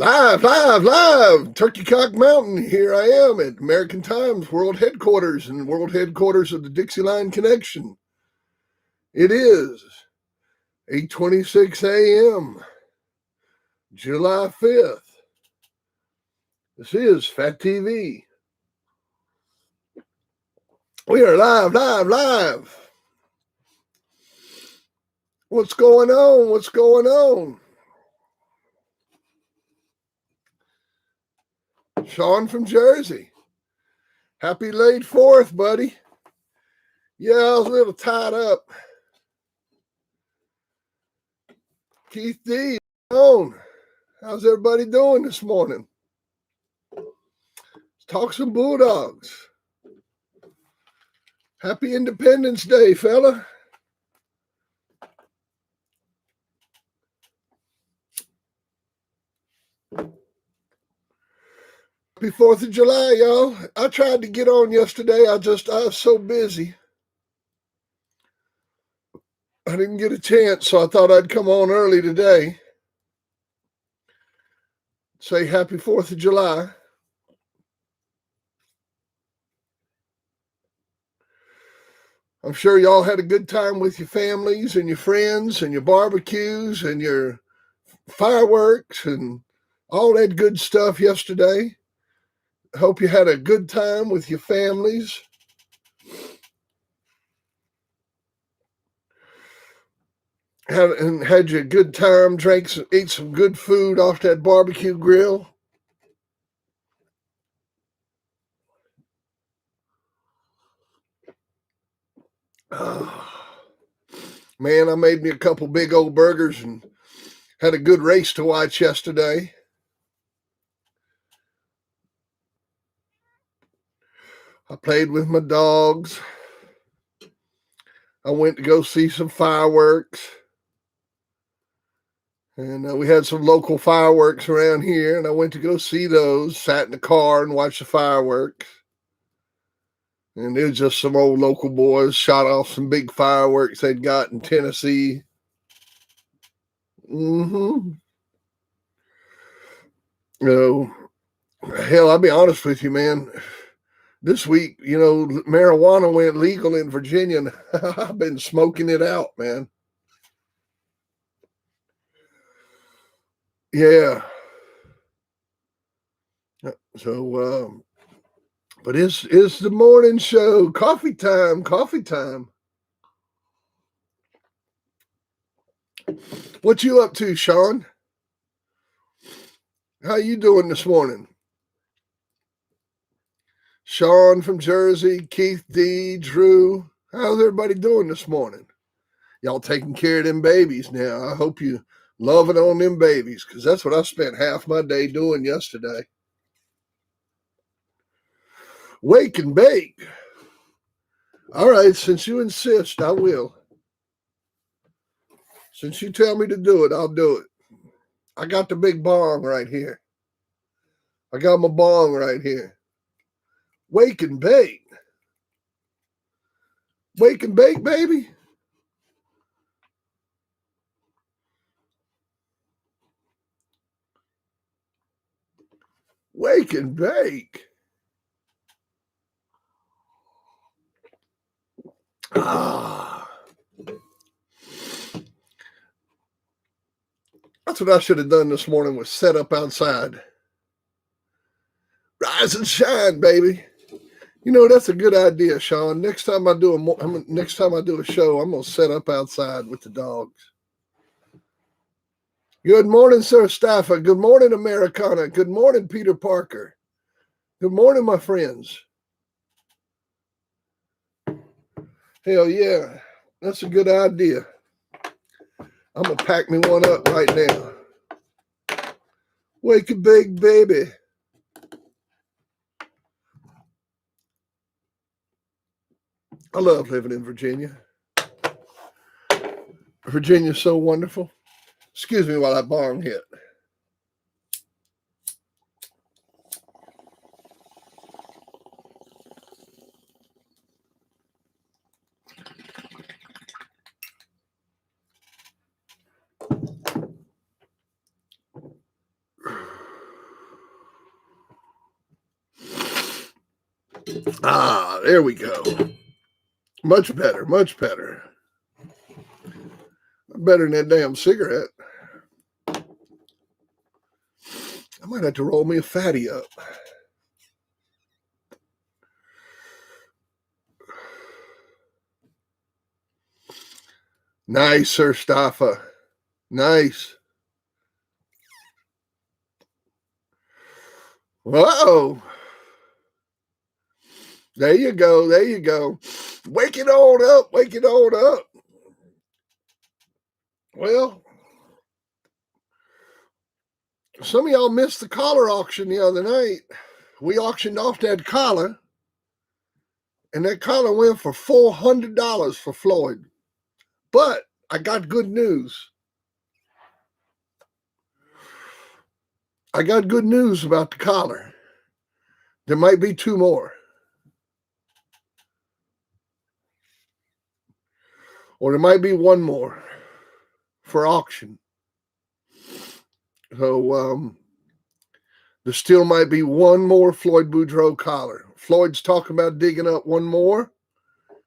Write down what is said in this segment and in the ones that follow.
Live! Turkey Cock Mountain. Here I am at American Times World Headquarters and World Headquarters of the Dixie Line Connection. It is 8:26 a.m., July 5th. This is Fatv. We are live. What's going on? Sean from Jersey. Happy late 4th, buddy. Yeah, I was a little tied up. Keith D. On. How's everybody doing this morning? Let's talk some Bulldogs. Happy Independence Day, fella. Happy 4th of July, y'all. I tried to get on yesterday. I was so busy. I didn't get a chance, so I thought I'd come on early today. Say happy 4th of July. I'm sure y'all had a good time with your families and your friends and your barbecues and your fireworks and all that good stuff yesterday. Hope you had a good time with your families. Had you a good time, ate some good food off that barbecue grill. Man, I made me a couple big old burgers and had a good race to watch yesterday. I played with my dogs. I went to go see some fireworks. And we had some local fireworks around here, and I went to go see those, sat in the car and watched the fireworks. And it was just some old local boys shot off some big fireworks they'd got in Tennessee. Hell, I'll be honest with you, man. This week, marijuana went legal in Virginia, and I've been smoking it out, man. Yeah. So, but it's the morning show. Coffee time. What you up to, Sean? How you doing this morning? Sean from Jersey, Keith D, Drew. How's everybody doing this morning? Y'all taking care of them babies now. I hope you loving on them babies, because that's what I spent half my day doing yesterday. Wake and bake. All right, since you insist, I will. Since you tell me to do it, I'll do it. I got the big bong right here. I got my bong right here. Wake and bake. Wake and bake, baby. Wake and bake. That's what I should have done this morning, was set up outside. Rise and shine, baby. That's a good idea, Sean. Next time I do a show, I'm gonna set up outside with the dogs. Good morning, Sir Staffa. Good morning, Americana. Good morning, Peter Parker. Good morning, my friends. Hell yeah, that's a good idea. I'm gonna pack me one up right now. Wake and bake, baby. I love living in Virginia. Virginia's so wonderful. Excuse me while I bong hit. Ah, there we go. Much better, much better. Better than that damn cigarette. I might have to roll me a fatty up. Nice, Sir Staffa. Nice. Whoa. There you go. There you go. Wake it on up. Wake it on up. Well, some of y'all missed the collar auction the other night. We auctioned off that collar, and that collar went for $400 for Floyd. But I got good news. I got good news about the collar. There might be two more. Or there might be one more for auction. So there still might be one more Floyd Boudreaux collar. Floyd's talking about digging up one more.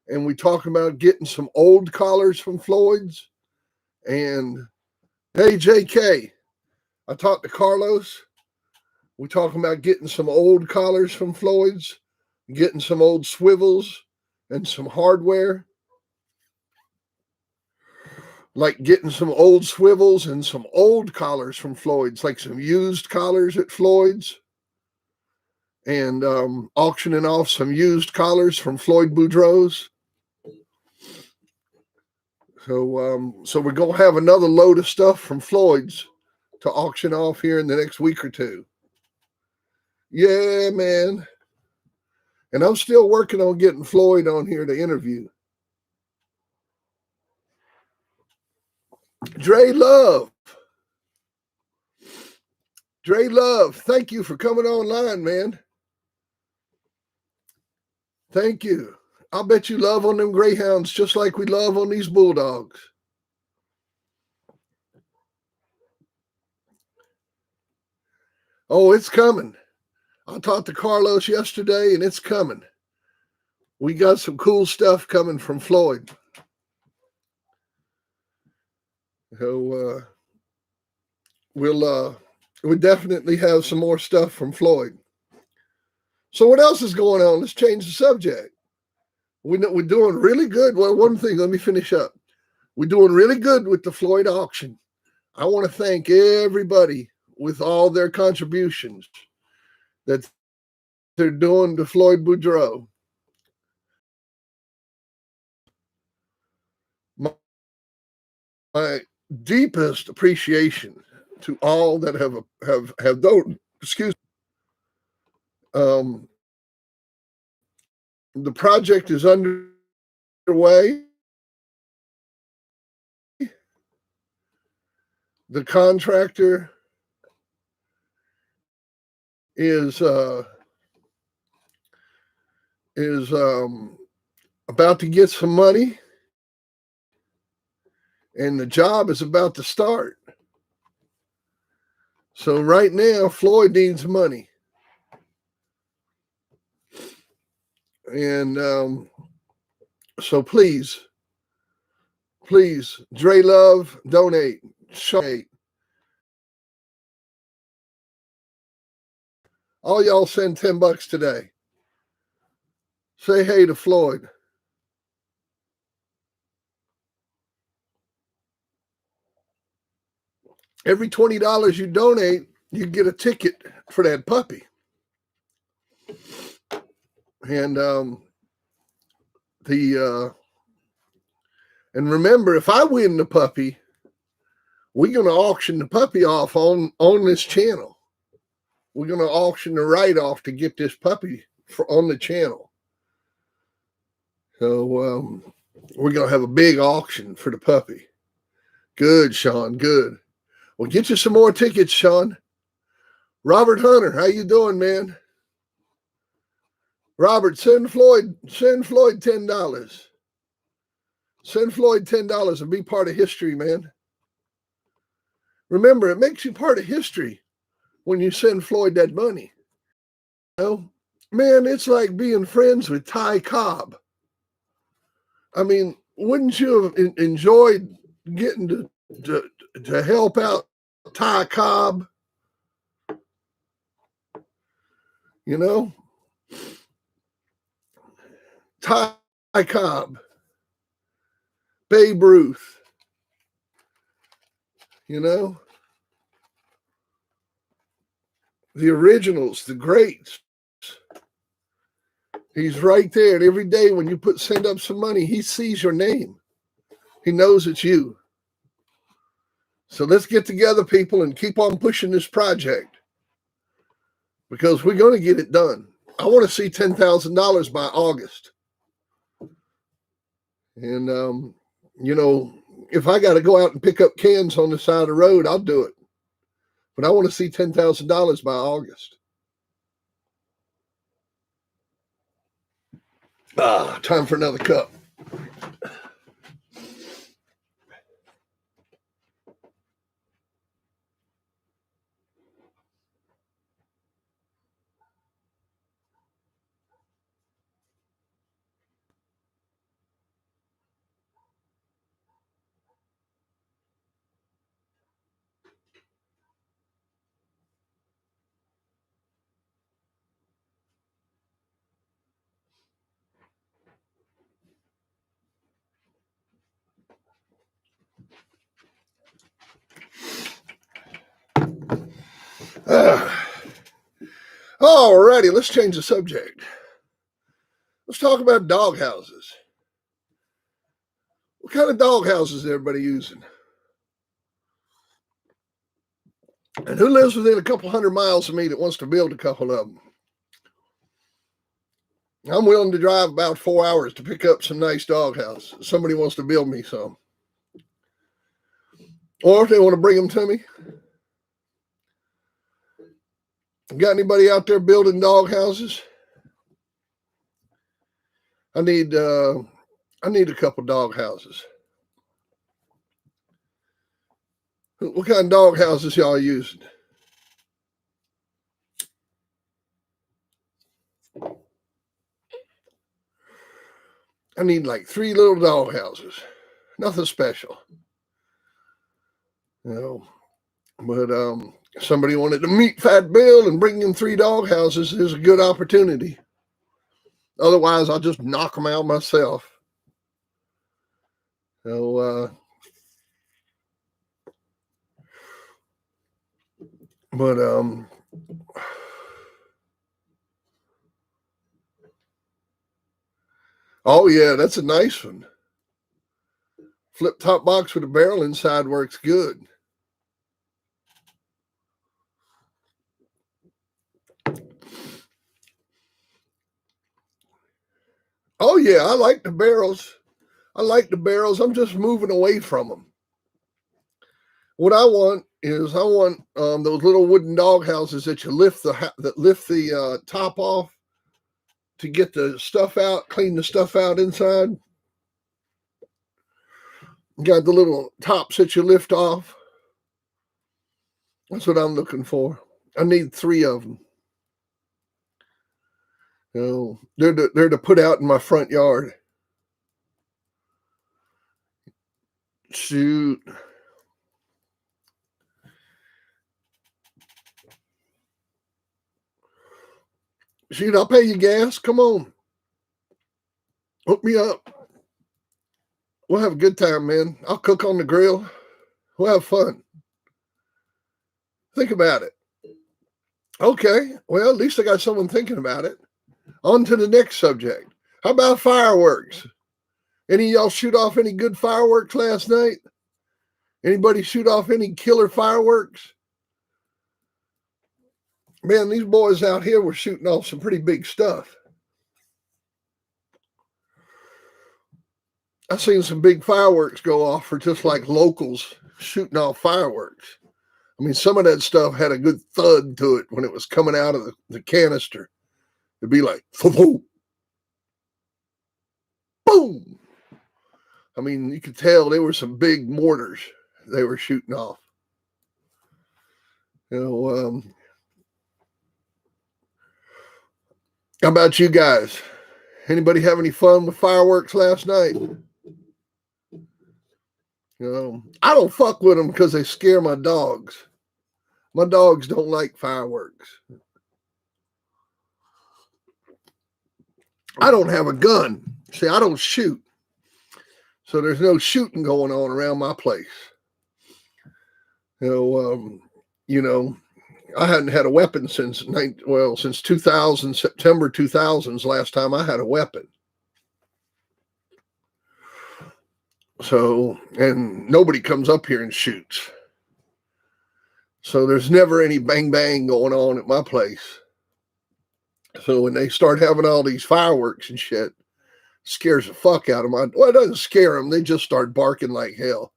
And we talking about getting some old collars from Floyd's. And hey, JK, I talked to Carlos. We talking about getting some old collars from Floyd's, getting some old swivels and some hardware. Like getting some old swivels and some old collars from Floyd's, like some used collars at Floyd's. And auctioning off some used collars from Floyd Boudreaux's. So we're going to have another load of stuff from Floyd's to auction off here in the next week or two. Yeah, man. And I'm still working on getting Floyd on here to interview. Dre Love. Dre Love, thank you for coming online, man. Thank you. I'll bet you love on them greyhounds just like we love on these bulldogs. Oh, it's coming. I talked to Carlos yesterday, and it's coming. We got some cool stuff coming from Floyd. So we'll definitely have some more stuff from Floyd. So what else is going on? Let's change the subject. We're doing really good. Well, one thing, let me finish up. We're doing really good with the Floyd auction. I want to thank everybody with all their contributions that they're doing to Floyd Boudreaux. My deepest appreciation to all that have done. Excuse me. The project is underway. The contractor is about to get some money, and the job is about to start. So right now, Floyd needs money. And so please, Dre Love, donate. All y'all send $10 today. Say hey to Floyd. Every $20 you donate, you get a ticket for that puppy. And and remember, if I win the puppy, we're going to auction the puppy off on this channel. We're going to auction the right off to get this puppy on the channel. So we're going to have a big auction for the puppy. Good, Sean. Good. Well, get you some more tickets, Sean. Robert Hunter, how you doing, man? Robert, send Floyd $10. Send Floyd $10 and be part of history, man. Remember, it makes you part of history when you send Floyd that money. You know, Man, it's like being friends with Ty Cobb. I mean, wouldn't you have enjoyed getting to help out Ty Cobb? You know, Ty Cobb, Babe Ruth, you know, the originals, the greats. He's right there. And every day when you send up some money, he sees your name. He knows it's you. So let's get together, people, and keep on pushing this project because we're going to get it done. I want to see $10,000 by August. And, you know, if I got to go out and pick up cans on the side of the road, I'll do it. But I want to see $10,000 by August. Time for another cup. Alrighty, let's change the subject. Let's talk about dog houses. What kind of dog houses is everybody using? And who lives within a couple 100 miles of me that wants to build a couple of them? I'm willing to drive about 4 hours to pick up some nice dog house. Somebody wants to build me some. Or if they want to bring them to me. Got anybody out there building dog houses? I need a couple dog houses. What kind of dog houses y'all using? I need like 3 little dog houses. Nothing special. You know, but somebody wanted to meet Fat Bill and bring him 3 dog houses is a good opportunity. Otherwise, I'll just knock them out myself. So, oh yeah, that's a nice one. Flip top box with a barrel inside works good. Oh yeah, I like the barrels. I'm just moving away from them. What I want is those little wooden dog houses that you lift the top off to get the stuff out, clean the stuff out inside. You got the little tops that you lift off. That's what I'm looking for. I need 3 of them. You know, they're to put out in my front yard. Shoot. Shoot, I'll pay you gas. Come on. Hook me up. We'll have a good time, man. I'll cook on the grill. We'll have fun. Think about it. Okay. Well, at least I got someone thinking about it. On to the next subject. How about fireworks? Any of y'all shoot off any good fireworks last night? Anybody shoot off any killer fireworks? Man, these boys out here were shooting off some pretty big stuff. I've seen some big fireworks go off for just like locals shooting off fireworks. I mean, some of that stuff had a good thud to it when it was coming out of the canister. It'd be like, boom, boom. I mean, you could tell they were some big mortars they were shooting off. You know, How about you guys? Anybody have any fun with fireworks last night? I don't fuck with them because they scare my dogs. My dogs don't like fireworks. I don't have a gun. See, I don't shoot. So there's no shooting going on around my place. I hadn't had a weapon since 2000, September 2000's last time I had a weapon. So, and nobody comes up here and shoots. So there's never any bang bang going on at my place. So when they start having all these fireworks and shit, scares the fuck out of my. Well, it doesn't scare them. They just start barking like hell.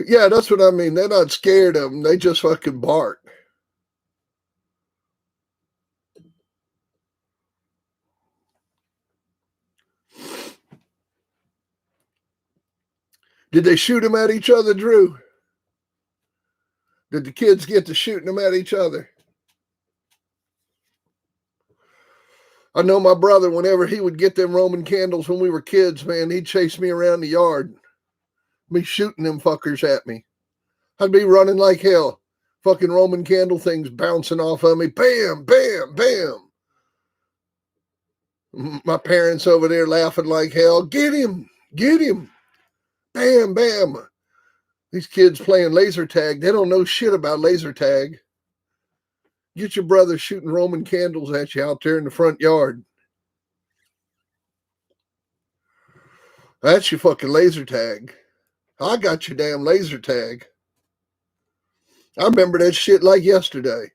Yeah, that's what I mean. They're not scared of them. They just fucking bark. Did they shoot them at each other, Drew? Did the kids get to shooting them at each other? I know my brother, whenever he would get them Roman candles when we were kids, man, he'd chase me around the yard. Me shooting them fuckers at me. I'd be running like hell. Fucking Roman candle things bouncing off of me. Bam, bam, bam. My parents over there laughing like hell. Get him, get him. Bam, bam. These kids playing laser tag. They don't know shit about laser tag. Get your brother shooting Roman candles at you out there in the front yard. That's your fucking laser tag. I got your damn laser tag. I remember that shit like yesterday.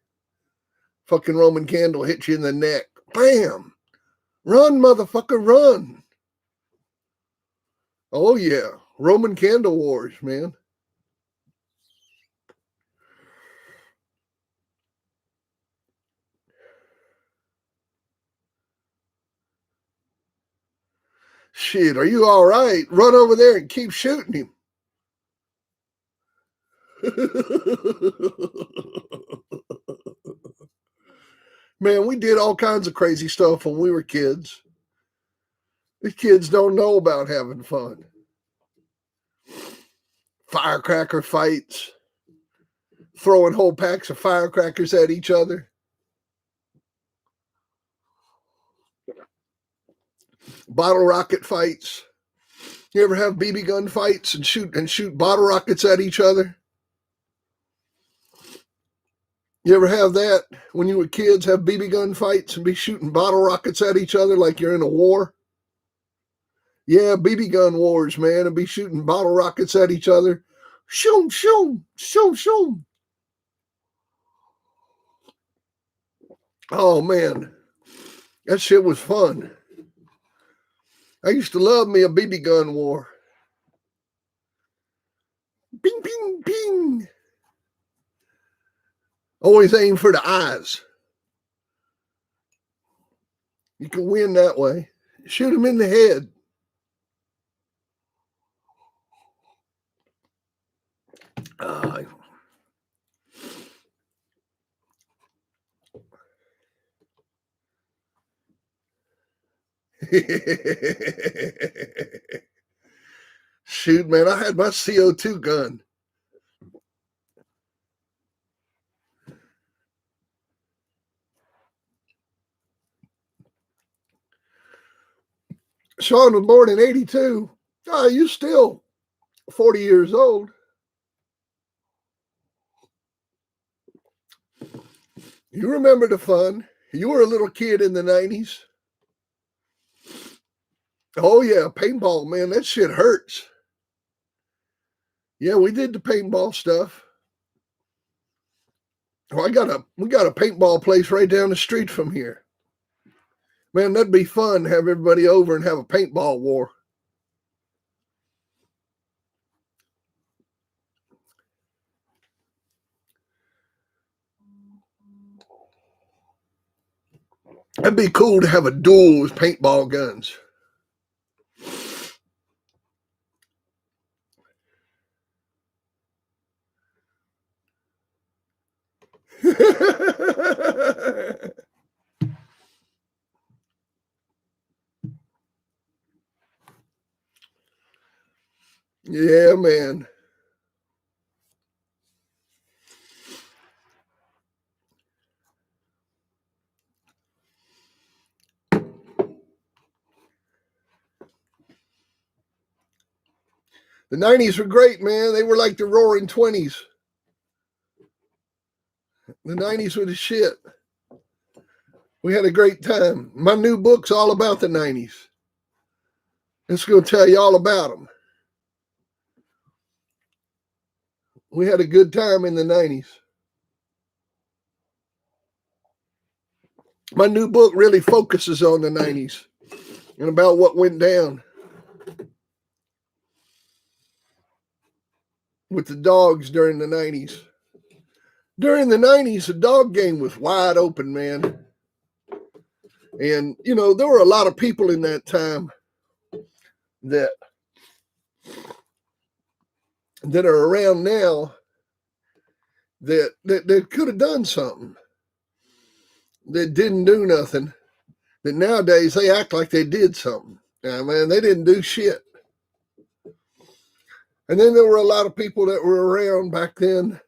Fucking Roman candle hit you in the neck. Bam! Run, motherfucker, run. Oh, yeah. Roman candle wars, man. Shit, are you all right? Run over there and keep shooting him. Man, we did all kinds of crazy stuff when we were kids. These kids don't know about having fun. Firecracker fights, throwing whole packs of firecrackers at each other. Bottle rocket fights. You ever have BB gun fights and shoot bottle rockets at each other? You ever have that when you were kids, have BB gun fights and be shooting bottle rockets at each other like you're in a war? Yeah, BB gun wars, man, and be shooting bottle rockets at each other. Shoom, shoom, shoom, shoom. Oh, man. That shit was fun. I used to love me a BB gun war. Bing, bing, bing. Always aim for the eyes. You can win that way. Shoot him in the head. Shoot, man, I had my CO2 gun. Sean was born in 82. Oh, you still 40 years old. You remember the fun. You were a little kid in the 90s. Oh, yeah, paintball, man, that shit hurts. Yeah, we did the paintball stuff. Oh, we got a paintball place right down the street from here. Man, that'd be fun to have everybody over and have a paintball war. That'd be cool to have a duel with paintball guns. Yeah, man. The 90s were great, man. They were like the roaring 20s. The 90s were the shit. We had a great time. My new book's all about the 90s. It's going to tell you all about them. We had a good time in the 90s. My new book really focuses on the 90s and about what went down with the dogs during the 90s. During the 90s, the dog game was wide open, man. And, you know, there were a lot of people in that time that are around now that could have done something, that didn't do nothing, that nowadays they act like they did something. Yeah, man, they didn't do shit. And then there were a lot of people that were around back then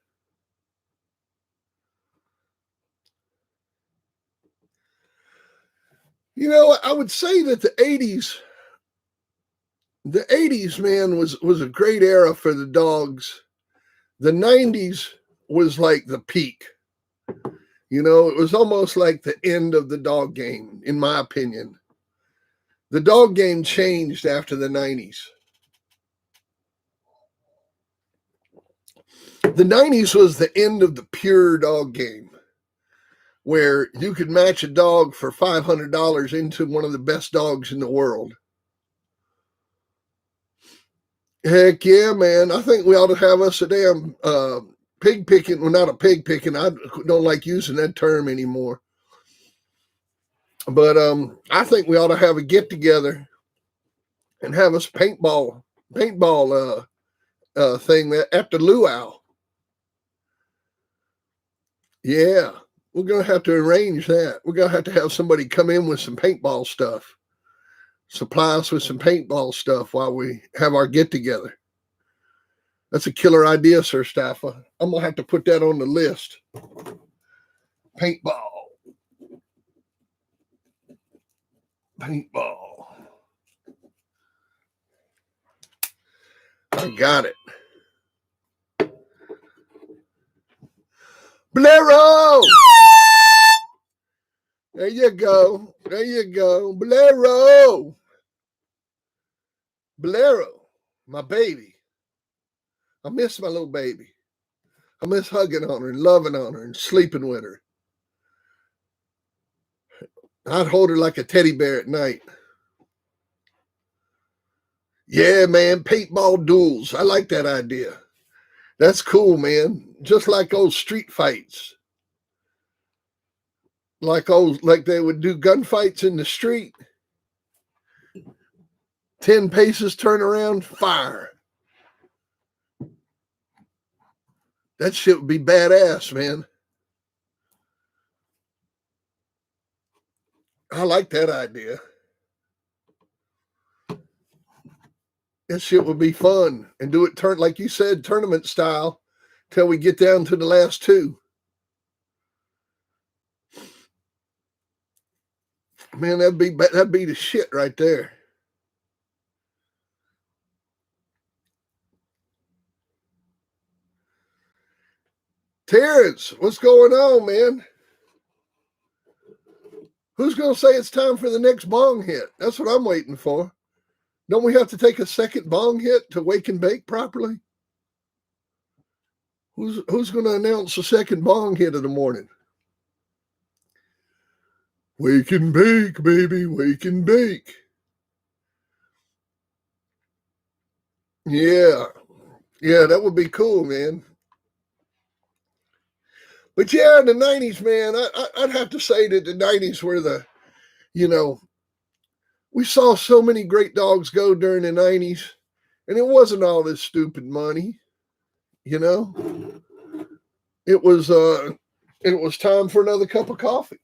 You know, I would say that the 80s, man, was a great era for the dogs. The 90s was like the peak. You know, it was almost like the end of the dog game, in my opinion. The dog game changed after the 90s. The 90s was the end of the pure dog game, where you could match a dog for $500 into one of the best dogs in the world. Heck yeah, man. I think we ought to have us a damn pig picking. Well, not a pig picking. I don't like using that term anymore. But I think we ought to have a get together and have us paintball thing at the luau. Yeah, we're going to have to arrange that. We're going to have somebody come in with some paintball stuff. Supply us with some paintball stuff while we have our get together. That's a killer idea, Sir Staffa. I'm going to have to put that on the list. Paintball. I got it. Bolero! There you go. Bolero, my baby. I miss my little baby. I miss hugging on her and loving on her and sleeping with her. I'd hold her like a teddy bear at night. Yeah, man, paintball duels. I like that idea. That's cool, man. Just like old street fights. Like they would do gunfights in the street. 10 paces, turn around, fire. That shit would be badass, man. I like that idea. That shit would be fun. And do it like you said, tournament style till we get down to the last two. Man, that'd be the shit right there. Terrence, what's going on, man? Who's going to say it's time for the next bong hit? That's what I'm waiting for. Don't we have to take a second bong hit to wake and bake properly? Who's going to announce the second bong hit of the morning? Wake and bake, baby, wake and bake. Yeah, that would be cool, man. But yeah, in the 90s, man, I'd have to say that the 90s were we saw so many great dogs go during the 90s, and it wasn't all this stupid money, you know? It was it was time for another cup of coffee.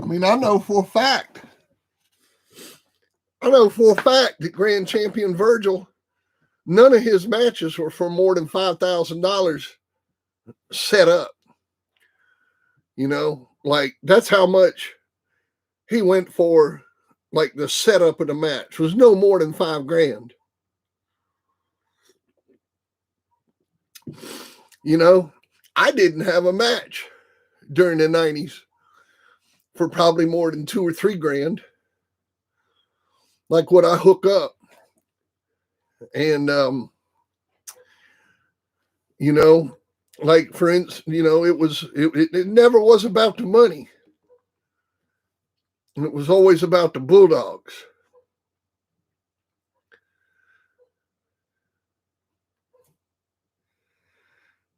I mean, I know for a fact that Grand Champion Virgil, none of his matches were for more than $5,000 set up. You know, like that's how much he went for, like the setup of the match was no more than $5,000. You know, I didn't have a match during the 90s for probably more than $2,000 or $3,000. Like what I hook up. And, you know, like for instance, you know, it never was about the money. It was always about the Bulldogs.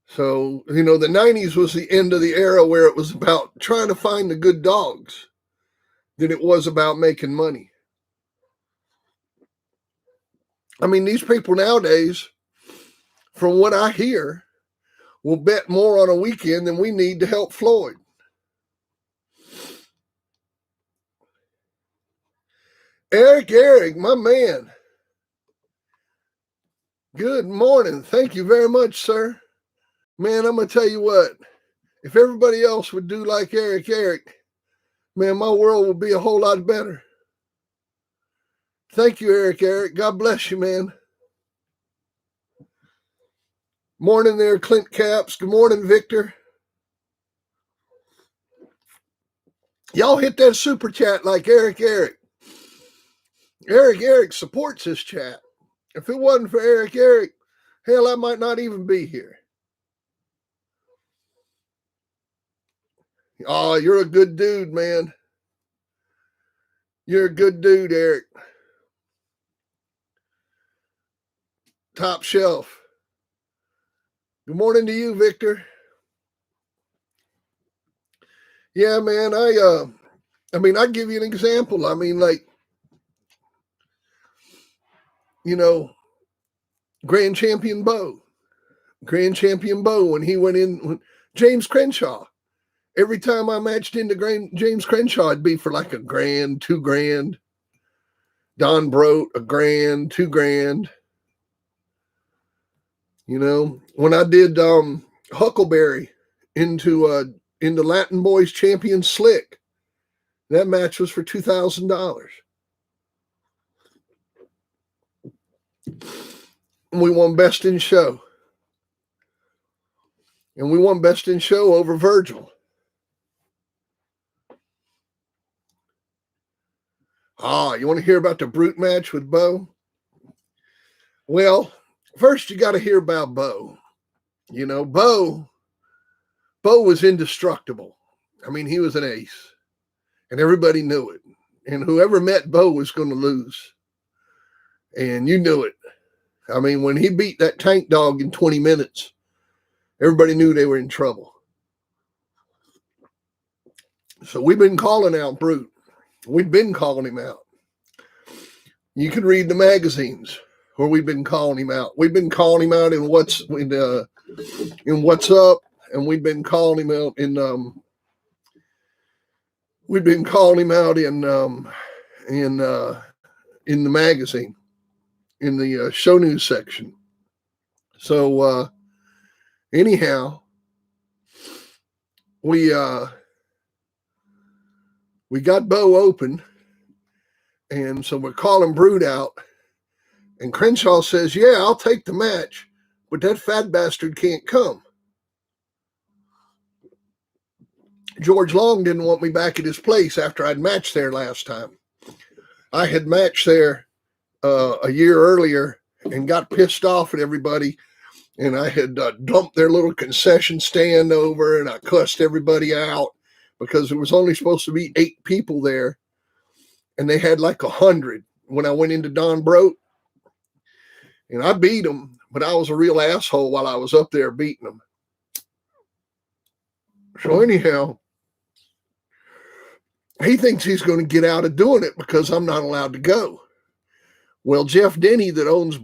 So, you know, the 90s was the end of the era where it was about trying to find the good dogs than it was about making money. I mean, these people nowadays, from what I hear, will bet more on a weekend than we need to help Floyd. Eric, my man. Good morning. Thank you very much, sir. Man, I'm going to tell you what. If everybody else would do like Eric, man, my world would be a whole lot better. Thank you, Eric. God bless you, man. Morning there, Clint Caps. Good morning, Victor. Y'all hit that super chat like Eric. Eric supports this chat. If it wasn't for Eric, hell, I might not even be here. Oh, you're a good dude, man. You're a good dude, Eric. Top shelf. Good morning to you, Victor. Yeah, man, I mean, I'll give you an example. I mean, like, you know, Grand Champion Beau, when he went in, James Crenshaw. Every time I matched into James Crenshaw, it'd be for like $1,000, $2,000. Don Brote, $1,000, $2,000. You know, when I did Huckleberry into Latin Boys Champion Slick, that match was for $2,000. We won Best in Show. And we won Best in Show over Virgil. You want to hear about the Brute match with Beau? Well, first you got to hear about Beau. You know, Beau was indestructible. I mean, he was an ace. And everybody knew it. And whoever met Beau was going to lose. And you knew it. I mean, when he beat that tank dog in 20 minutes, everybody knew they were in trouble. So we've been calling out Brute. We've been calling him out. You can read the magazines where we've been calling him out. We've been calling him out in What's Up, and we've been calling him out in the magazine, in the show news section. So anyhow, we got Beau open, and so we're calling Brute out, and Crenshaw says, "Yeah, I'll take the match, but that fat bastard can't come." George Long didn't want me back at his place after I'd matched there last time. I had matched there a year earlier and got pissed off at everybody And I had dumped their little concession stand over, and I cussed everybody out because there was only supposed to be 8 people there, and they had like 100 when I went into Don Brote. And I beat them, but I was a real asshole while I was up there beating them. So anyhow, he thinks he's going to get out of doing it because I'm not allowed to go. Well, Jeff Denny that owns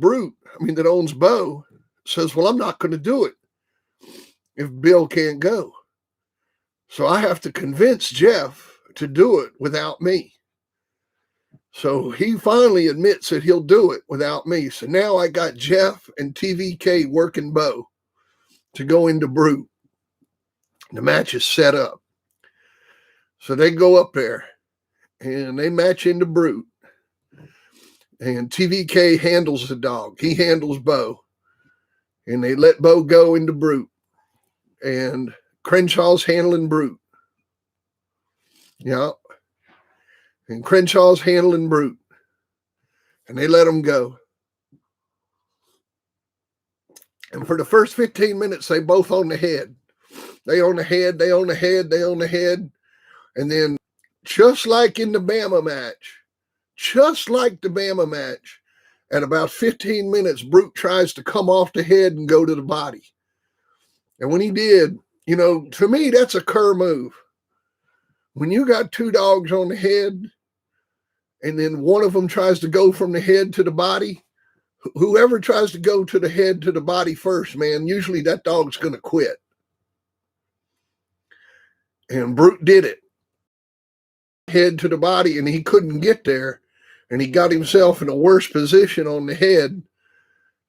Beau, says, well, I'm not going to do it if Bill can't go. So I have to convince Jeff to do it without me. So he finally admits that he'll do it without me. So now I got Jeff and TVK working Beau to go into Brute. The match is set up. So they go up there and they match into Brute. And TVK handles the dog. He handles Beau. And they let Beau go into Brute. And Crenshaw's handling Brute. Yeah. And Crenshaw's handling Brute. And they let him go. And for the first 15 minutes, they both on the head. They on the head, they on the head, they on the head. And then just like in the Bama match, at about 15 minutes, Brute tries to come off the head and go to the body. And when he did, to me, that's a Kerr move. When you got 2 dogs on the head, and then one of them tries to go from the head to the body, whoever tries to go to the head to the body first, man, usually that dog's going to quit. And Brute did it. Head to the body, and he couldn't get there. And he got himself in a worse position on the head.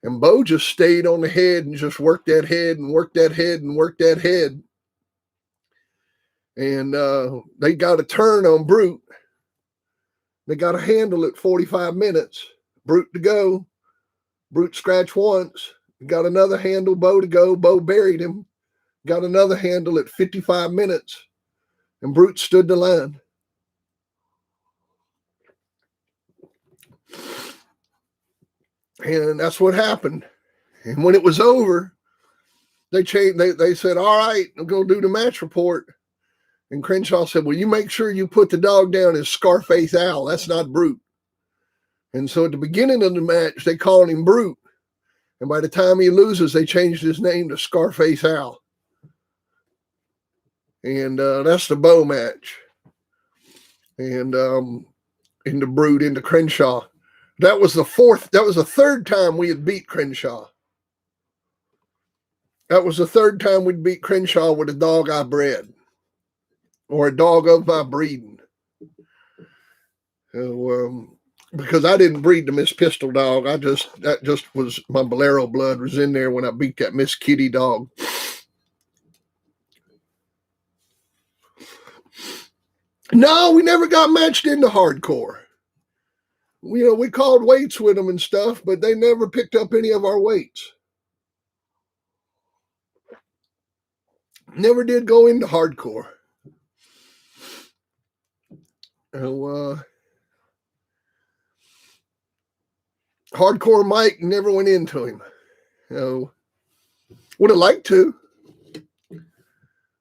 And Beau just stayed on the head and just worked that head and worked that head and worked that head. And they got a turn on Brute. They got a handle at 45 minutes. Brute to go. Brute scratch once. Got another handle, Beau to go. Beau buried him. Got another handle at 55 minutes. And Brute stood the line. And that's what happened. And when it was over, they said, all right, I'm going to do the match report. And Crenshaw said, well, you make sure you put the dog down as Scarface Al. That's not Brute. And so at the beginning of the match, they called him Brute. And by the time he loses, they changed his name to Scarface Al. And that's the Beau match. And into Brute, into Crenshaw. That was the third time we had beat Crenshaw. That was the third time we'd beat Crenshaw with a dog I bred. Or a dog of my breeding. So, because I didn't breed the Miss Pistol dog. That just was my Bolero blood was in there when I beat that Miss Kitty dog. No, we never got matched into hardcore. We called weights with them and stuff, but they never picked up any of our weights. Never did go into hardcore. Hardcore Mike never went into him. Would have liked to.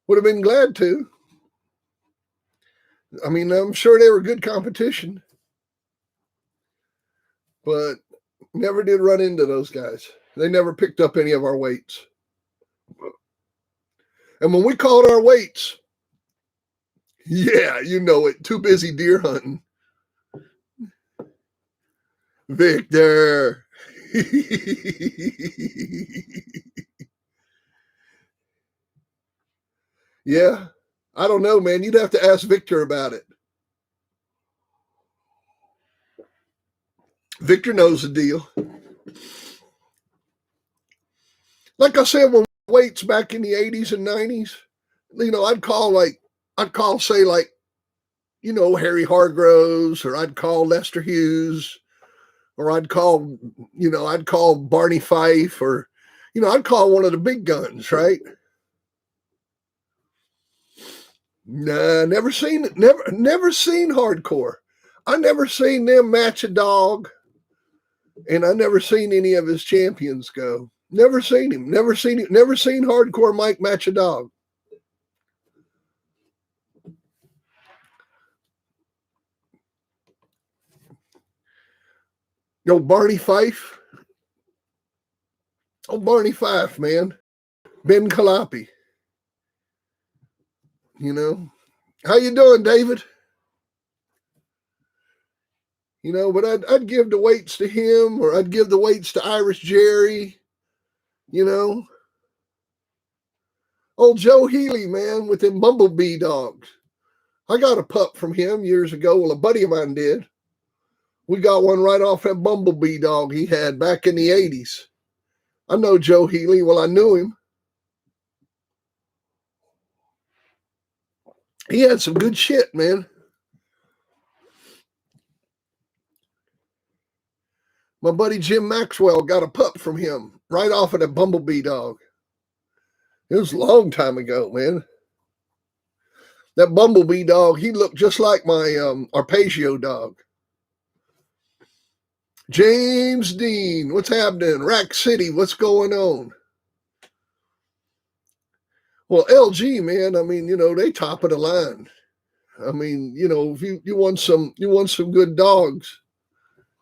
Would have been glad to. I mean, I'm sure they were good competition. But never did run into those guys. They never picked up any of our weights. And when we called our weights, yeah, you know it, too busy deer hunting. Victor. Yeah, I don't know, man. You'd have to ask Victor about it. Victor knows the deal. Like I said, when weights back in the 80s and 90s, I'd call, say, Harry Hargroves, or I'd call Lester Hughes, or I'd call Barney Fife, or, I'd call one of the big guns, right? Nah, never seen hardcore. I never seen them match a dog, and I never seen any of his champions go. Never seen him. Never seen Hardcore Mike match a dog. Yo, Barney Fife. Oh, Barney Fife, man. Ben Calapi. You know. How you doing, David? You know, but I'd give the weights to him, or I'd give the weights to Irish Jerry. You know. Old Joe Healy, man, with them bumblebee dogs. I got a pup from him years ago. Well, a buddy of mine did. We got one right off that bumblebee dog he had back in the 80s. I know Joe Healy. Well, I knew him. He had some good shit, man. My buddy Jim Maxwell got a pup from him right off of that bumblebee dog. It was a long time ago, man. That bumblebee dog, he looked just like my Arpeggio dog. James Dean, what's happening? Rack City, what's going on? Well, LG, man, I mean, you know, they top of the line. I mean, you know, if you want some good dogs,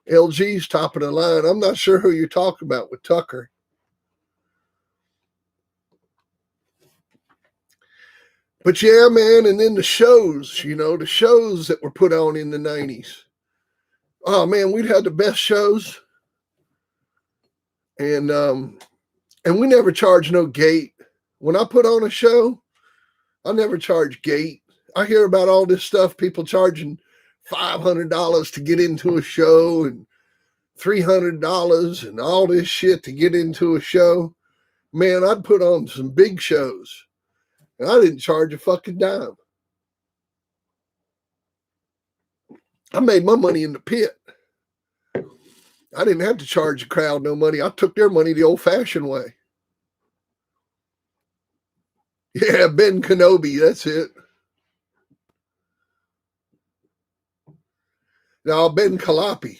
LG's top of the line. I'm not sure who you're talking about with Tucker. But yeah, man, and then the shows, you know, the shows that were put on in the 90s. Oh man, we'd had the best shows. And we never charged no gate. When I put on a show, I never charge gate. I hear about all this stuff, people charging $500 to get into a show and $300 and all this shit to get into a show. Man, I'd put on some big shows and I didn't charge a fucking dime. I made my money in the pit. I didn't have to charge the crowd no money. I took their money the old-fashioned way. Yeah, Ben Kenobi, that's it. Now, Ben Calapi.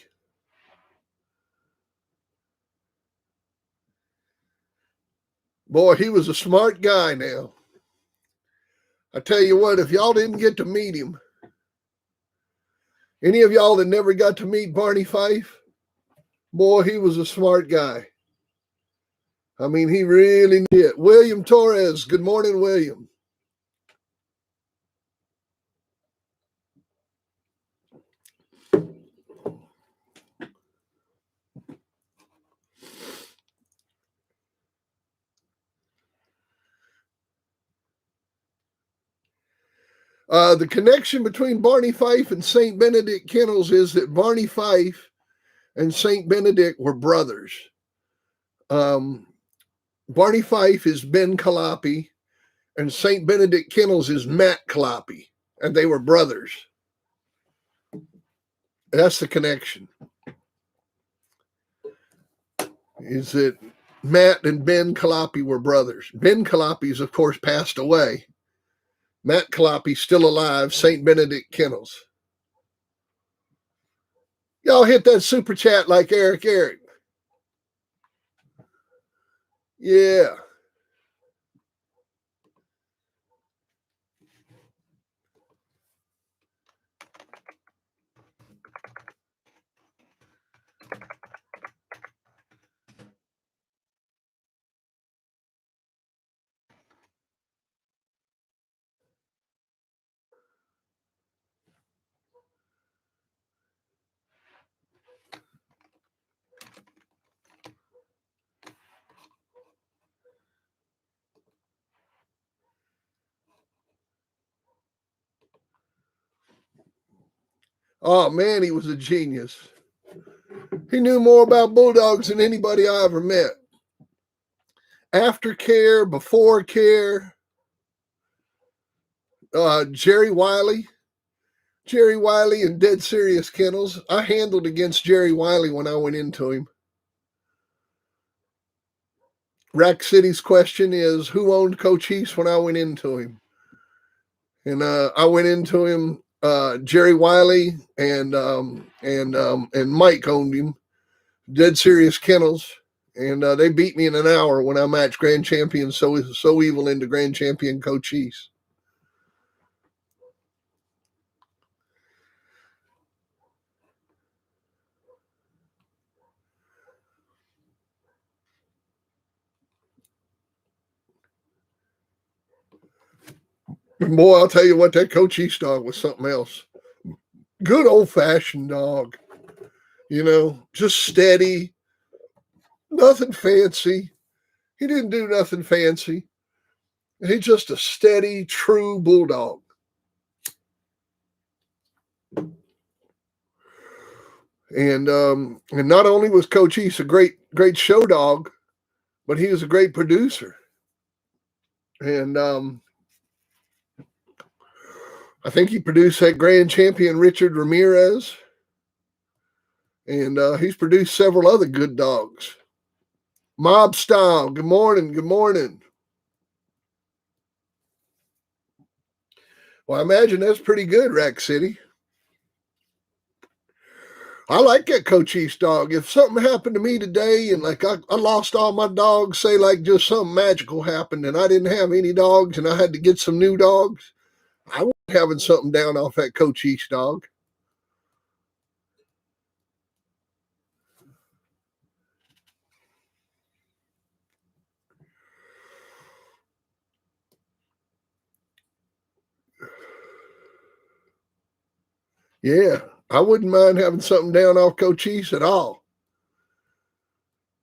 Boy, he was a smart guy now. I tell you what, if y'all didn't get to meet him, any of y'all that never got to meet Barney Fife, boy, he was a smart guy. I mean, he really did. William Torres, good morning, William. The connection between Barney Fife and St. Benedict Kennels is that Barney Fife and St. Benedict were brothers. Barney Fife is Ben Calapi, and St. Benedict Kennels is Matt Calapi, and they were brothers. That's the connection. Is that Matt and Ben Calapi were brothers. Ben Calapi's, of course, passed away. Matt Calapi still alive, St. Benedict Kennels. Y'all hit that super chat like Eric. Yeah. Oh, man, he was a genius. He knew more about bulldogs than anybody I ever met. Aftercare, before care. Jerry Wiley and Dead Serious Kennels. I handled against Jerry Wiley when I went into him. Rack City's question is, who owned Cochise when I went into him? And I went into him. Jerry Wiley and Mike owned him. Dead Serious Kennels, And they beat me in an hour when I matched Grand Champion So Evil into Grand Champion Cochise. Boy, I'll tell you what, that Cochise dog was something else. Good old-fashioned dog. You know, just steady. Nothing fancy. He didn't do nothing fancy. He's just a steady, true bulldog. And not only was Cochise a great show dog, but he was a great producer. And I think he produced that Grand Champion Richard Ramirez. And he's produced several other good dogs. Mob Style, good morning, good morning. Well, I imagine that's pretty good, Rack City. I like that Cochise dog. If something happened to me today and like I lost all my dogs, say like just something magical happened and I didn't have any dogs and I had to get some new dogs, I wasn't having something down off that Cochise dog. Yeah, I wouldn't mind having something down off Cochise at all.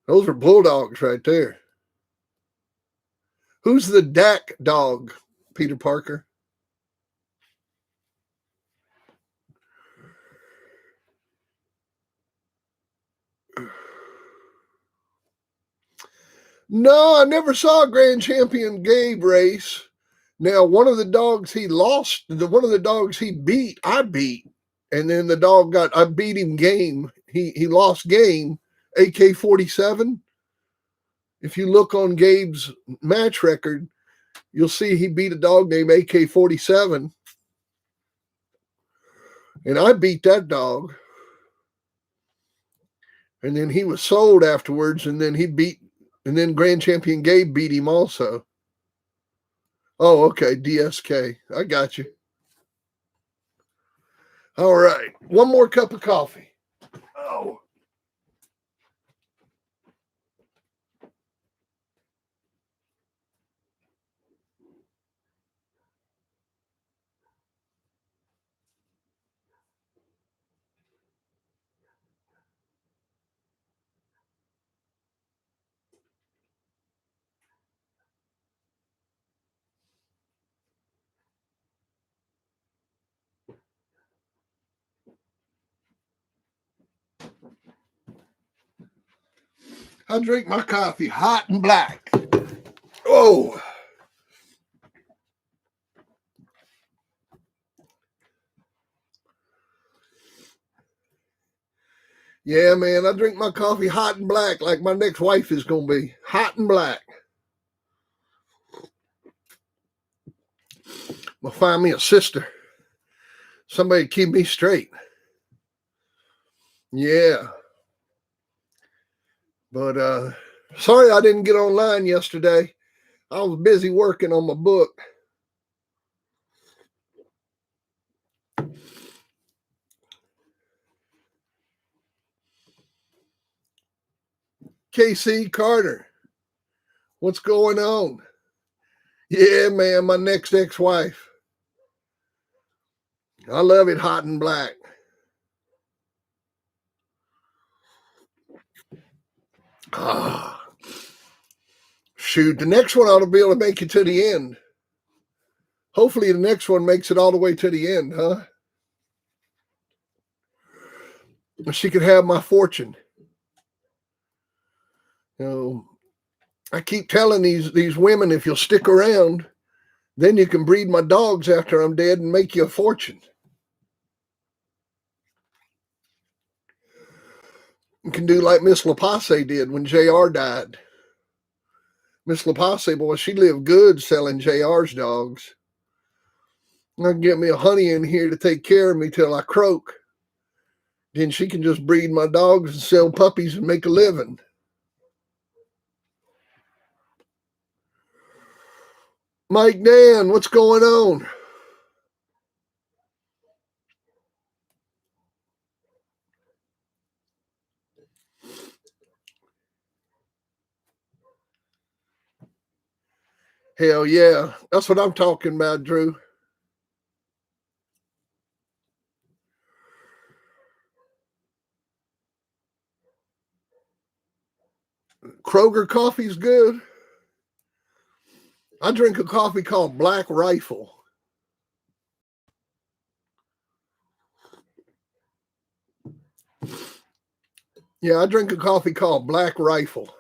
Those are bulldogs right there. Who's the Dak dog, Peter Parker? No, I never saw a Grand Champion Gabe race. Now, one of the dogs he lost, one of the dogs he beat, I beat. And then the dog I beat him game. He lost game, AK-47. If you look on Gabe's match record, you'll see he beat a dog named AK-47. And I beat that dog. And then he was sold afterwards, and then Grand Champion Gabe beat him also. Oh, okay, DSK. I got you. All right, one more cup of coffee. Oh. I drink my coffee hot and black. Oh. Yeah, man, I drink my coffee hot and black like my next wife is going to be. Hot and black. I'll find me a sister. Somebody keep me straight. Yeah. But sorry I didn't get online yesterday. I was busy working on my book. KC Carter, what's going on? Yeah, man, my next ex-wife. I love it hot and black. Ah. Shoot, the next one ought to be able to make it to the end. Hopefully the next one makes it all the way to the end, huh? She could have my fortune. You know, I keep telling these women, if you'll stick around, then you can breed my dogs after I'm dead and make you a fortune. You can do like Miss LaPasse did when JR died. Miss LaPasse, boy, she lived good selling JR's dogs. I can get me a honey in here to take care of me till I croak. Then she can just breed my dogs and sell puppies and make a living. Mike Dan, what's going on? Hell yeah. That's what I'm talking about, Drew. Kroger coffee's good. I drink a coffee called Black Rifle. Yeah, I drink a coffee called Black Rifle.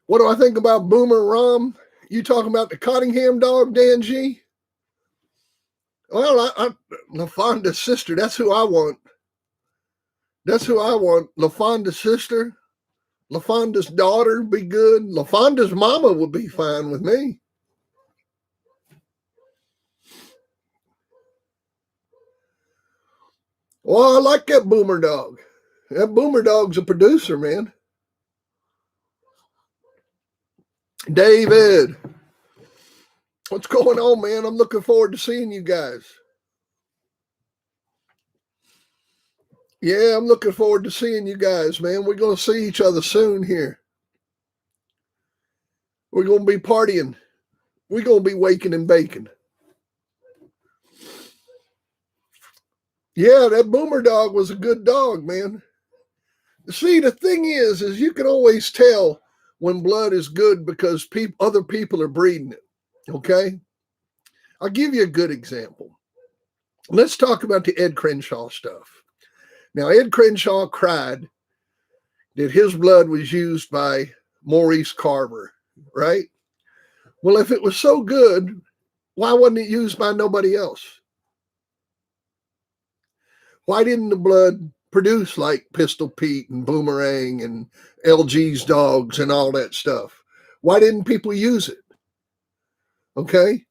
What do I think about Boomer Rum? You talking about the Cottingham dog, Dan G? Well, LaFonda's sister, that's who I want. That's who I want. LaFonda's sister, LaFonda's daughter be good. LaFonda's mama would be fine with me. Well, I like that Boomer dog. That Boomer dog's a producer, man. David, what's going on, man? I'm looking forward to seeing you guys. Yeah, I'm looking forward to seeing you guys, man. We're going to see each other soon here. We're going to be partying. We're going to be waking and baking. Yeah, that Boomer dog was a good dog, man. See, the thing is you can always tell when blood is good because other people are breeding it. Okay? I'll give you a good example. Let's talk about the Ed Crenshaw stuff. Now, Ed Crenshaw cried that his blood was used by Maurice Carver, right? Well, if it was so good, why wasn't it used by nobody else? Why didn't the blood produce like Pistol Pete and Boomerang and LG's dogs and all that stuff? Why didn't people use it? Okay.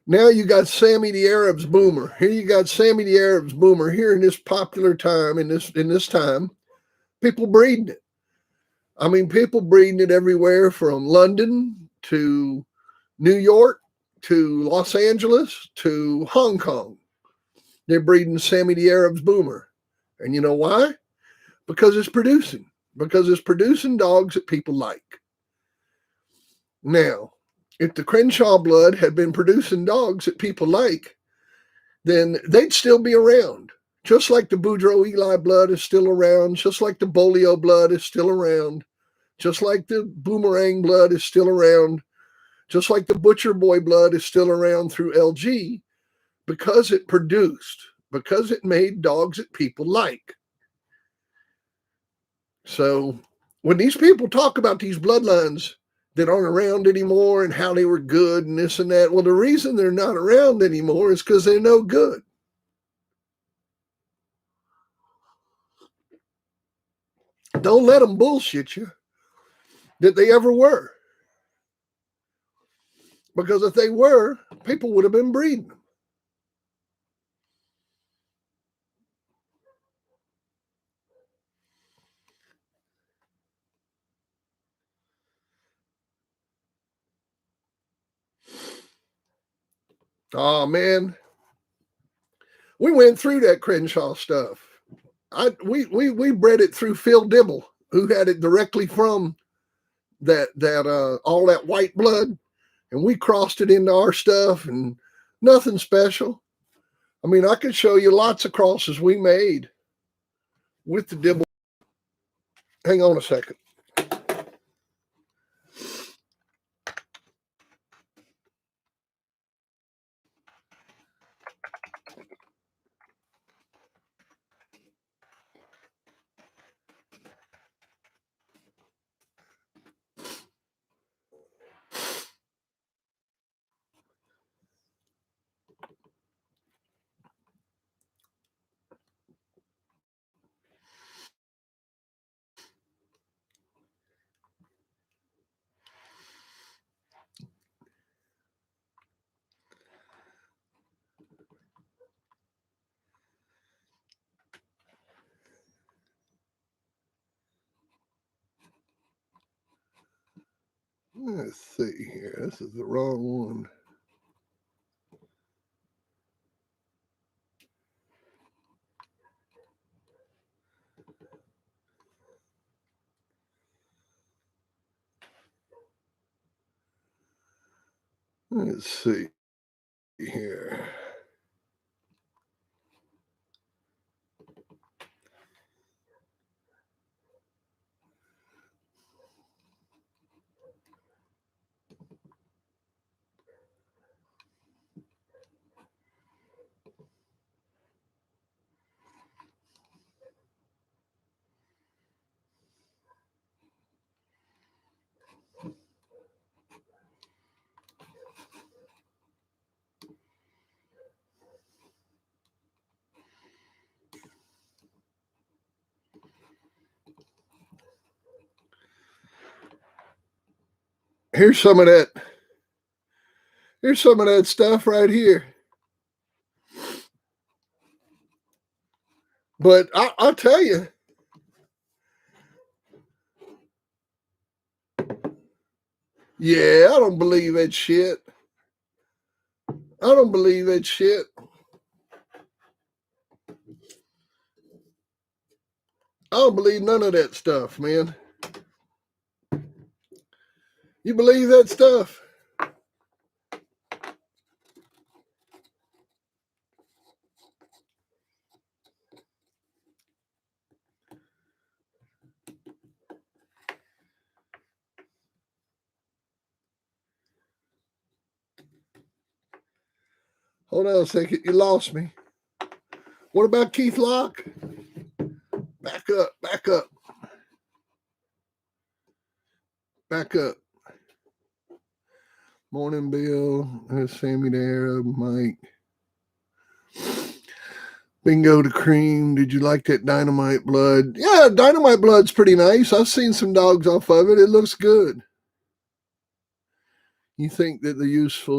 Now you got Sammy the Arab's Boomer. Here you got Sammy the Arab's Boomer here in this popular time, in this time, people breeding it. I mean, people breeding it everywhere from London to New York to Los Angeles to Hong Kong. They're breeding Sammy the Arab's Boomer. And you know why? Because it's producing. Because it's producing dogs that people like. Now, if the Crenshaw blood had been producing dogs that people like, then they'd still be around. Just like the Boudreaux Eli blood is still around, just like the Bolio blood is still around, just like the Boomerang blood is still around, just like the Butcher Boy blood is still around through LG, because it produced, because it made dogs that people like. So when these people talk about these bloodlines that aren't around anymore and how they were good and this and that, well, the reason they're not around anymore is because they're no good. Don't let them bullshit you that they ever were. Because if they were, people would have been breeding them. Oh man, we went through that Crenshaw stuff. We bred it through Phil Dibble, who had it directly from that all that white blood, and we crossed it into our stuff, and nothing special. I mean, I could show you lots of crosses we made with the Dibble. Hang on a second. Let's see here. This is the wrong one. Let's see here. Here's some of that. Here's some of that stuff right here. But I'll tell you, yeah, I don't believe that shit. I don't believe that shit. I don't believe none of that stuff, man. You believe that stuff? Hold on a second. You lost me. What about Keith Locke? Back up. Back up. Back up. Morning, Bill. There's Sammy there. Mike. Bingo to Cream. Did you like that Dynamite Blood? Yeah, Dynamite Blood's pretty nice. I've seen some dogs off of it. It looks good. You think that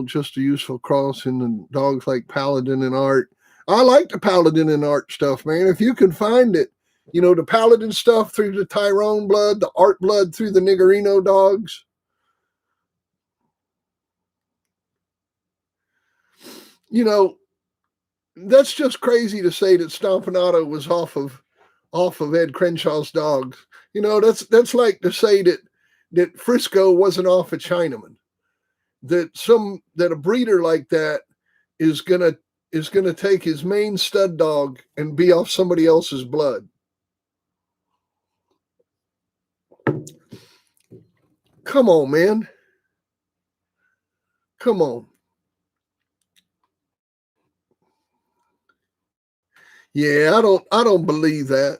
just a useful cross in the dogs like Paladin and Art. I like the Paladin and Art stuff, man. If you can find it, you know, the Paladin stuff through the Tyrone blood, the Art blood through the Niggerino dogs. You know, that's just crazy to say that Stompanato was off of Ed Crenshaw's dogs. You know, that's like to say that Frisco wasn't off a Chinaman. That a breeder like that is gonna take his main stud dog and be off somebody else's blood. Come on, man. Come on. Yeah, I don't believe that.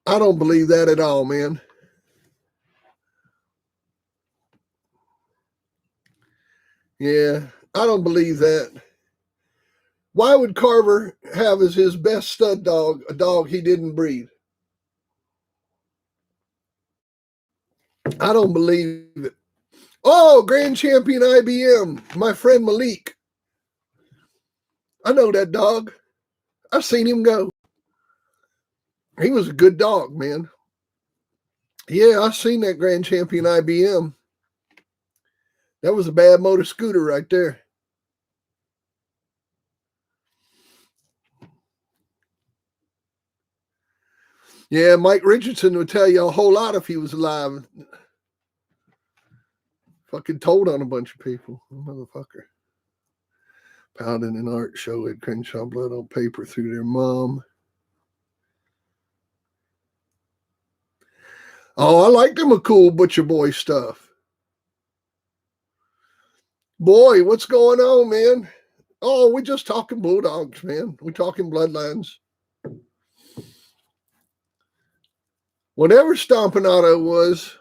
I don't believe that at all, man. Yeah, I don't believe that. Why would Carver have as his best stud dog a dog he didn't breed? I don't believe it. Oh, Grand Champion IBM, my friend Malik. I know that dog. I've seen him go. He was a good dog, man. Yeah, I've seen that Grand Champion IBM. That was a bad motor scooter right there. Yeah, Mike Richardson would tell you a whole lot if he was alive. Fucking told on a bunch of people. Motherfucker. Paladin and Art show Ed Crenshaw blood on paper through their mom. Oh, I like them a cool Butcher Boy stuff. Boy, what's going on, man? Oh, we're just talking Bulldogs, man. We're talking Bloodlines. Whatever Stompanato was,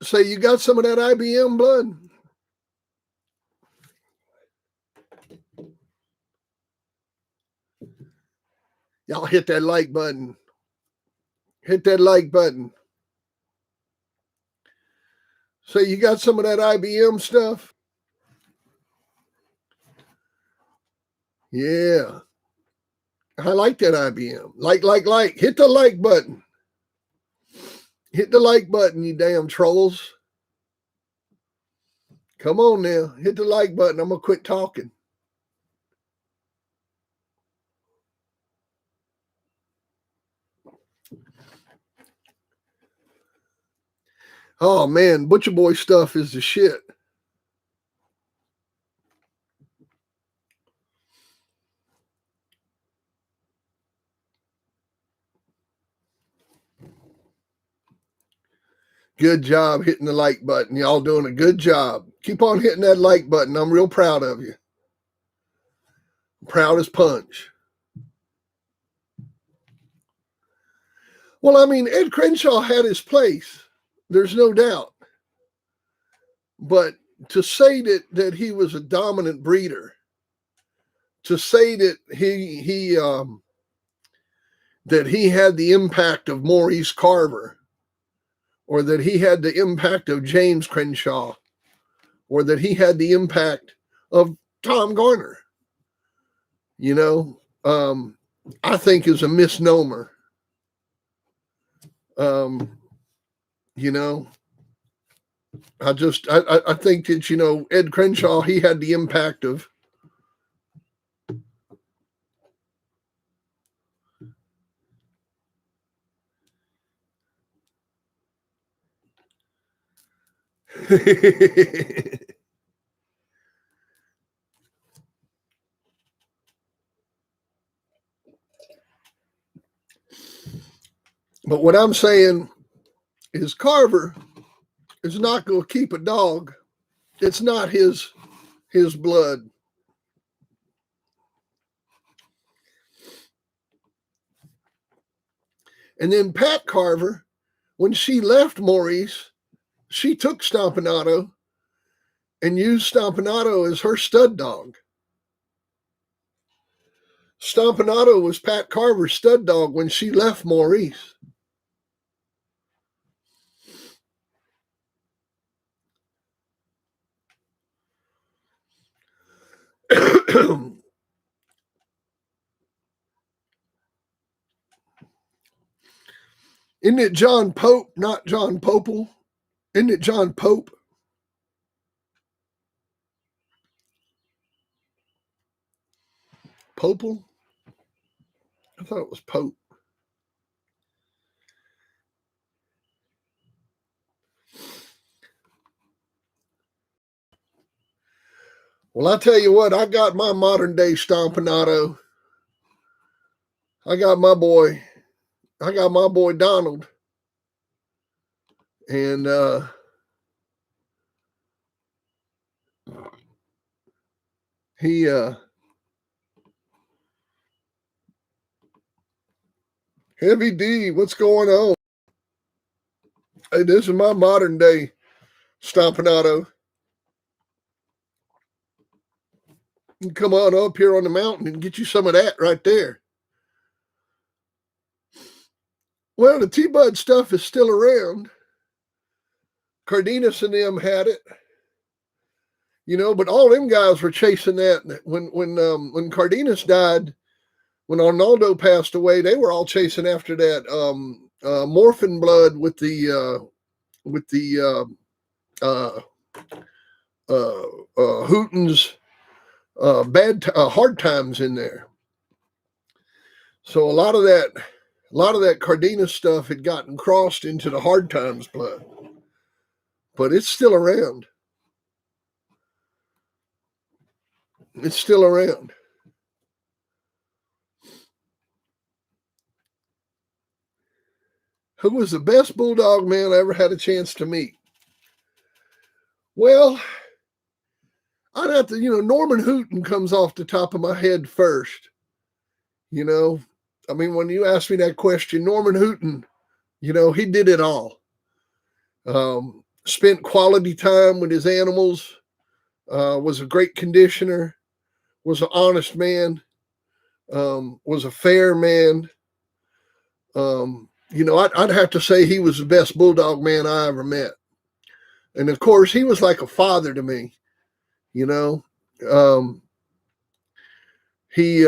say you got some of that IBM blood. Y'all hit that like button. Hit that like button. Say you got some of that IBM stuff. Yeah. I like that IBM. Like. Hit the like button. Hit the like button, you damn trolls. Come on now. Hit the like button. I'm going to quit talking. Oh, man. Butcher Boy stuff is the shit. Good job hitting the like button. Y'all doing a good job. Keep on hitting that like button. I'm real proud of you. Proud as punch. Well, I mean, Ed Crenshaw had his place. There's no doubt. But to say that he was a dominant breeder, to say that he had the impact of Maurice Carver, or that he had the impact of James Crenshaw, or that he had the impact of Tom Garner, I think is a misnomer. I think that, Ed Crenshaw, he had the impact of But what I'm saying is Carver is not going to keep a dog. It's not his blood. And then Pat Carver, when she left Maurice, she took Stompanato and used Stompanato as her stud dog. Stompanato was Pat Carver's stud dog when she left Maurice. Isn't it John Pope, not John Popel? Isn't it John Pope? Popel? I thought it was Pope. Well, I tell you what, I got my modern day Stompanato. I got my boy Donald. And he Heavy D, what's going on? Hey, this is my modern day Stompanato. You can come on up here on the mountain and get you some of that right there. Well, the T-Bud stuff is still around. Cardenas and them had it. But all them guys were chasing that. When Cardenas died, when Arnaldo passed away, they were all chasing after that morphin blood with the Hooton's hard times in there. So a lot of that Cardenas stuff had gotten crossed into the hard times blood, but it's still around. It's still around. Who was the best bulldog man I ever had a chance to meet? Well, I'd have to, Norman Hooton comes off the top of my head first. I mean, when you ask me that question, Norman Hooton, he did it all. Spent quality time with his animals, was a great conditioner, was an honest man, was a fair man. I'd have to say he was the best bulldog man I ever met. And of course, he was like a father to me. He he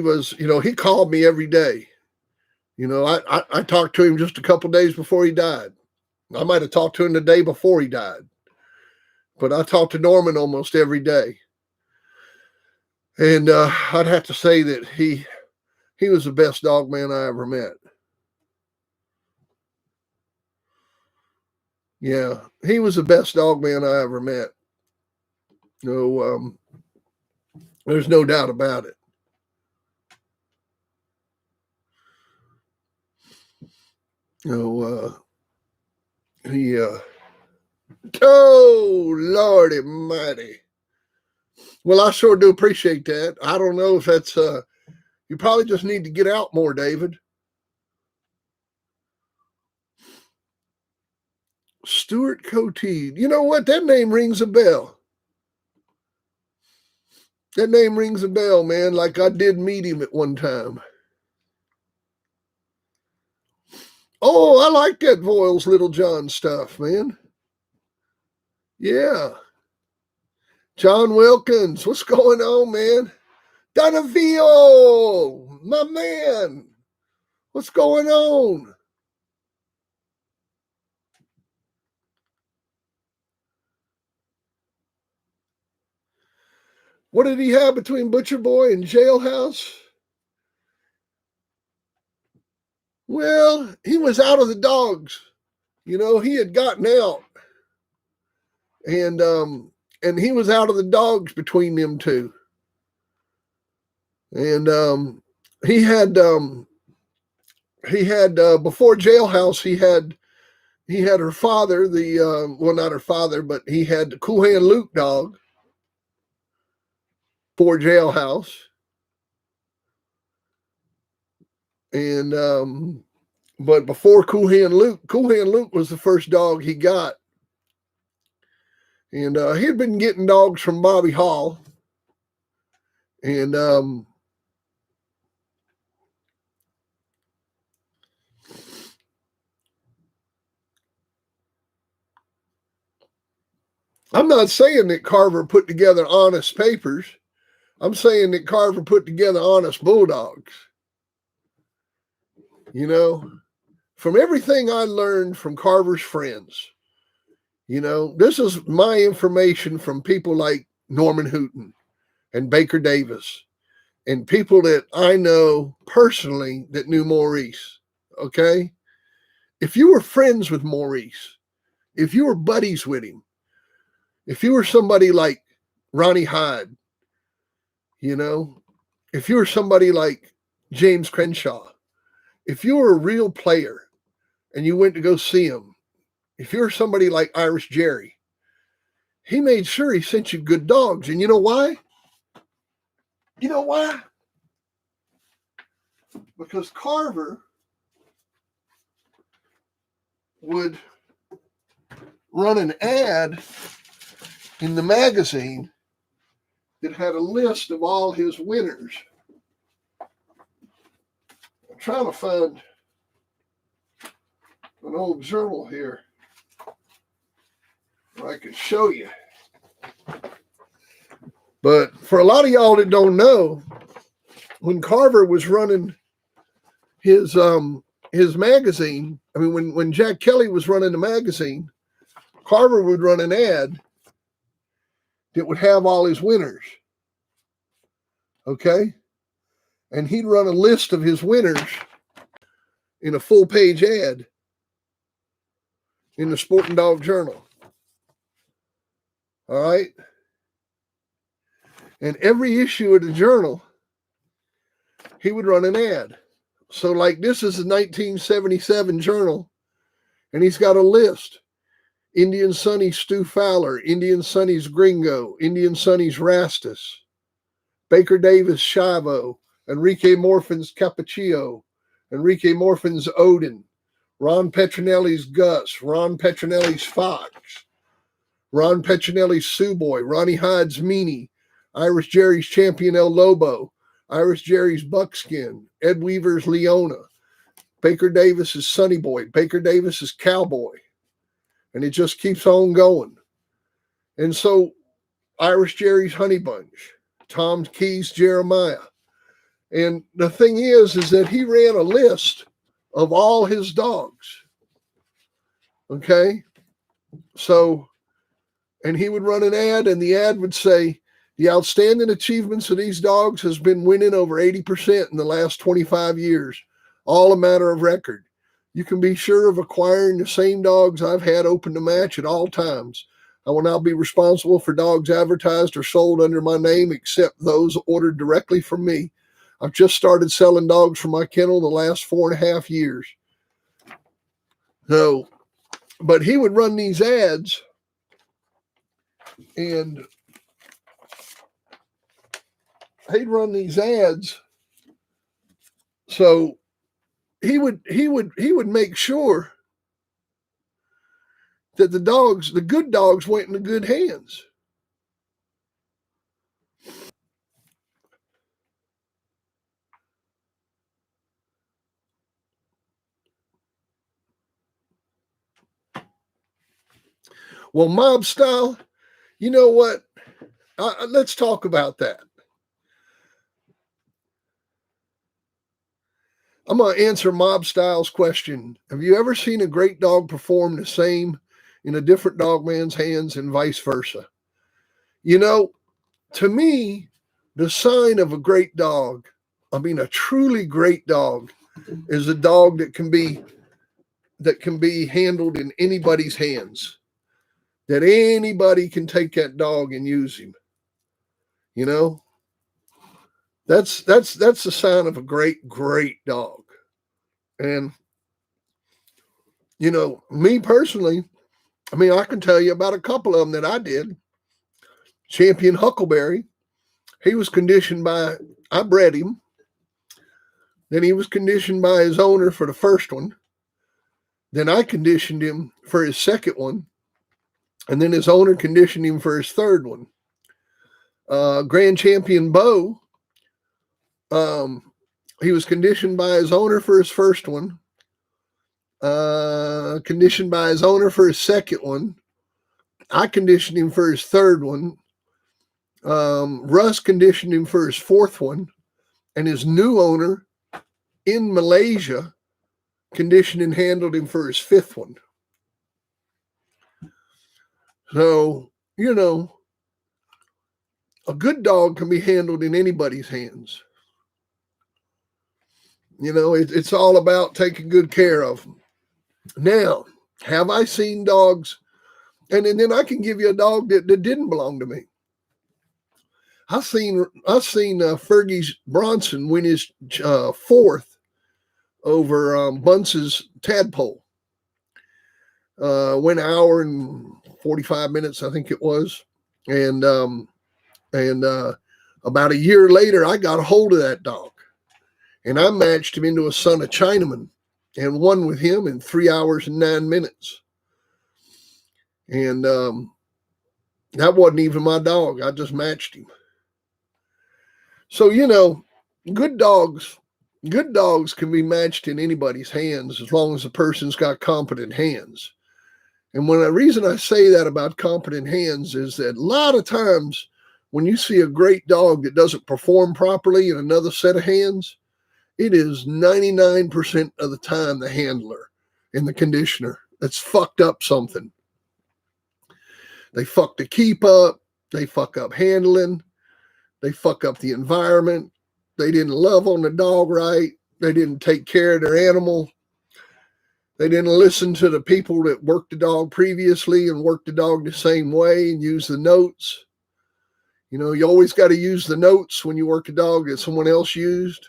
was, he called me every day. I talked to him just a couple days before he died. I might have talked to him the day before he died, but I talked to Norman almost every day. And I'd have to say that he was the best dog man I ever met. Yeah, he was the best dog man I ever met. There's no doubt about it. Oh, Lordy mighty. Well, I sure do appreciate that. I don't know if that's, you probably just need to get out more, David. Stuart Cochise. You know what? That name rings a bell. That name rings a bell, man. Like I did meet him at one time. Oh, I like that Voiles Little John stuff, man. Yeah. John Wilkins, what's going on, man? Donavio, my man. What's going on? What did he have between Butcher Boy and Jailhouse? Well, he was out of the dogs. He had gotten out. And he was out of the dogs between them two. And he had before Jailhouse, he had her father, not her father, but he had the Cool Hand Luke dog for Jailhouse. And but before Cool Hand Luke was the first dog he got. And he had been getting dogs from Bobby Hall. And I'm not saying that Carver put together honest papers. I'm saying that Carver put together honest bulldogs. From everything I learned from Carver's friends, this is my information from people like Norman Hooton and Baker Davis and people that I know personally that knew Maurice. Okay. If you were friends with Maurice, if you were buddies with him, if you were somebody like Ronnie Hyde, if you were somebody like James Crenshaw, if you were a real player and you went to go see him, if you're somebody like Irish Jerry, he made sure he sent you good dogs. And you know why? Because Carver would run an ad in the magazine that had a list of all his winners. I'm trying to find an old journal here where I could show you. But for a lot of y'all that don't know, when Carver was running his magazine, when Jack Kelly was running the magazine, Carver would run an ad that would have all his winners. Okay? And he'd run a list of his winners in a full-page ad in the Sporting Dog Journal. All right? And every issue of the journal, he would run an ad. So like this is a 1977 journal, and he's got a list. Indian Sonny's Stu Fowler, Indian Sonny's Gringo, Indian Sonny's Rastus, Baker Davis Shivo, Enrique Morfin's Cappuccino, Enrique Morfin's Odin, Ron Petronelli's Gus, Ron Petronelli's Fox, Ron Petronelli's Suboy, Ronnie Hyde's Meanie, Irish Jerry's Champion El Lobo, Irish Jerry's Buckskin, Ed Weaver's Leona, Baker Davis's Sonny Boy, Baker Davis's Cowboy. And it just keeps on going. And so Irish Jerry's Honey Bunch. Tom Keys Jeremiah. And the thing is that he ran a list of all his dogs. Okay. So, and he would run an ad, and the ad would say, the outstanding achievements of these dogs has been winning over 80% in the last 25 years. All a matter of record. You can be sure of acquiring the same dogs I've had open to match at all times. I will not be responsible for dogs advertised or sold under my name except those ordered directly from me. I've just started selling dogs from my kennel the last 4.5 years. So, but he would run these ads, and he'd run these ads. So he would make sure that the good dogs went into good hands. Well, mob style, you know what? Let's talk about that. I'm going to answer Mob Style's question. Have you ever seen a great dog perform the same in a different dog man's hands and vice versa? You know, to me, the sign of a great dog, a truly great dog, is a dog that can be handled in anybody's hands. That anybody can take that dog and use him. You know? That's the sign of a great dog. And me personally, I can tell you about a couple of them that I did. Champion Huckleberry, he was conditioned by, I bred him. Then he was conditioned by his owner for the first one. Then I conditioned him for his second one. And then his owner conditioned him for his third one. Grand Champion Beau, he was conditioned by his owner for his first one. Conditioned by his owner for his second one. I conditioned him for his third one. Russ conditioned him for his fourth one. And his new owner in Malaysia conditioned and handled him for his fifth one. So, a good dog can be handled in anybody's hands. It's all about taking good care of them. Now, have I seen dogs? And then I can give you a dog that didn't belong to me. I've seen Fergie's Bronson win his fourth over Bunce's Tadpole. Went an hour and 45 minutes, I think it was. And about a year later, I got a hold of that dog. And I matched him into a son of Chinaman and won with him in 3 hours and 9 minutes. And that wasn't even my dog. I just matched him. So, good dogs can be matched in anybody's hands as long as the person's got competent hands. And the reason I say that about competent hands is that a lot of times when you see a great dog that doesn't perform properly in another set of hands, it is 99% of the time the handler and the conditioner that's fucked up something. They fuck the keep up. They fuck up handling. They fuck up the environment. They didn't love on the dog right. They didn't take care of their animal. They didn't listen to the people that worked the dog previously and worked the dog the same way and use the notes. You always got to use the notes when you work a dog that someone else used.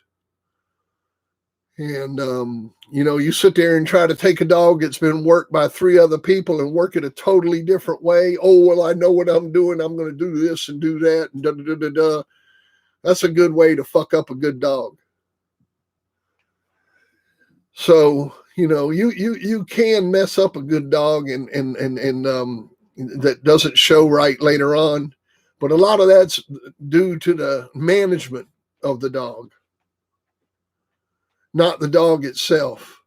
And, you sit there and try to take a dog that's been worked by 3 other people and work it a totally different way. Oh, well, I know what I'm doing. I'm going to do this and do that. And da-da-da-da-da. That's a good way to fuck up a good dog. So, you can mess up a good dog and that doesn't show right later on. But a lot of that's due to the management of the dog, not the dog itself.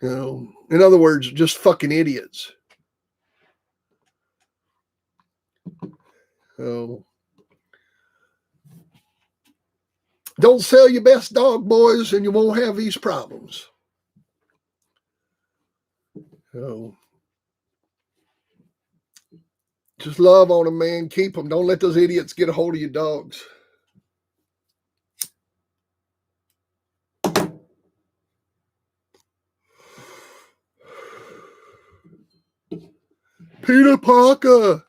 In other words, just fucking idiots. So, Don't sell your best dog, boys, and you won't have these problems. So, just love on them, man. Keep them. Don't let those idiots get a hold of your dogs. Peter Parker.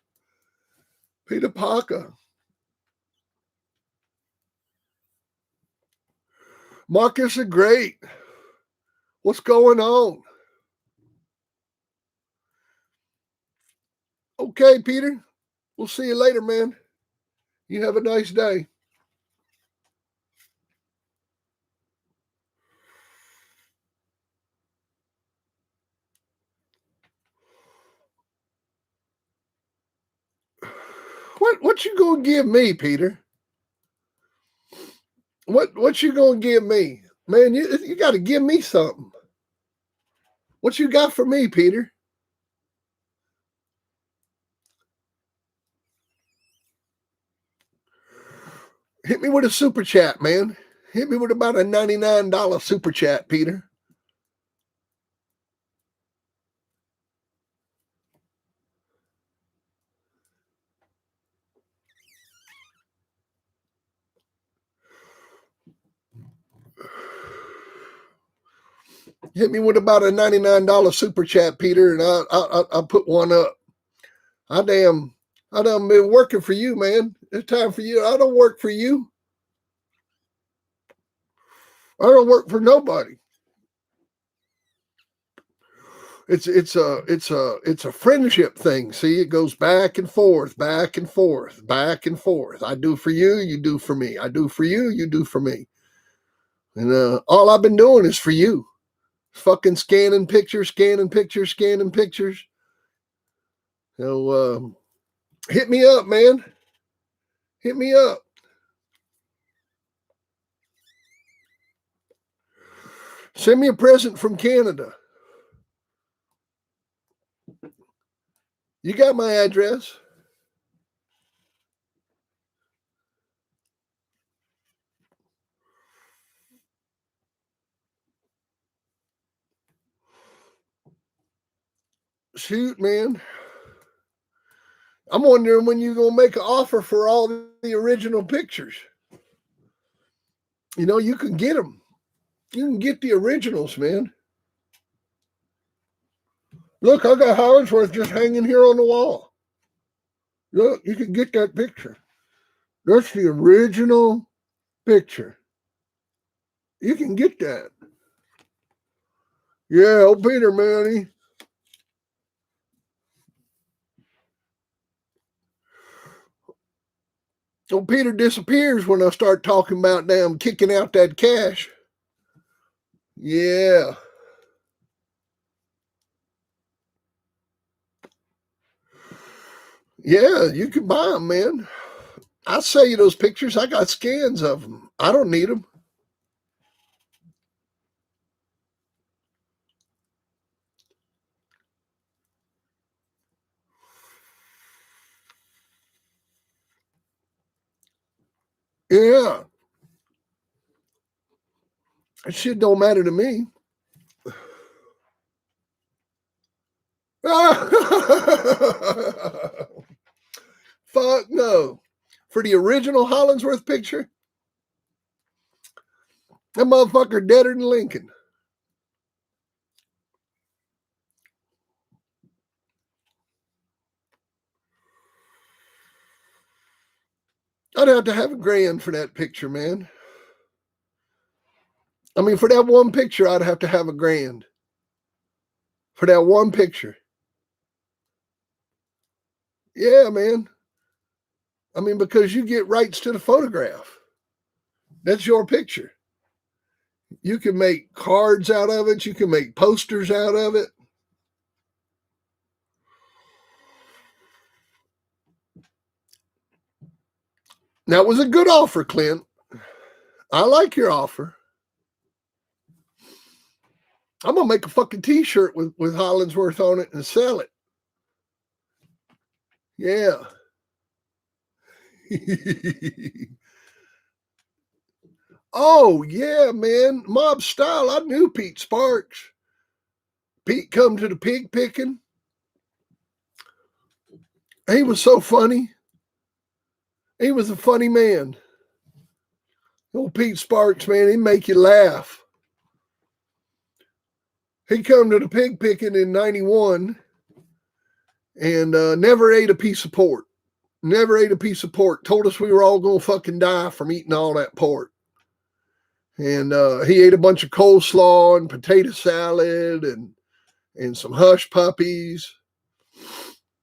Peter Parker. Marcus are great. What's going on? Okay, Peter. We'll see you later, man. You have a nice day. What you gonna give me, Peter? What you gonna give me? Man, you gotta give me something. What you got for me, Peter? Hit me with a super chat, man. Hit me with about a $99 super chat, Peter. Hit me with about a $99 super chat, Peter, and I'll put one up. I done been working for you, man. It's time for you. I don't work for you. I don't work for nobody. It's a friendship thing. See, it goes back and forth, back and forth, back and forth. I do for you, you do for me. I do for you, you do for me. And all I've been doing is for you. Fucking scanning pictures. So hit me up, man. Hit me up. Send me a present from Canada. You got my address. Shoot, man. I'm wondering when you're going to make an offer for all the original pictures. You know, you can get them. You can get the originals, man. Look, I got Hollingsworth just hanging here on the wall. Look, you can get that picture. That's the original picture. You can get that. Yeah, old Peter, man. Old Peter disappears when I start talking about damn kicking out that cash. Yeah. Yeah, you can buy them, man. I'll sell you those pictures. I got scans of them. I don't need them. Yeah. That shit don't matter to me. Fuck no. For the original Hollingsworth picture, that motherfucker deader than Lincoln. I'd have to have $1,000 for that picture, man. I mean, for that one picture, I'd have to have $1,000. For that one picture. Yeah, man. I mean, because you get rights to the photograph. That's your picture. You can make cards out of it. You can make posters out of it. That was a good offer, Clint. I like your offer. I'm going to make a fucking t-shirt with Hollingsworth on it and sell it. Yeah. Oh, yeah, man. Mob style. I knew Pete Sparks. Pete come to the pig picking. He was so funny. He was a funny man. Old Pete Sparks, man, he make you laugh. He come to the pig picking in 91 and never ate a piece of pork. Never ate a piece of pork. Told us we were all going to fucking die from eating all that pork. And he ate a bunch of coleslaw and potato salad and some hush puppies.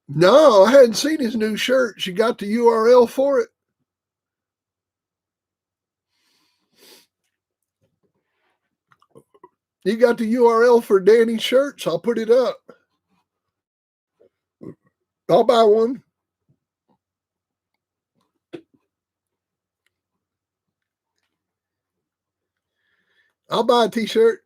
No, I hadn't seen his new shirt. You got the URL for it? You got the URL for Danny's shirts? I'll put it up. I'll buy one. I'll buy a t-shirt.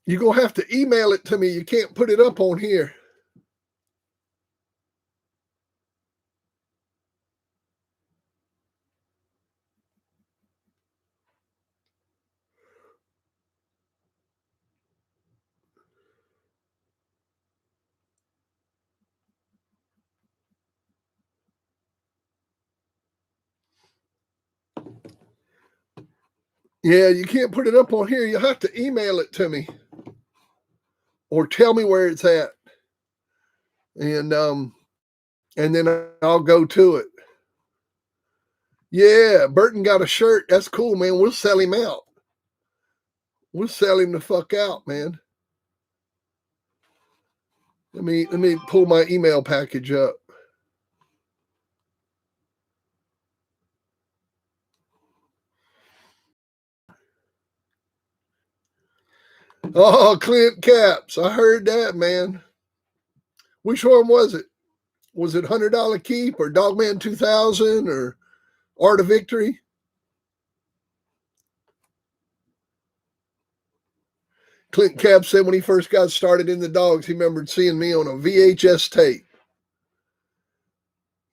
You're going to have to email it to me. You can't put it up on here. Yeah, you can't put it up on here. You'll have to email it to me or tell me where it's at. And then I'll go to it. Yeah, Burton got a shirt. That's cool, man. We'll sell him out. We'll sell him the fuck out, man. Let me pull my email package up. Oh, Clint Caps. I heard that, man. Which one was it? Was it $100 Keep or Dogman 2000 or Art of Victory? Clint Caps said when he first got started in the dogs, he remembered seeing me on a VHS tape.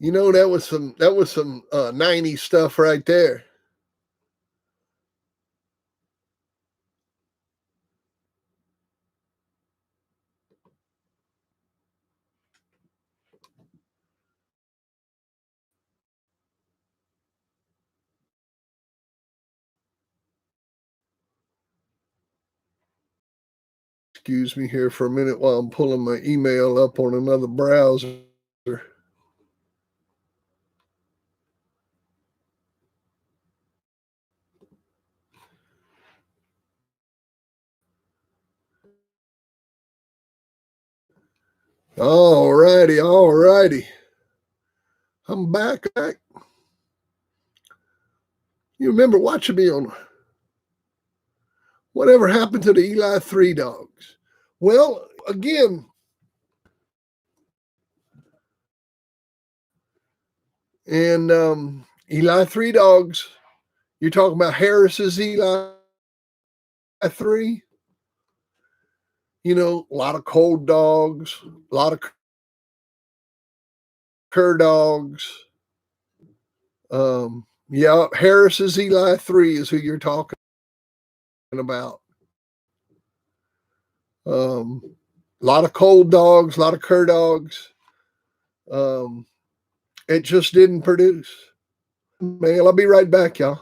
You know, that was some 90s stuff right there. Excuse me here for a minute while I'm pulling my email up on another browser. All righty. I'm back. You remember watching me on Whatever Happened to the Eli 3 dogs? Well, again, and Eli 3 dogs, you're talking about Harris's Eli 3. You know, a lot of cold dogs, a lot of cur dogs. Yeah, Harris's Eli 3 is who you're talking about. A lot of cold dogs, a lot of cur dogs. It just didn't produce. Man, I'll be right back, y'all.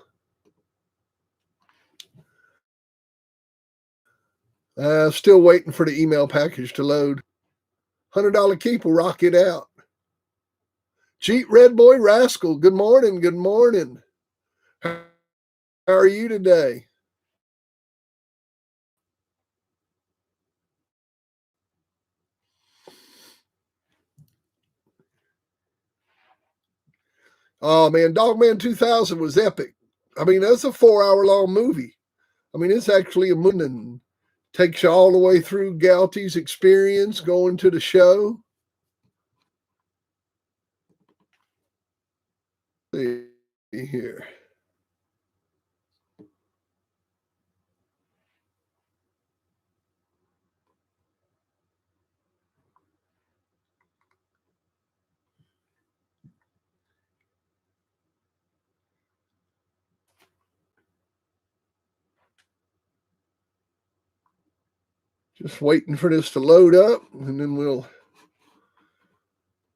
Still waiting for the email package to load. $100 Keep will rock it out. Cheat Red Boy Rascal, good morning. Good morning. How are you today? Oh, man, Dogman 2000 was epic. I mean, that's a 4-hour long movie. I mean, it's actually a movie and takes you all the way through Galty's experience going to the show. Let's see here. Just waiting for this to load up, and then we'll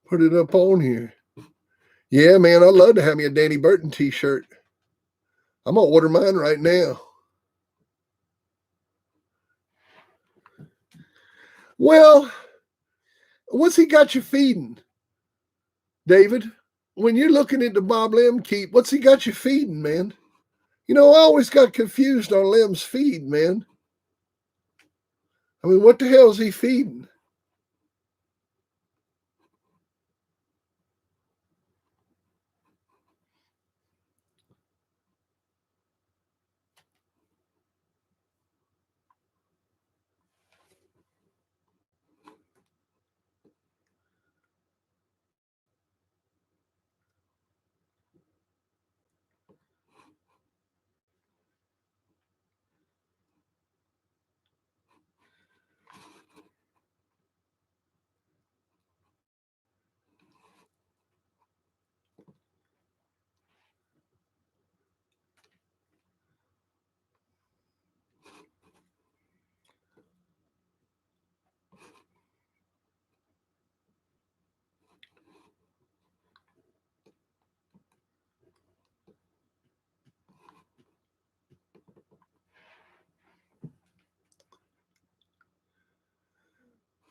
put it up on here. Yeah, man, I'd love to have me a Danny Burton t-shirt. I'm going to order mine right now. Well, what's he got you feeding, David? When you're looking at the Bob Lim keep, what's he got you feeding, man? You know, I always got confused on Lim's feed, man. I mean, what the hell is he feeding?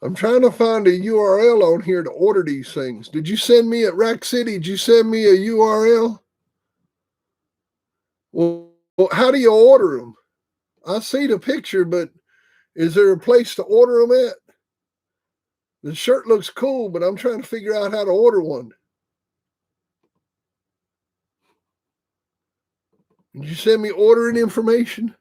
I'm trying to find a URL on here to order these things. Did you send me at Rack City? Did you send me a URL? Well, how do you order them? I see the picture, but is there a place to order them at? The shirt looks cool, but I'm trying to figure out how to order one. Did you send me ordering information?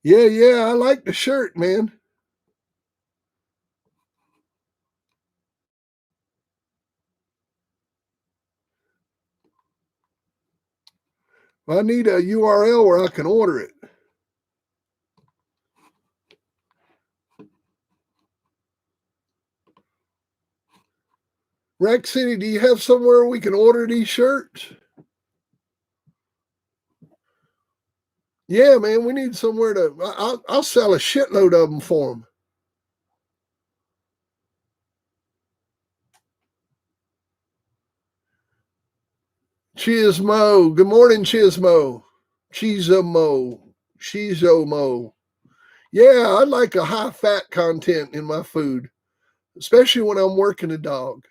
Yeah, I like the shirt, man. I need a URL where I can order it. Rack City, do you have somewhere we can order these shirts? Yeah, man, we need somewhere to. I'll sell a shitload of them for them. Chismo. Good morning, Chismo. Chismo. Chizomo. Yeah, I like a high fat content in my food, especially when I'm working a dog.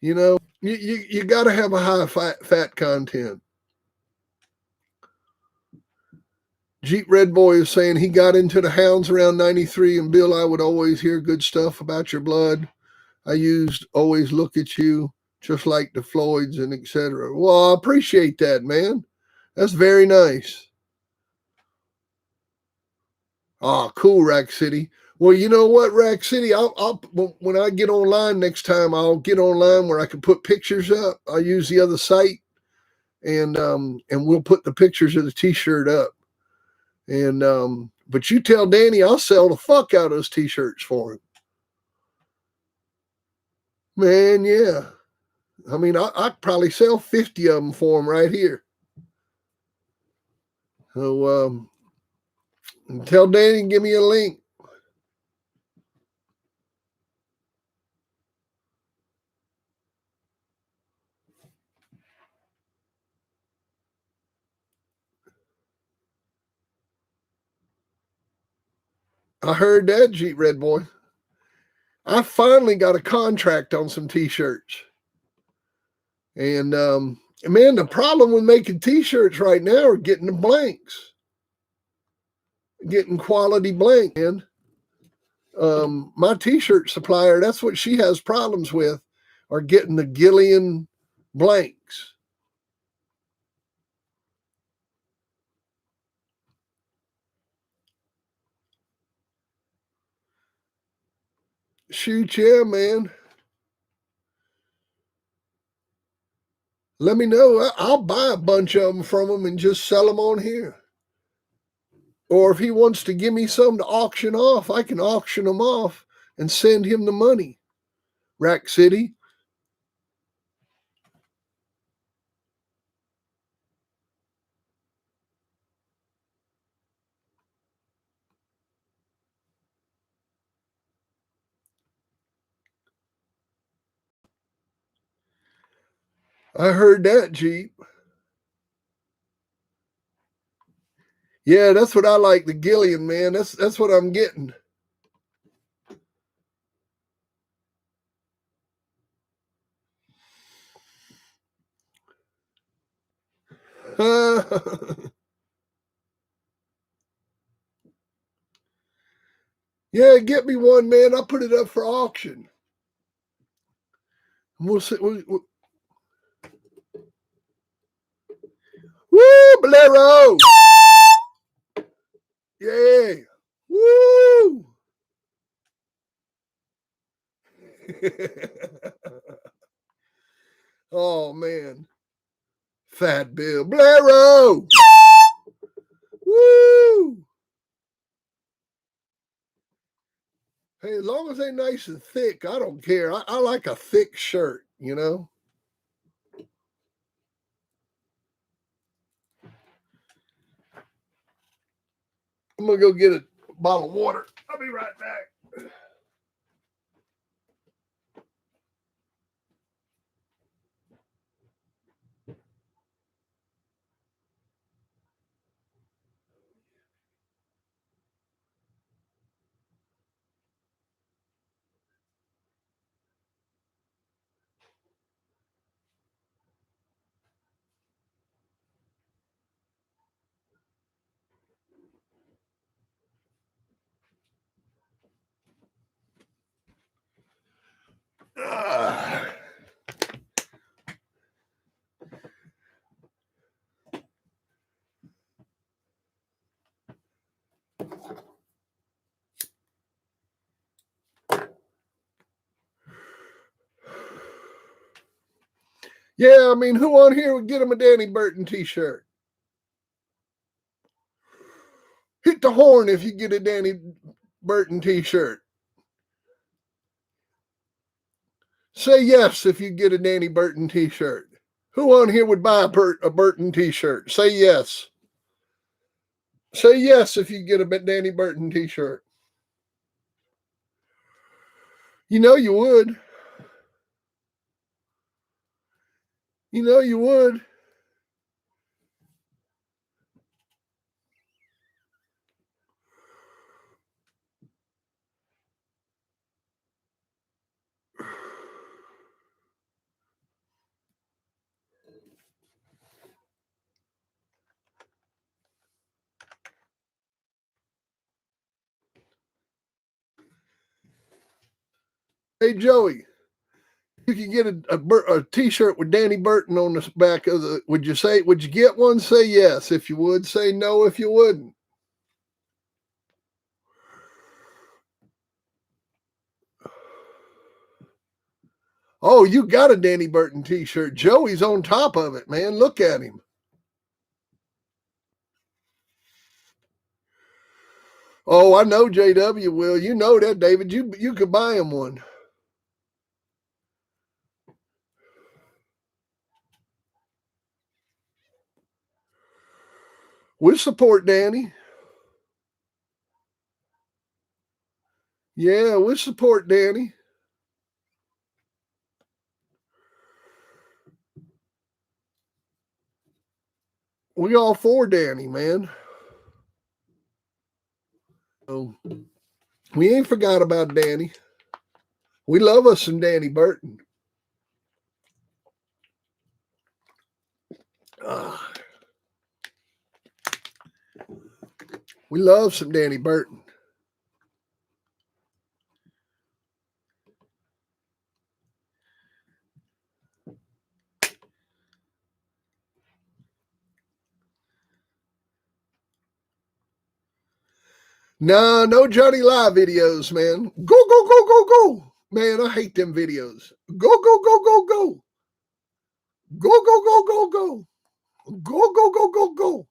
You know, you got to have a high fat content. Jeep Red Boy is saying he got into the hounds around 93, and Bill, I would always hear good stuff about your blood. I used always look at you, just like the Floyds and etc. Well, I appreciate that, man. That's very nice. Ah, cool, Rack City. Well, you know what, Rack City, I'll when I get online next time, I'll get online where I can put pictures up. I'll use the other site, and we'll put the pictures of the T-shirt up. And but you tell Danny I'll sell the fuck out of those T-shirts for him. Man, yeah. I mean, I'd probably sell 50 of them for him right here. So tell Danny, give me a link. I heard that, Jeep Red Boy. I finally got a contract on some T-shirts. And man, the problem with making T-shirts right now are getting the blanks. Getting quality blank, man. My T-shirt supplier, that's what she has problems with, are getting the Gillian blanks. Shoot, yeah, man. let me know. I'll buy a bunch of them from him and just sell them on here. Or if he wants to give me some to auction off, I can auction them off and send him the money. Rack City. I heard that, Jeep. Yeah, that's what I like, the Gillian, man. That's what I'm getting. Yeah, get me one, man. I'll put it up for auction. We'll see. Woo, Bolero! Yay! Woo! Oh, man. Fat Bill. Bolero! Woo! Hey, as long as they're nice and thick, I don't care. I like a thick shirt, you know? I'm going to go get a bottle of water. I'll be right back. Yeah, I mean, who on here would get him a Danny Burton t-shirt? Hit the horn if you get a Danny Burton t-shirt. Say yes if you get a Danny Burton t-shirt. Who on here would buy a Burton t-shirt? Say yes. Say yes if you get a Danny Burton t-shirt. You know you would. You know you would. Hey, Joey, you could get a t-shirt with Danny Burton on the back of the, would you get one? Say yes if you would. Say no if you wouldn't. Oh, you got a Danny Burton t-shirt. Joey's on top of it, man. Look at him. Oh, I know JW will. You know that, David. You could buy him one. We'll support Danny. Yeah, we'll support Danny. We all for Danny, man. So we ain't forgot about Danny. We love us some Danny Burton. We love some Danny Burton. No Johnny Live videos, man. Go. Man, I hate them videos. Go. Go, go, go, go, go. Go, go, go, go, go.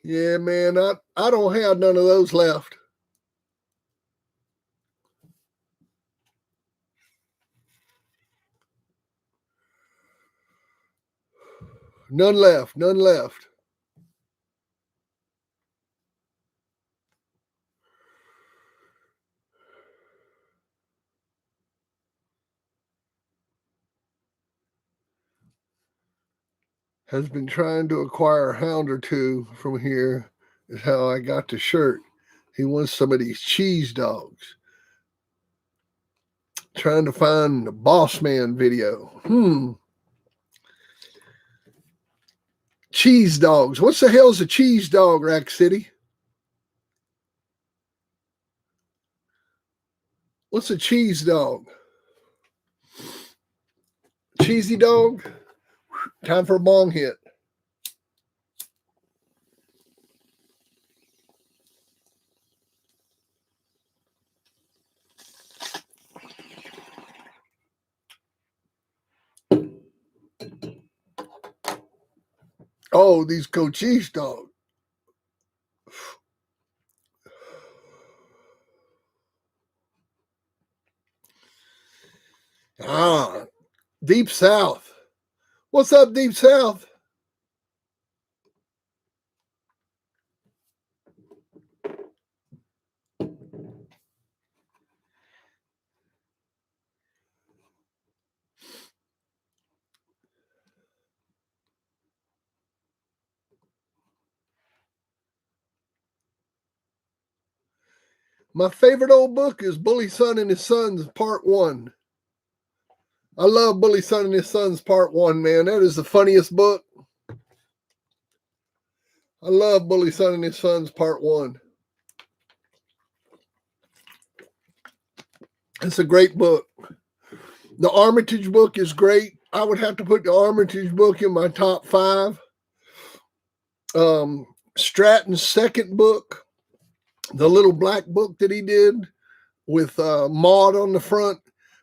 Yeah, man, I don't have none of those left. None left. None left. Has been trying to acquire a hound or two from here, is how I got the shirt. He wants some of these cheese dogs. Trying to find the Boss Man video. Cheese dogs. What's the hell's a cheese dog, Rack City? What's a cheese dog? Cheesy dog? Time for a bong hit. Oh, these Cochise dogs. Ah, Deep South. What's up, Deep South? My favorite old book is Bully Son and His Sons, Part 1. I love Bully Son and His Sons, Part 1, man. That is the funniest book. I love Bully Son and His Sons, Part 1. It's a great book. The Armitage book is great. I would have to put the Armitage book in my top 5. Stratton's second book, the little black book that he did with Maud on the front,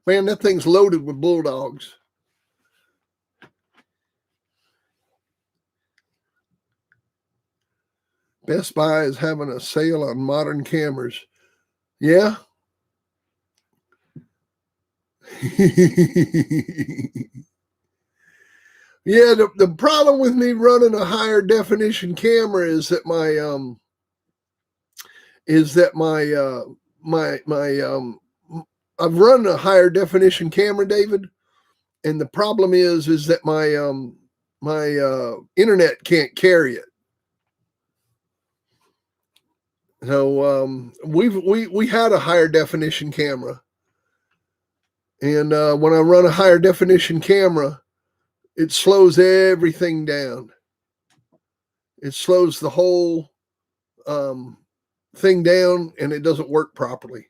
man, that thing's loaded with bulldogs. Best Buy is having a sale on modern cameras. Yeah. Yeah, the problem with me running a higher definition camera is that I've run a higher definition camera, David, and the problem is that my internet can't carry it. So we had a higher definition camera, and when I run a higher definition camera, it slows everything down. It slows the whole thing down, and it doesn't work properly.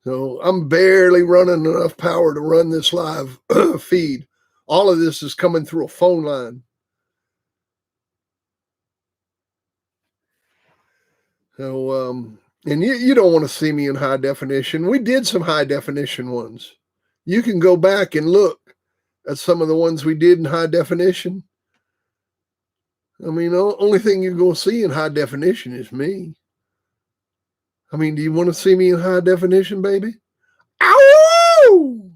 So I'm barely running enough power to run this live feed. All of this is coming through a phone line. So, and you don't want to see me in high definition. We did some high definition ones. You can go back and look at some of the ones we did in high definition. I mean, the only thing you're going to see in high definition is me. I mean, do you want to see me in high definition, baby? Ow!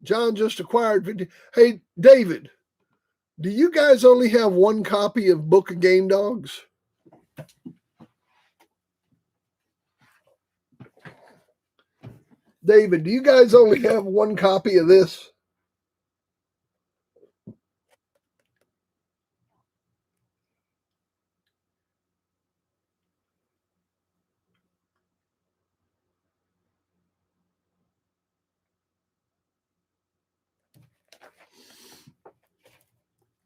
John just acquired 50. Hey, David, do you guys only have one copy of Book of Game Dogs? David, do you guys only have one copy of this?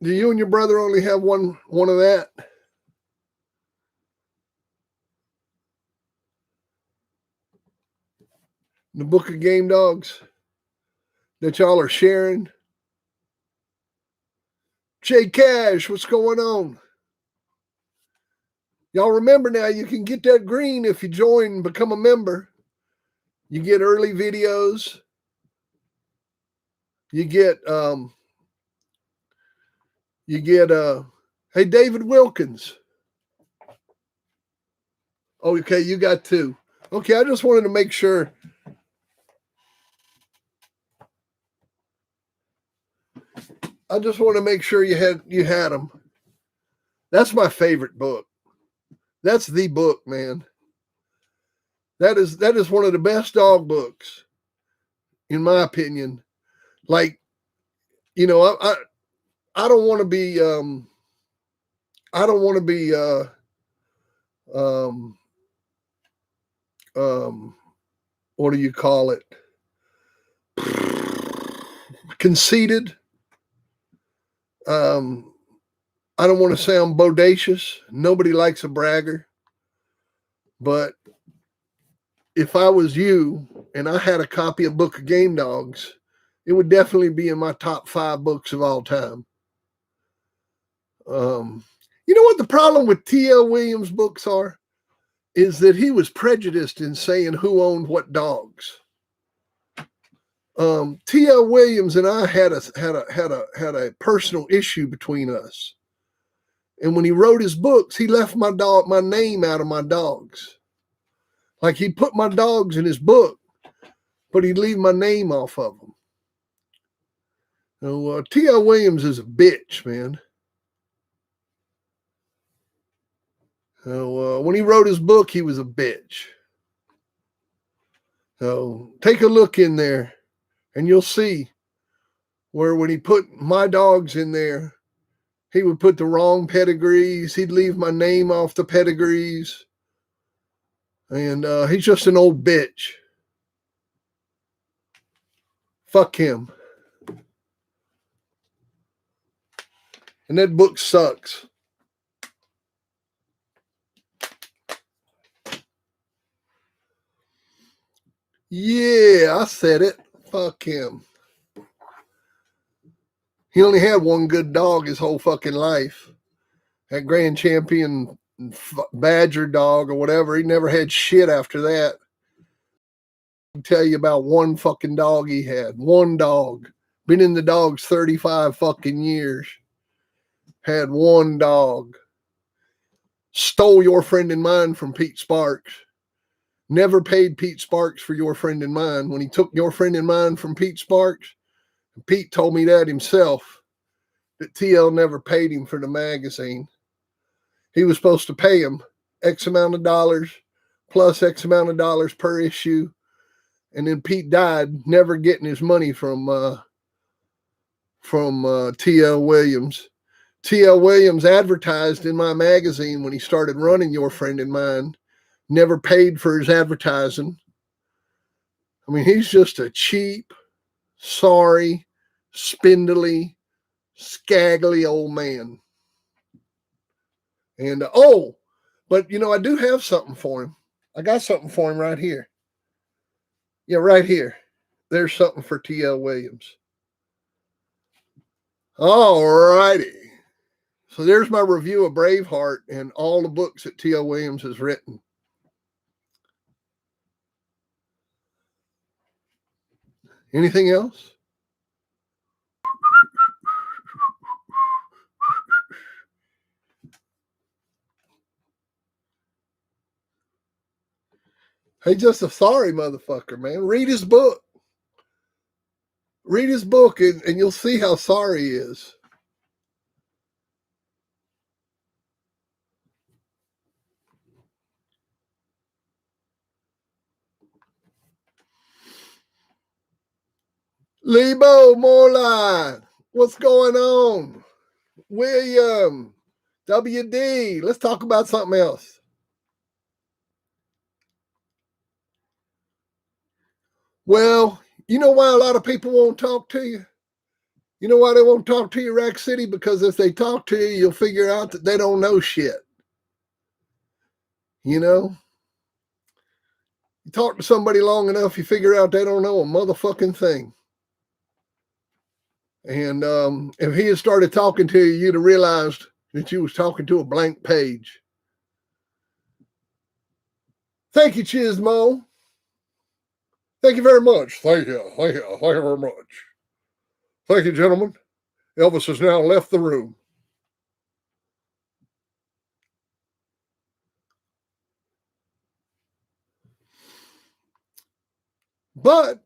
Do you and your brother only have one of that? The Book of Game Dogs that y'all are sharing? Jay Cash, what's going on? Y'all remember now, you can get that green if you join and become a member. You get early videos. You get, hey, David Wilkins. Okay, you got 2. Okay, I just wanted to make sure. I just want to make sure you had them. That's my favorite book. That's the book, man. That is one of the best dog books, in my opinion. Like, you know, I don't want to be I don't want to be what do you call it? Conceited. I don't want to sound bodacious. Nobody likes a bragger. But if I was you and I had a copy of Book of Game Dogs, it would definitely be in my top 5 books of all time. You know what the problem with T.L. Williams' books are? Is that he was prejudiced in saying who owned what dogs. T.L. Williams and I had a personal issue between us. And when he wrote his books, he left my name out of my dogs. Like, he put my dogs in his book, but he'd leave my name off of them. So, T.L. Williams is a bitch, man. So, when he wrote his book, he was a bitch. So take a look in there and you'll see where when he put my dogs in there, he would put the wrong pedigrees. He'd leave my name off the pedigrees. And he's just an old bitch. Fuck him. And that book sucks. Yeah, I said it. Fuck him. He only had one good dog his whole fucking life. That Grand Champion Badger dog or whatever. He never had shit after that. I'll tell you about one fucking dog he had. One dog. Been in the dogs 35 fucking years. Had one dog. Stole Your Friend and Mine from Pete Sparks. Never paid Pete Sparks for Your Friend and Mine. When he took Your Friend and Mine from Pete Sparks, Pete told me that himself, that TL never paid him for the magazine. He was supposed to pay him X amount of dollars plus X amount of dollars per issue. And then Pete died, never getting his money from T.L. Williams. T.L. Williams advertised in my magazine when he started running Your Friend and Mine. Never paid for his advertising. I mean, he's just a cheap, sorry, spindly, scaggly old man. And, but, you know, I do have something for him. I got something for him right here. Yeah, right here. There's something for T.L. Williams. All righty. So there's my review of Braveheart and all the books that T.L. Williams has written. Anything else? He's just a sorry motherfucker, man. Read his book. Read his book and you'll see how sorry he is. Lebo Moreline, what's going on? William, WD, let's talk about something else. Well, you know why a lot of people won't talk to you? You know why they won't talk to you, Rack City? Because if they talk to you, you'll figure out that they don't know shit. You know? You talk to somebody long enough, you figure out they don't know a motherfucking thing. And if he had started talking to you, you'd have realized that you was talking to a blank page. Thank you, Chismo. Thank you very much. Thank you. Thank you. Thank you very much. Thank you, gentlemen. Elvis has now left the room. But,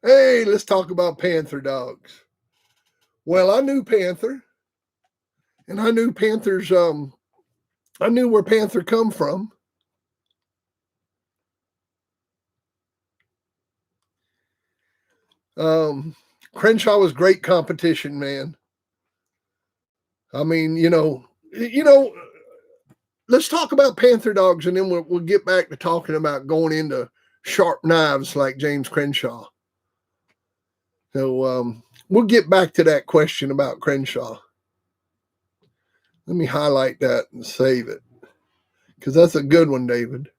hey, let's talk about Panther dogs. Well, I knew Panther, and I knew Panther's, I knew where Panther come from. Crenshaw was great competition, man. I mean, let's talk about Panther dogs, and then we'll get back to talking about going into sharp knives like James Crenshaw. So we'll get back to that question about Crenshaw. Let me highlight that and save it, because that's a good one, David.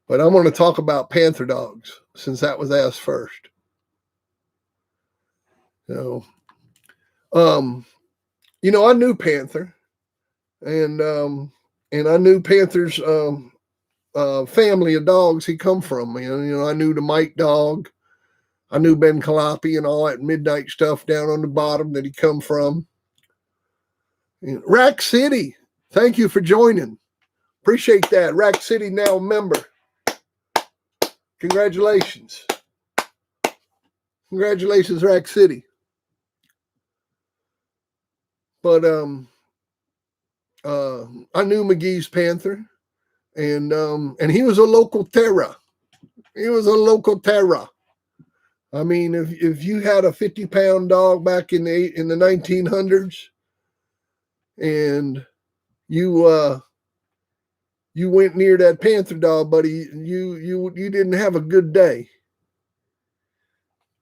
But I'm going to talk about Panther dogs since that was asked first. So, I knew Panther, and I knew Panther's family of dogs he come from. I knew the Mike dog. I knew Ben Calliope and all that midnight stuff down on the bottom that he come from. Rack City, thank you for joining. Appreciate that. Rack City now a member. Congratulations. Congratulations, Rack City. But I knew McGee's Panther, and he was a local terra. He was a local terra. I mean, if you had a 50-pound dog back in the 1900s, and you went near that Panther dog, buddy, you didn't have a good day.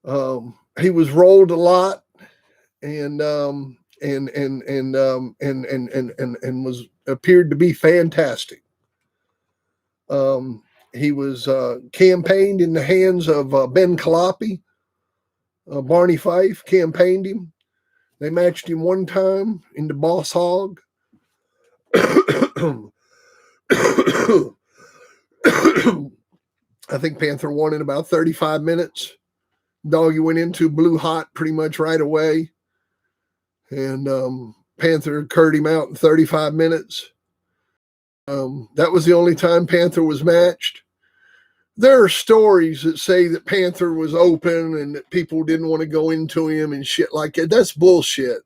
He was rolled a lot, and was appeared to be fantastic. He was campaigned in the hands of Ben Calliope. Barney Fife campaigned him. They matched him one time in the Boss Hog. I think Panther won in about 35 minutes. Dog he went into blew hot pretty much right away. And Panther curd him out in 35 minutes. That was the only time Panther was matched. There are stories that say that Panther was open and that people didn't want to go into him and shit like that. That's bullshit.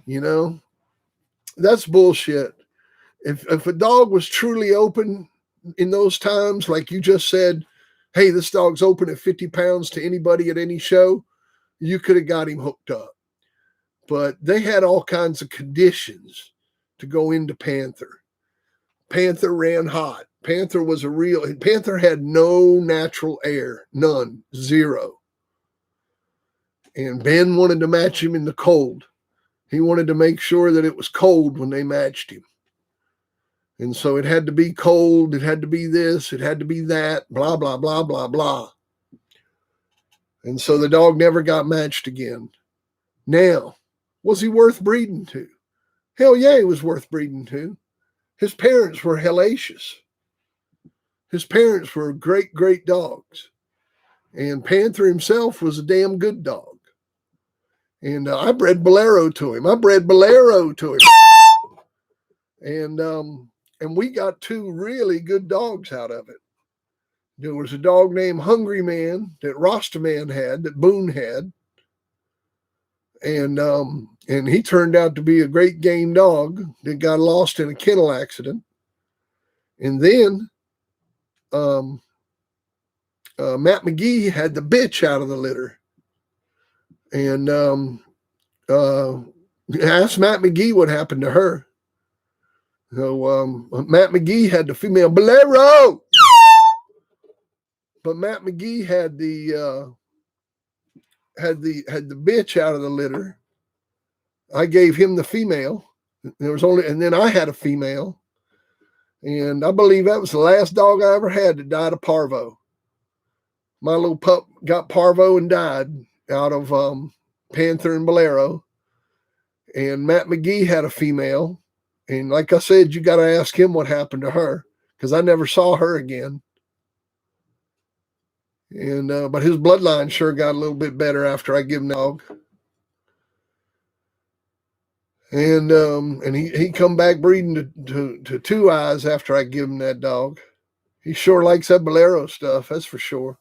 That's bullshit. If a dog was truly open in those times, like you just said, hey, this dog's open at 50 pounds to anybody at any show, you could have got him hooked up. But they had all kinds of conditions to go into Panther. Panther ran hot. Panther had no natural air, none, zero. And Ben wanted to match him in the cold. He wanted to make sure that it was cold when they matched him. And so it had to be cold, it had to be this, it had to be that, blah, blah, blah, blah, blah. And so the dog never got matched again. Now, was he worth breeding to? Hell yeah, he was worth breeding to. His parents were hellacious. His parents were great, great dogs. And Panther himself was a damn good dog. And I bred Bolero to him. And we got two really good dogs out of it. There was a dog named Hungry Man that Rastaman had, that Boone had. And he turned out to be a great game dog that got lost in a kennel accident. And then Matt McGee had the bitch out of the litter. And asked Matt McGee what happened to her. So Matt McGee had the female Bolero. But Matt McGee had the bitch out of the litter. I gave him the female. And then I had a female. And I believe that was the last dog I ever had that died of parvo. My little pup got parvo and died out of Panther and Bolero. And Matt McGee had a female. And like I said, you got to ask him what happened to her, because I never saw her again. And but his bloodline sure got a little bit better after I give him the dog. And he come back breeding to Two Eyes after I give him that dog. He sure likes that Bolero stuff, that's for sure.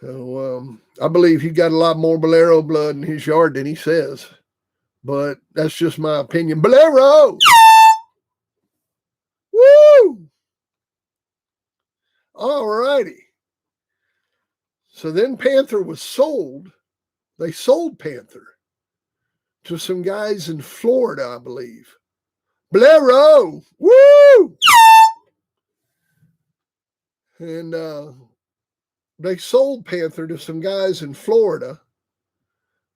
So I believe he got a lot more Bolero blood in his yard than he says. But that's just my opinion. Bolero! Woo! All righty. So then Panther was sold. They sold Panther to some guys in Florida, I believe. Bolero! Woo! And they sold Panther to some guys in Florida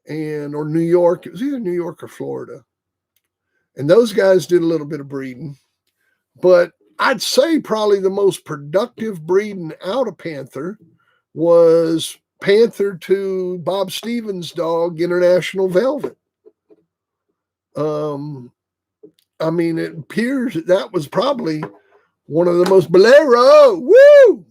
or New York. It was either New York or Florida. And those guys did a little bit of breeding. But I'd say probably the most productive breeding out of Panther was Panther to Bob Stevens' dog, International Velvet. I mean, it appears that was probably one of the most Bolero, woo!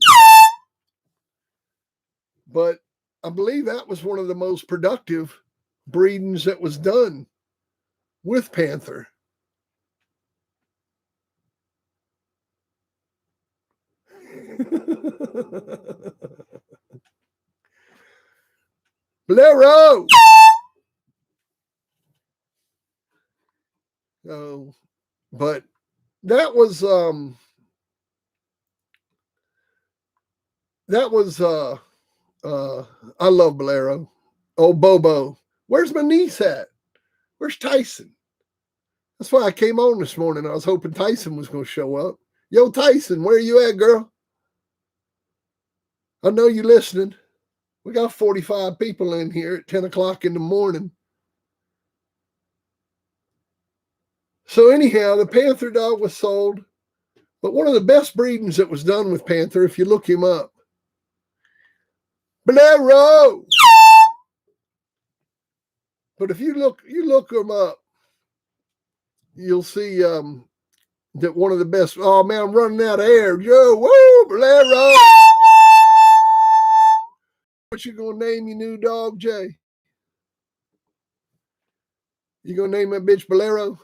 But I believe that was one of the most productive breedings that was done with Panther. Bolero! Oh, but that was I love Bolero. Oh, Bobo. Where's my niece at? Where's Tyson? That's why I came on this morning. I was hoping Tyson was going to show up. Yo, Tyson, where you at, girl? I know you listening. We got 45 people in here at 10 o'clock in the morning. So anyhow, the Panther dog was sold. But one of the best breedings that was done with Panther, if you look him up, Bolero! But if you look him up, you'll see that one of the best. Oh man, I'm running out of air. Yo, woo, Bolero! What you gonna name your new dog, Jay? You gonna name that bitch Bolero?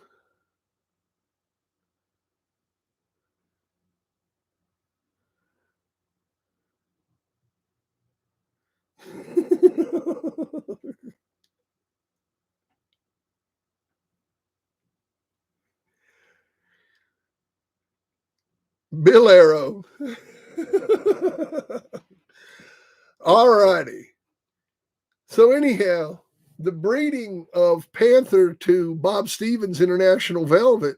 Bolero. All righty. So anyhow, the breeding of Panther to Bob Stevens International Velvet,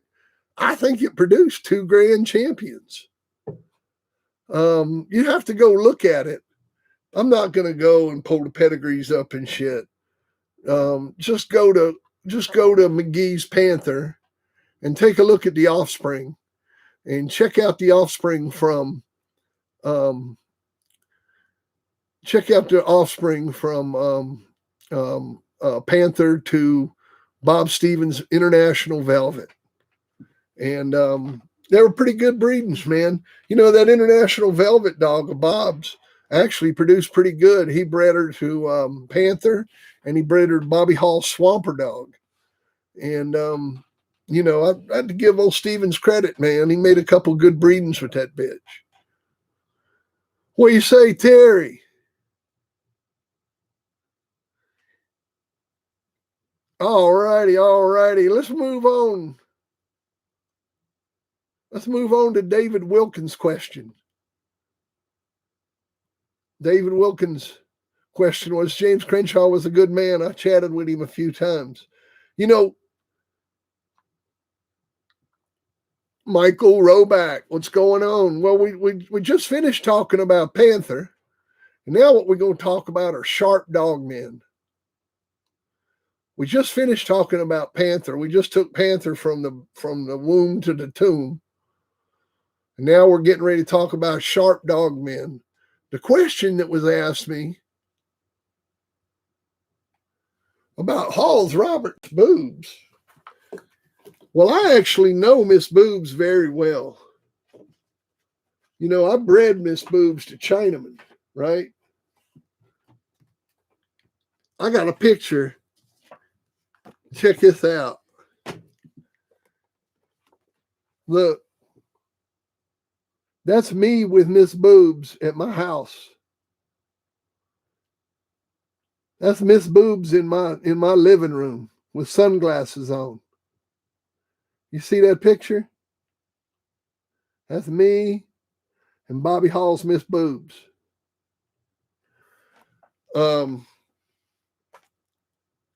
I think it produced 2 grand champions. You have to go look at it. I'm not going to go and pull the pedigrees up and shit. Just go to McGee's Panther and take a look at the offspring and check out the offspring from Panther to Bob Stevens International Velvet. And they were pretty good breedings, man. You know, that International Velvet dog of Bob's actually produced pretty good. He bred her to Panther, and he bred her to Bobby Hall's Swamper dog. And, you know, I had to give old Stevens credit, man. He made a couple good breedings with that bitch. What do you say, Terry? All righty. Let's move on. Let's move on to David Wilkins' question. David Wilkins' question was, James Crenshaw was a good man. I chatted with him a few times. You know, Michael Roback, what's going on? Well, we just finished talking about Panther. And now what we're going to talk about are sharp dog men. We just finished talking about Panther. We just took Panther from the womb to the tomb. And now we're getting ready to talk about sharp dog men. The question that was asked me, about Hall's Robert's Boobs. Well, I actually know Miss Boobs very well. You know, I bred Miss Boobs to Chinamen, right? I got a picture. Check this out. Look, that's me with Miss Boobs at my house. That's Miss Boobs in my living room with sunglasses on. You see that picture? That's me and Bobby Hall's Miss Boobs.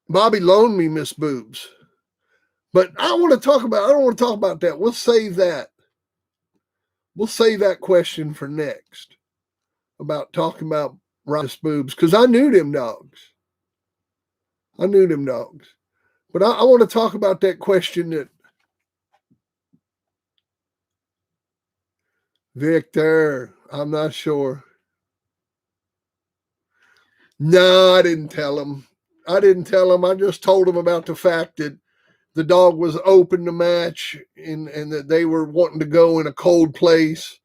Bobby loaned me Miss Boobs. But I don't want to talk about that. We'll save that. We'll save that question for next. About talking about Miss Boobs. Because I knew them dogs. But I want to talk about that question that Victor, I'm not sure. No, I didn't tell him. I just told him about the fact that the dog was open to match and that they were wanting to go in a cold place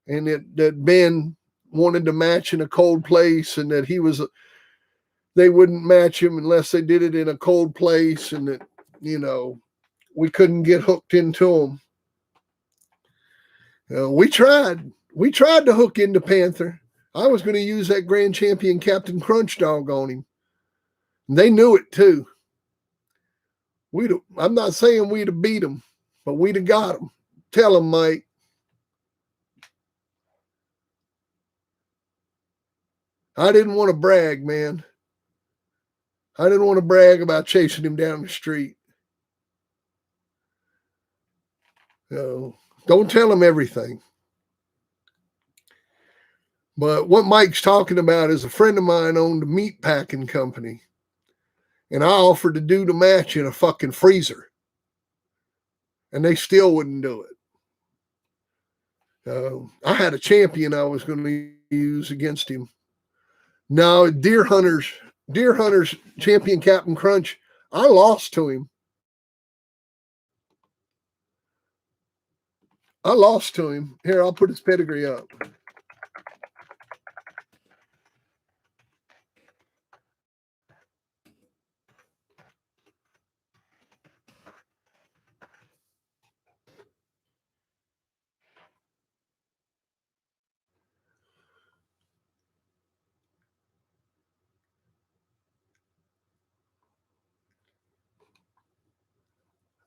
and that Ben wanted to match in a cold place and that they wouldn't match him unless they did it in a cold place and that, you know, we couldn't get hooked into them. We tried to hook into Panther. I was going to use that Grand Champion Captain Crunch dog on him. And they knew it too. I'm not saying we'd have beat them, but we'd have got them. Tell them, Mike. I didn't want to brag, man. I didn't want to brag about chasing him down the street. Don't tell him everything. But what Mike's talking about is a friend of mine owned a meat packing company. And I offered to do the match in a fucking freezer. And they still wouldn't do it. I had a champion I was going to use against him. No, Deer Hunters champion Captain Crunch, I lost to him. Here, I'll put his pedigree up.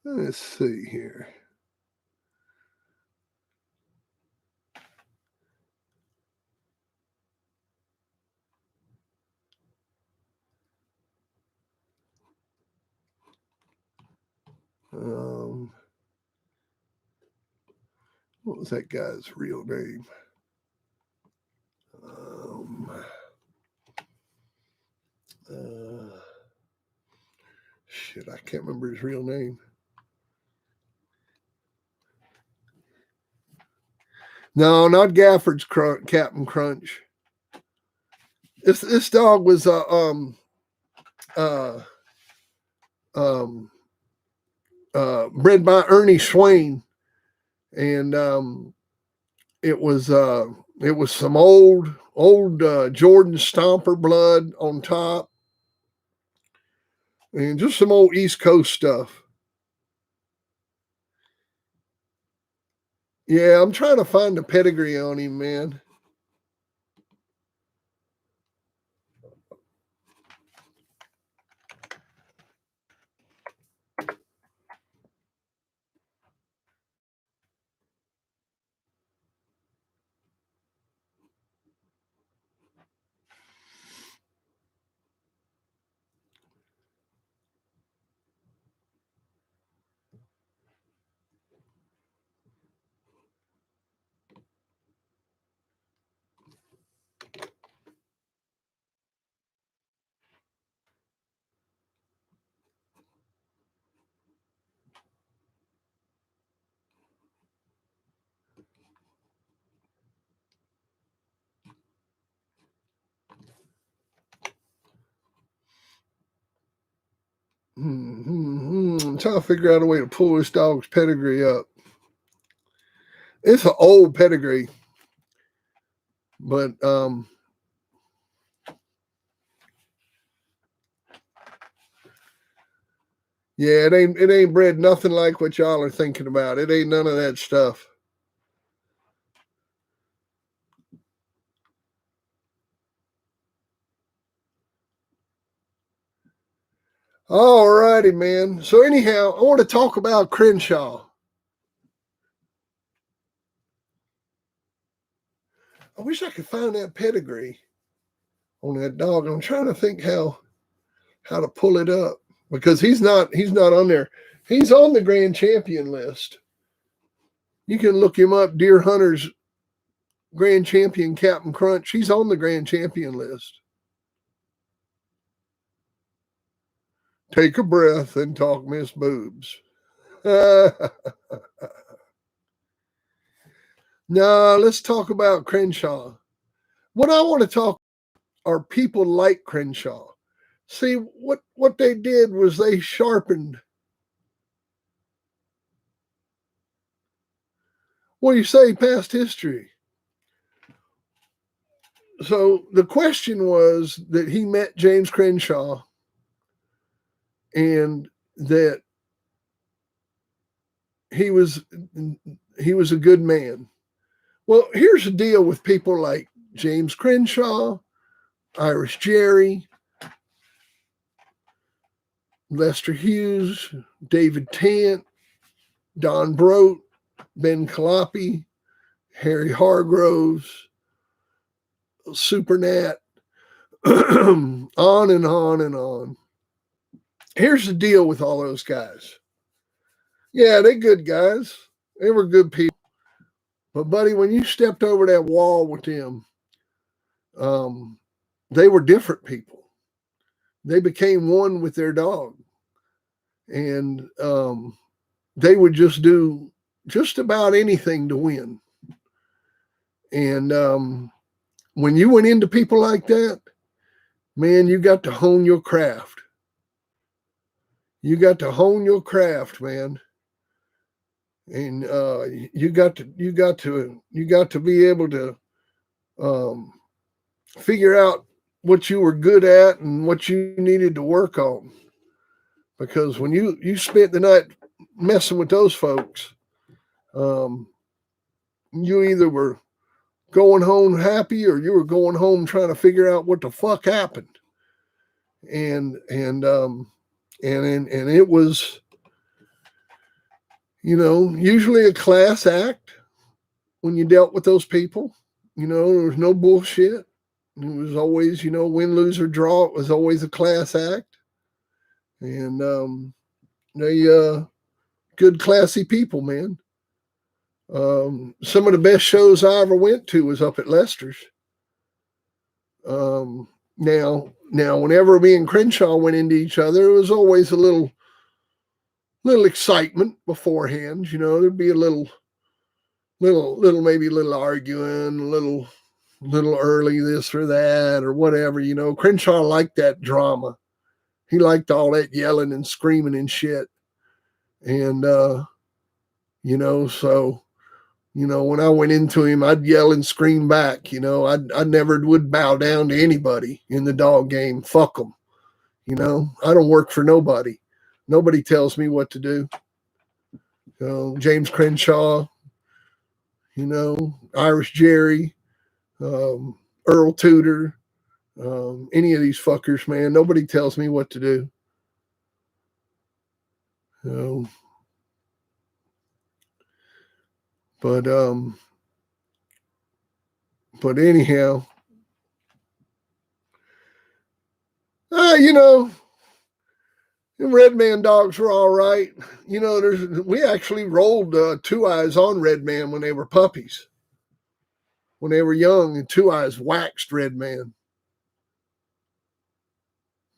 Let's see here. What was that guy's real name? Shit, I can't remember his real name. No, not Gafford's Captain Crunch. This dog was bred by Ernie Swain, and it was some old Jordan Stomper blood on top, and just some old East Coast stuff. Yeah, I'm trying to find the pedigree on him, man. I'm trying to figure out a way to pull this dog's pedigree up. It's an old pedigree, but yeah, it ain't bred nothing like what y'all are thinking about. It ain't none of that stuff. All righty, man. So anyhow, I want to talk about Crenshaw. I wish I could find that pedigree on that dog. I'm trying to think how to pull it up because he's not on there. He's on the grand champion list. You can look him up, Deer Hunters grand champion Captain Crunch. He's on the grand champion list. Take a breath and talk, Miss Boobs. No, let's talk about Crenshaw. What I want to talk are people like Crenshaw. See, what they did was they sharpened. What do you say, past history? So the question was that he met James Crenshaw and that he was a good man. Well, here's the deal with people like James Crenshaw, Irish Jerry, Lester Hughes, David Tant, Don Brote, Ben Calliope, Harry Hargroves, Supernat, on and on and on. Here's the deal with all those guys. Yeah, they're good guys. They were good people. But, buddy, when you stepped over that wall with them, they were different people. They became one with their dog. And they would just do just about anything to win. And when you went into people like that, man, you got to hone your craft. You got to hone your craft, man. And you got to be able to figure out what you were good at and what you needed to work on. Because when you spent the night messing with those folks, you either were going home happy or you were going home trying to figure out what the fuck happened. And it was, usually a class act when you dealt with those people. There was no bullshit. It was always, win, lose, or draw. It was always a class act. And they good, classy people, man. Some of the best shows I ever went to was up at Lester's. Now, whenever me and Crenshaw went into each other, it was always a little excitement beforehand. There'd be a little maybe a little arguing, a little early this or that or whatever. Crenshaw liked that drama. He liked all that yelling and screaming and shit. And so when I went into him, I'd yell and scream back. I never would bow down to anybody in the dog game. Fuck them. I don't work for nobody. Nobody tells me what to do. James Crenshaw, Irish Jerry, Earl Tudor, any of these fuckers, man. Nobody tells me what to do. But anyhow, the Red Man dogs were all right. We actually rolled Two Eyes on Red Man when they were puppies. When they were young, and Two Eyes waxed Red Man.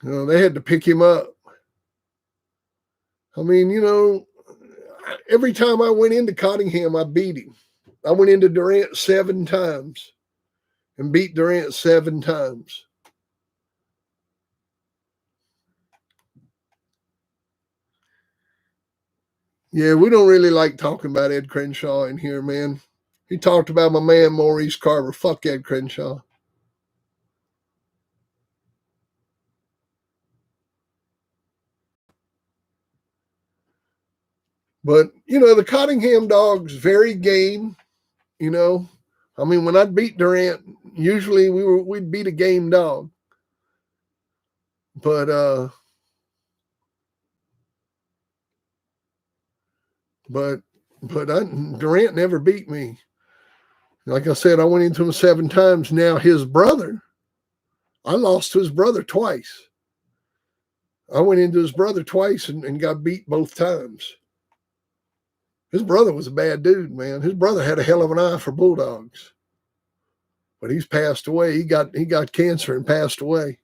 They had to pick him up. I mean, every time I went into Cottingham, I beat him. I went into Durant 7 times and beat Durant 7 times. Yeah, we don't really like talking about Ed Crenshaw in here, man. He talked about my man Maurice Carver. Fuck Ed Crenshaw. But, the Cottingham dogs, very game, you know. I mean, when I'd beat Durant, usually we'd beat a game dog. But but Durant never beat me. Like I said, I went into him 7 times. Now his brother, I lost to his brother twice. I went into his brother twice and got beat both times. His brother was a bad dude, man. His brother had a hell of an eye for bulldogs, but he's passed away. He got cancer and passed away.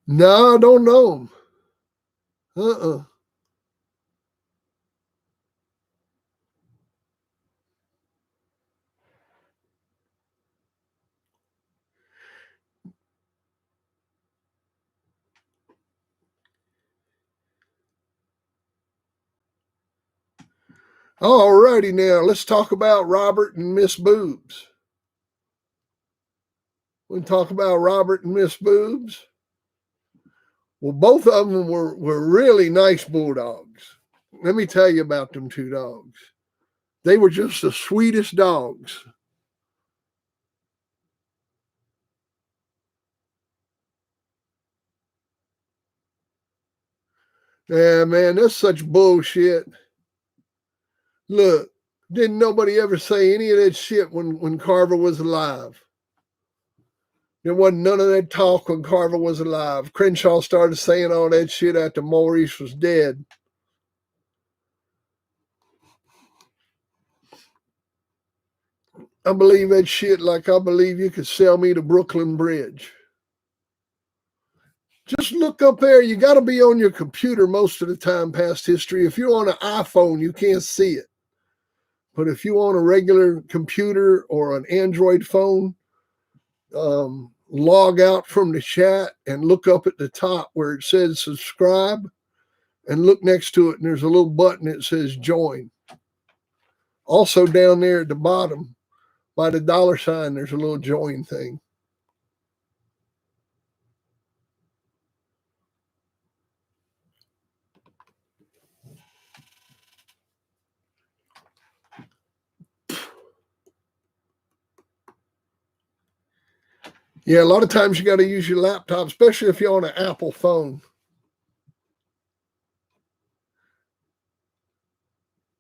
No, I don't know him. Uh-uh. All righty now, let's talk about Robert and Miss Boobs. We can talk about Robert and Miss Boobs. Well, both of them were really nice bulldogs. Let me tell you about them two dogs. They were just the sweetest dogs. Yeah, man, that's such bullshit. Look, didn't nobody ever say any of that shit when Carver was alive. There wasn't none of that talk when Carver was alive. Crenshaw started saying all that shit after Maurice was dead. I believe that shit like I believe you could sell me the Brooklyn Bridge. Just look up there. You got to be on your computer most of the time past history. If you're on an iPhone, you can't see it. But if you on a regular computer or an Android phone, log out from the chat and look up at the top where it says subscribe and look next to it and there's a little button that says join. Also down there at the bottom by the $sign, there's a little join thing. Yeah, a lot of times you got to use your laptop, especially if you're on an Apple phone.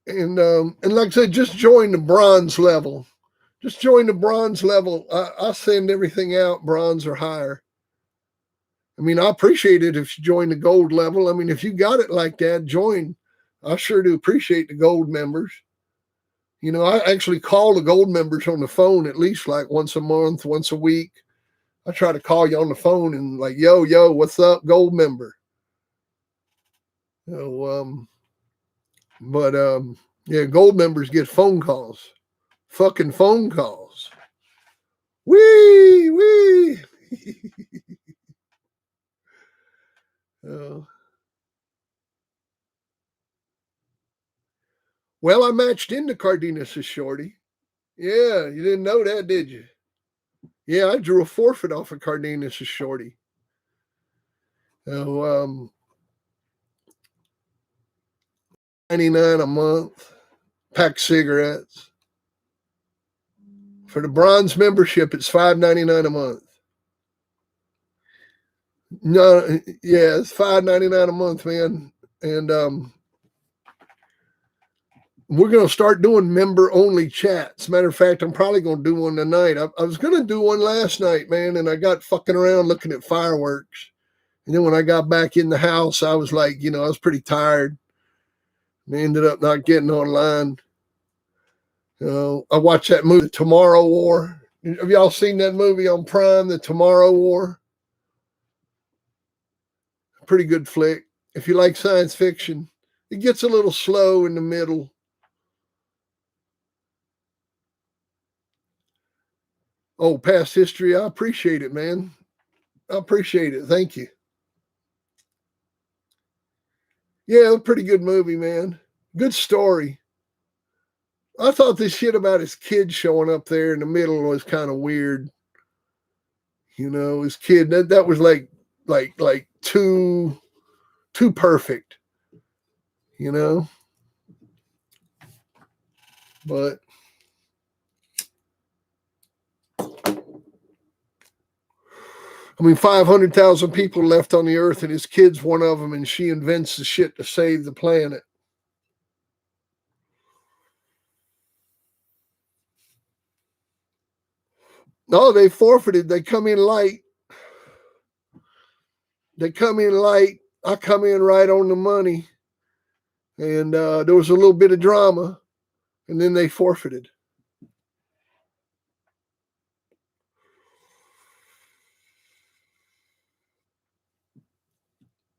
And like I said, just join the bronze level. Just join the bronze level. I send everything out bronze or higher. I mean, I appreciate it if you join the gold level. I mean, if you got it like that, join. I sure do appreciate the gold members. I actually call the gold members on the phone at least like once a month, once a week. I try to call you on the phone and like, yo, what's up, gold member? But yeah, gold members get phone calls, fucking phone calls. Wee. uh, well, I matched into Cardenas' shorty. Yeah, you didn't know that, did you? Yeah, I drew a forfeit off of Cardenas' shorty. So, 99 a month, pack cigarettes. For the bronze membership, it's $5.99 a month. No, yeah, it's $5.99 a month, man. And we're going to start doing member only chats. Matter of fact, I'm probably going to do one tonight. I was going to do one last night, man, and I got fucking around looking at fireworks. And then when I got back in the house, I was like, I was pretty tired. I ended up not getting online. I watched that movie, Tomorrow War. Have y'all seen that movie on Prime, The Tomorrow War? Pretty good flick. If you like science fiction, it gets a little slow in the middle. Oh, past history. I appreciate it, man. I appreciate it. Thank you. Yeah, pretty good movie, man. Good story. I thought this shit about his kid showing up there in the middle was kind of weird. You know, his kid, that was like too perfect, you know? But I mean, 500,000 people left on the earth, and his kid's one of them, and she invents the shit to save the planet. No, they forfeited. They come in light. They come in light. I come in right on the money. And there was a little bit of drama, and then they forfeited.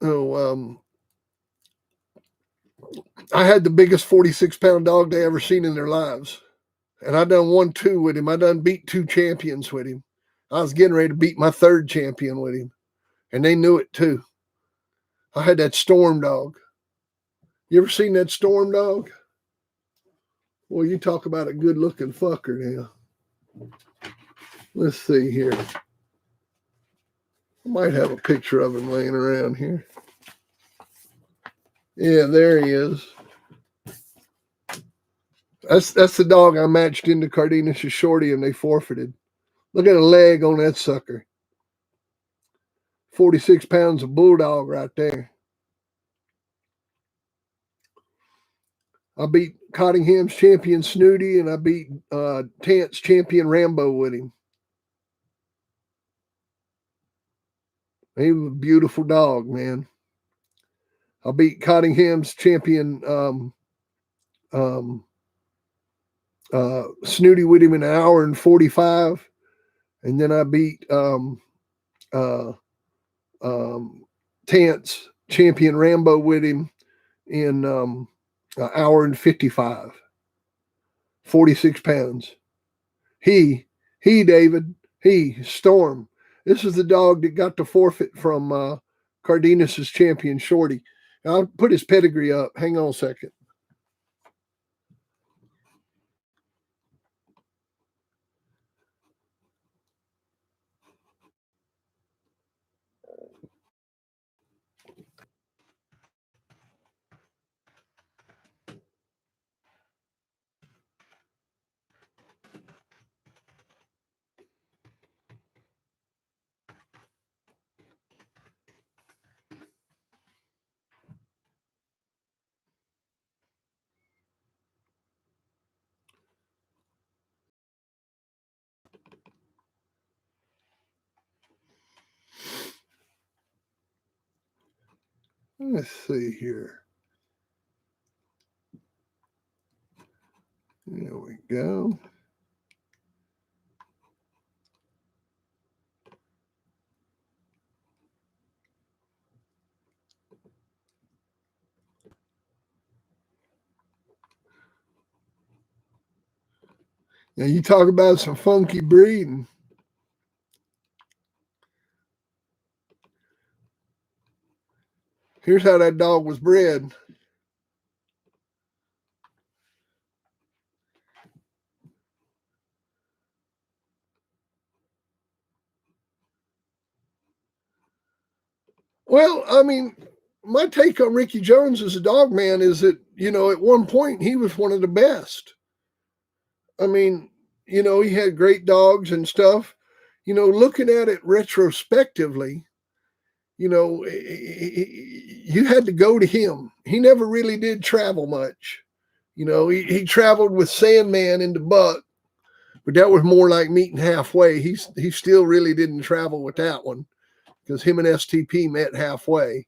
Oh, I had the biggest 46-pound dog they ever seen in their lives. And I done 1-2 with him. I done beat 2 champions with him. I was getting ready to beat my 3rd champion with him. And they knew it too. I had that storm dog. You ever seen that storm dog? Well, you talk about a good looking fucker now. Let's see here. I might have a picture of him laying around here. Yeah, there he is. That's the dog I matched into Cardenas' Shorty, and they forfeited. Look at a leg on that sucker. 46 pounds of bulldog right there. I beat Cottingham's champion Snooty, and I beat Tant's champion Rambo with him. He was a beautiful dog, man. I beat Cottingham's champion Snooty with him in an hour and 45. And then I beat Tant's champion Rambo with him in an hour and 55. 46 pounds. David, Storm. This is the dog that got the forfeit from Cardenas' champion Shorty. I'll put his pedigree up. Hang on a second. Let's see here. There we go. Now you talk about some funky breeding. Here's how that dog was bred. Well, I mean, my take on Ricky Jones as a dog man is that, at one point he was one of the best. I mean, he had great dogs and stuff. Looking at it retrospectively, you had to go to him. He never really did travel much. He traveled with Sandman into Buck, but that was more like meeting halfway. He still really didn't travel with that one because him and STP met halfway.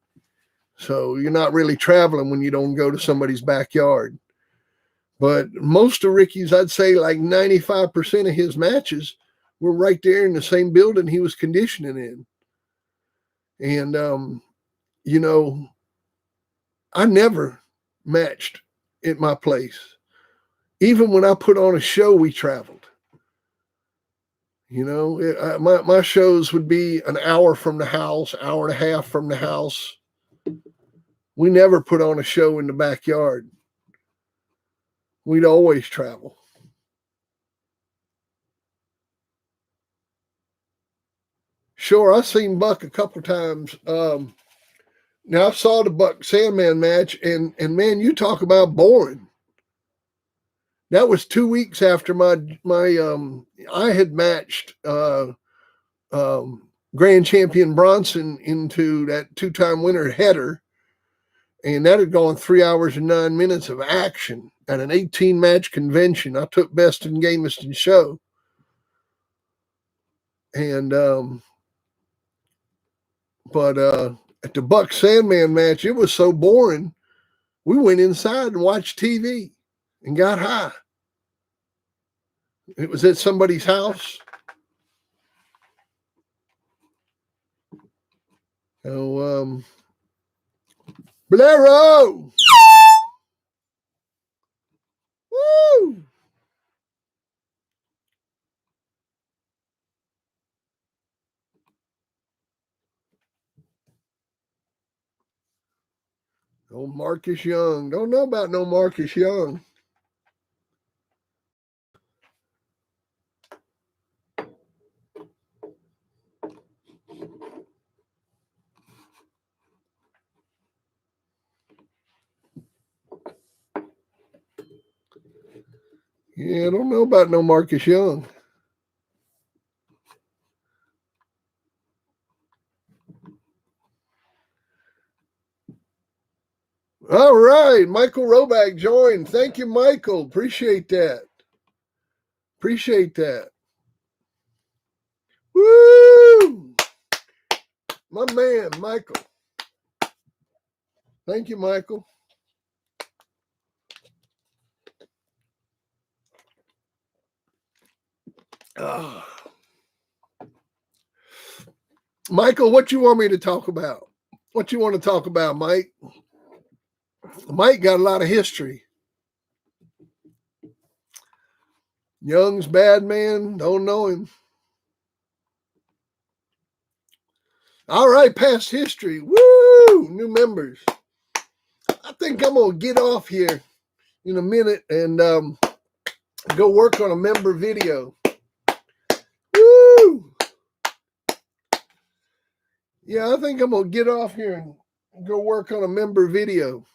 So you're not really traveling when you don't go to somebody's backyard. But most of Ricky's, I'd say like 95% of his matches were right there in the same building he was conditioning in. And, I never matched at my place. Even when I put on a show, we traveled. You know, my shows would be an hour from the house, hour and a half from the house. We never put on a show in the backyard. We'd always travel. Sure, I've seen Buck a couple times. Now I saw the Buck Sandman match, and man, you talk about boring. That was 2 weeks after my I had matched grand champion Bronson into that 2-time winner header, and that had gone 3 hours and 9 minutes of action at an 18 match convention. I took best in gamest in show, and but at the Buck Sandman match, it was so boring. We went inside and watched TV and got high. It was at somebody's house. So, Bolero! Woo! Oh, Marcus Young. Don't know about no Marcus Young. Yeah, I don't know about no Marcus Young. All right, Michael Roback joined. Thank you, Michael. Appreciate that. Appreciate that. Woo! My man, Michael. Thank you, Michael. Michael, what you want me to talk about? What you want to talk about, Mike? Mike got a lot of history. Young's bad man. Don't know him. All right, past history. Woo! New members. I think I'm going to get off here in a minute and go work on a member video. Woo! Yeah, I think I'm going to get off here and go work on a member video.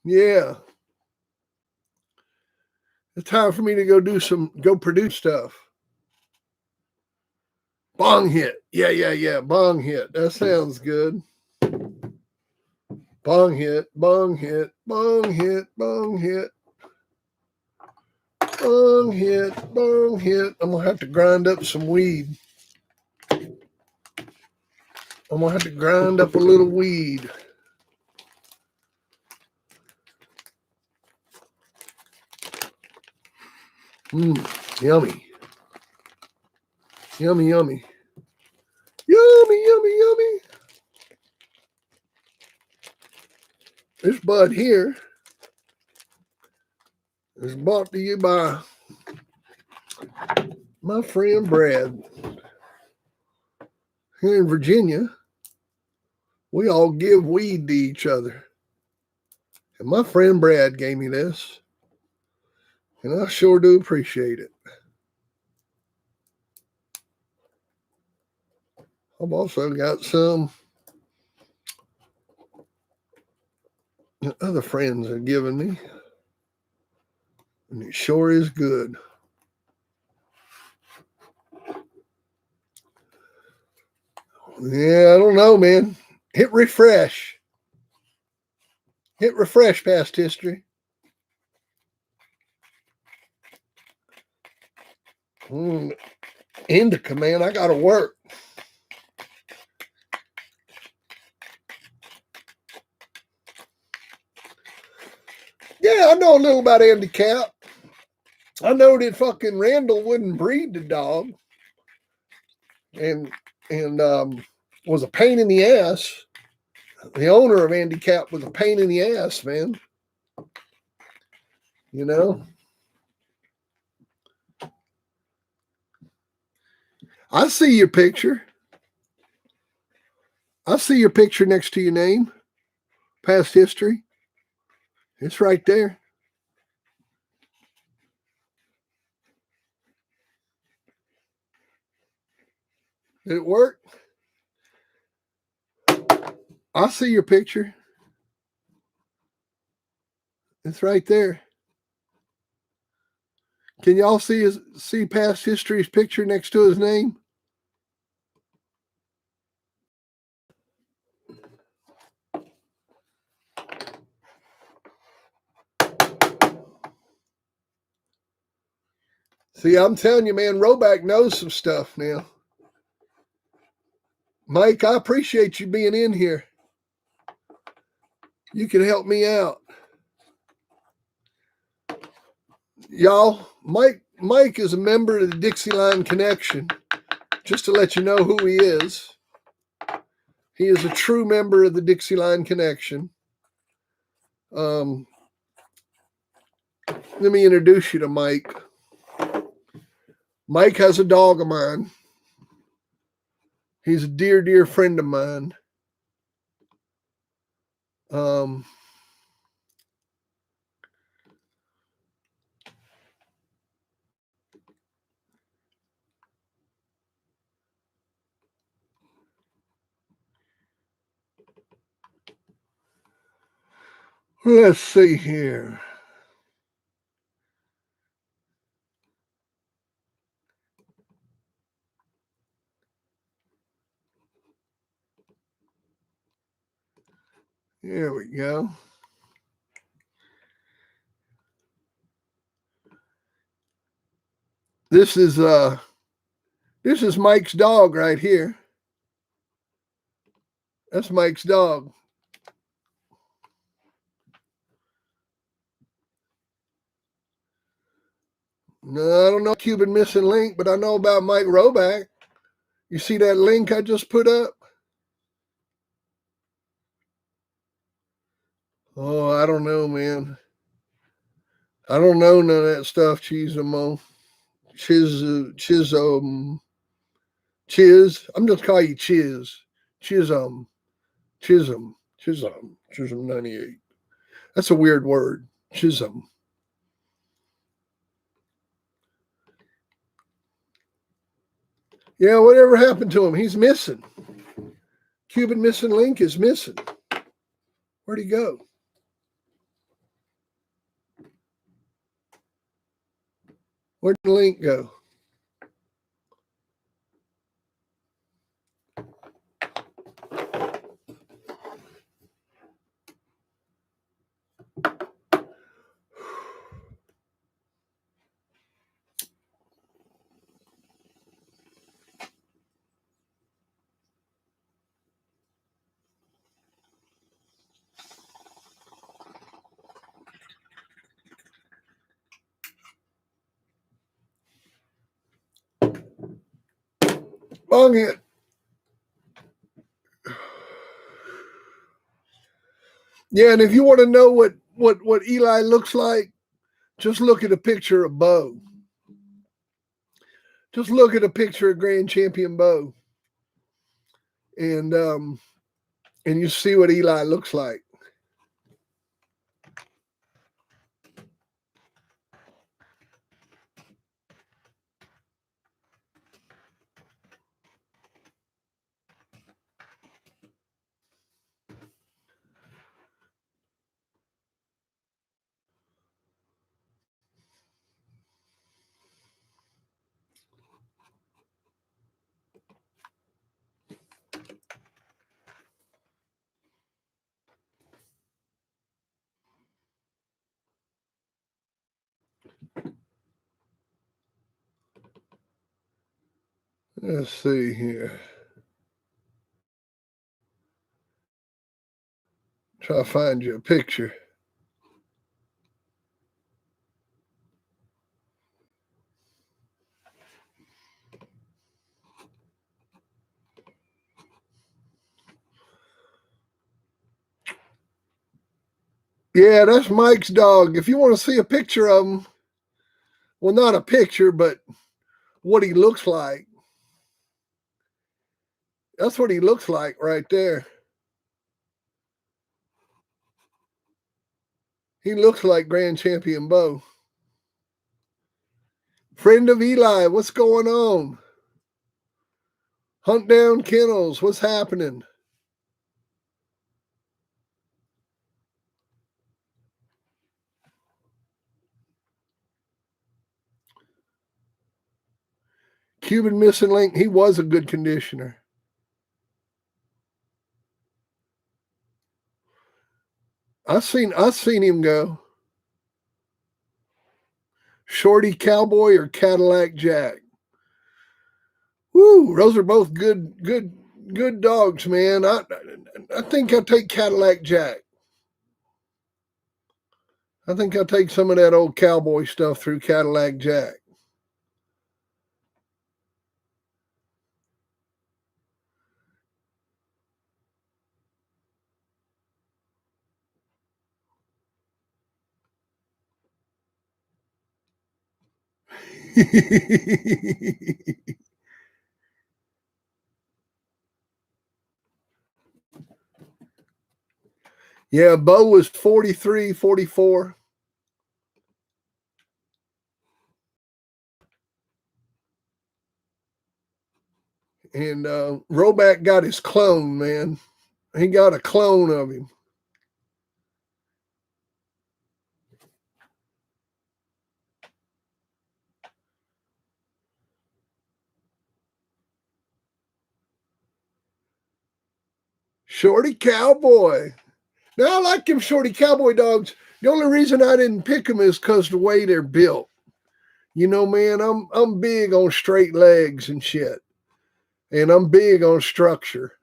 Yeah. It's time for me to go produce stuff. Bong hit. Yeah. Bong hit. That sounds good. Bong hit, bong hit, bong hit, bong hit. Bong hit, bong hit. I'm going to have to grind up some weed. I'm going to have to grind up a little weed. Yummy. Yummy, yummy. Yummy, yummy, yummy. This bud here is brought to you by my friend Brad. Here in Virginia, we all give weed to each other. And my friend Brad gave me this. And I sure do appreciate it. I've also got some other friends have given me. And it sure is good. Yeah, I don't know, man. Hit refresh. Hit refresh past history. Indica, man, I got to work. Yeah, I know a little about handicap. I know that fucking Randall wouldn't breed the dog, and was a pain in the ass. The owner of handicap was a pain in the ass, man. You know, I see your picture. I see your picture next to your name. Past history. It's right there. Did it work? I see your picture. It's right there. Can y'all see past history's picture next to his name? See, I'm telling you, man, Roback knows some stuff now. Mike, I appreciate you being in here. You can help me out. Y'all, Mike is a member of the Dixieline Connection. Just to let you know who he is. He is a true member of the Dixieline Connection. Let me introduce you to Mike. Mike has a dog of mine. He's a dear, dear friend of mine. Let's see here. There we go. This is Mike's dog right here. That's Mike's dog. No, I don't know Cuban missing link, but I know about Mike Roback. You see that link I just put up? Oh, I don't know, man. I don't know none of that stuff, Chisholm. Chiz. I'm just calling you Chiz. Chisholm 98. That's a weird word. Chisholm. Yeah, whatever happened to him? He's missing. Cuban missing link is missing. Where'd he go? Where'd the link go? Bung it. Yeah, and if you want to know what Eli looks like, just look at a picture of Beau. Just look at a picture of Grand Champion Beau, and you see what Eli looks like. Let's see here. Try to find you a picture. Yeah, that's Mike's dog. If you want to see a picture of him, well, not a picture, but what he looks like. That's what he looks like right there. He looks like Grand Champion Beau. Friend of Eli, what's going on? Hunt Down Kennels, what's happening? Cuban Missing Link, he was a good conditioner. I've seen him go. Shorty Cowboy or Cadillac Jack. Woo, those are both good dogs, man. I think I'll take Cadillac Jack. I think I'll take some of that old cowboy stuff through Cadillac Jack. Yeah, Beau was 43, 44. And Roback got his clone, man. He got a clone of him. Shorty Cowboy. Now, I like them Shorty Cowboy dogs. The only reason I didn't pick them is because the way they're built. You know, man, I'm big on straight legs and shit. And I'm big on structure.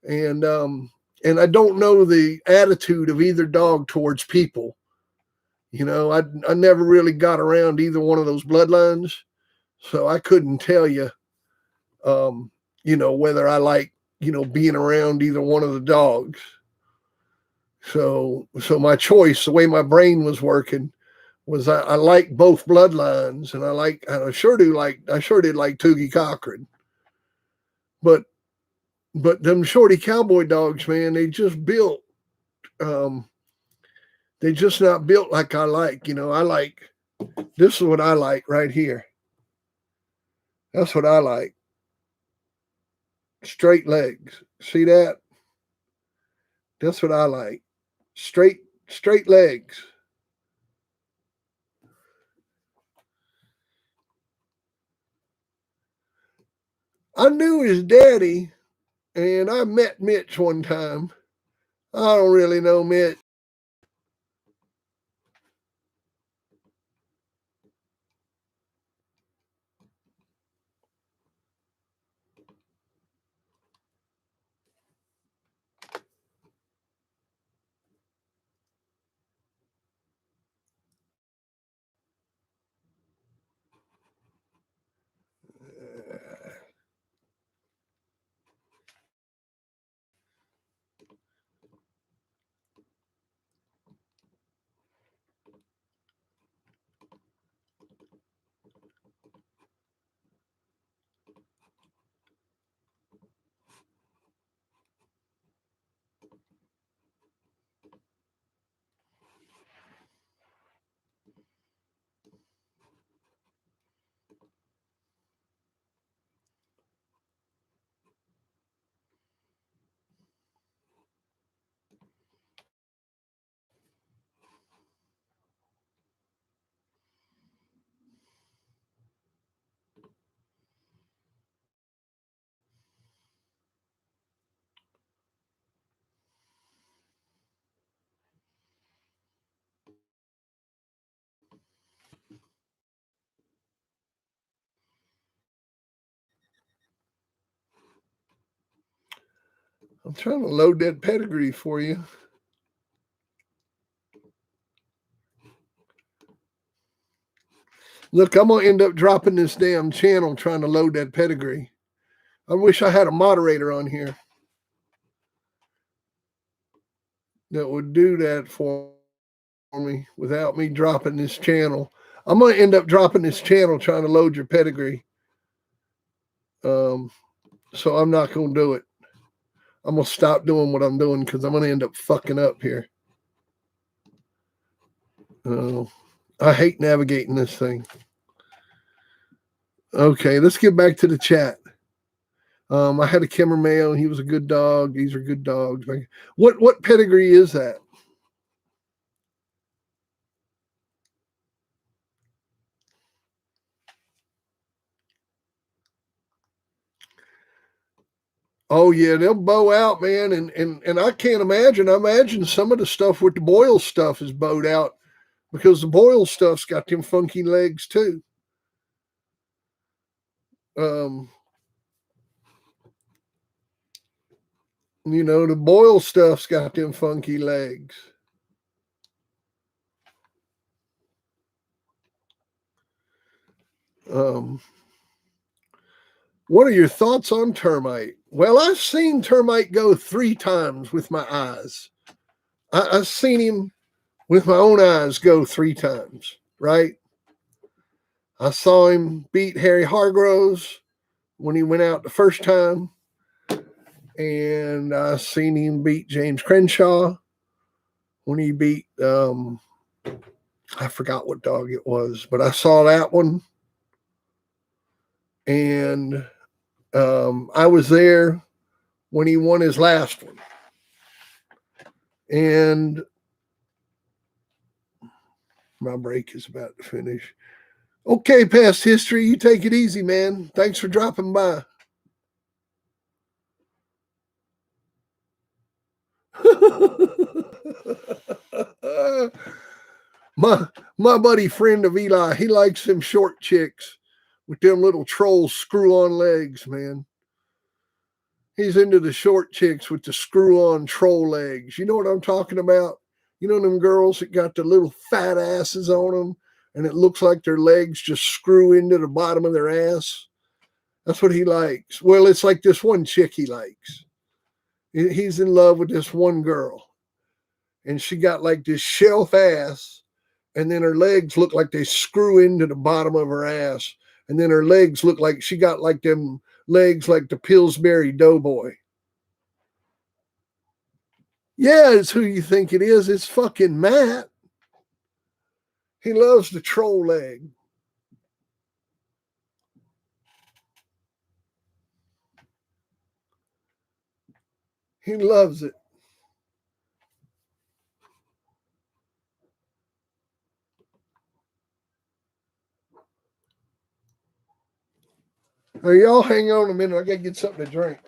And I don't know the attitude of either dog towards people. You know, I never really got around either one of those bloodlines. So I couldn't tell you, you know, whether I like, you know, being around either one of the dogs. So my choice, the way my brain was working, was I like both bloodlines, and I sure did like Toogie Cochran, but them Shorty Cowboy dogs, man, they just built, they just not built like I like. You know, I like, this is what I like right here. That's what I like. Straight legs. See that? That's what I like. Straight legs. I knew his daddy, and I met Mitch one time. I don't really know Mitch. I'm trying to load that pedigree for you. Look, I'm going to end up dropping this damn channel trying to load that pedigree. I wish I had a moderator on here that would do that for me without me dropping this channel. I'm going to end up dropping this channel trying to load your pedigree. So I'm not going to do it. I'm going to stop doing what I'm doing because I'm going to end up fucking up here. I hate navigating this thing. Okay, let's get back to the chat. I had a Kimmer Mayo, and he was a good dog. These are good dogs. What pedigree is that? Oh yeah, they'll bow out, man, and I can't imagine. I imagine some of the stuff with the Boyle stuff is bowed out because the Boyle stuff's got them funky legs too. The Boyle stuff's got them funky legs. What are your thoughts on Termite? Well, I've seen Termite go 3 times with my eyes. I've seen him with my own eyes go 3 times, right? I saw him beat Harry Hargroves when he went out the first time. And I seen him beat James Crenshaw when he beat, I forgot what dog it was, but I saw that one. And I was there when he won his last one. And my break is about to finish. Okay, past history, you take it easy, man. Thanks for dropping by. my buddy friend of Eli, he likes them short chicks with them little troll screw-on legs, man. He's into the short chicks with the screw-on troll legs. You know what I'm talking about? You know them girls that got the little fat asses on them, and it looks like their legs just screw into the bottom of their ass? That's what he likes. Well, it's like this one chick he likes. He's in love with this one girl, and she got like this shelf ass, and then her legs look like they screw into the bottom of her ass, and then her legs look like she got like them legs like the Pillsbury Doughboy. Yeah, it's who you think it is. It's fucking Matt. He loves the troll leg. He loves it. Now, y'all hang on a minute. I got to get something to drink.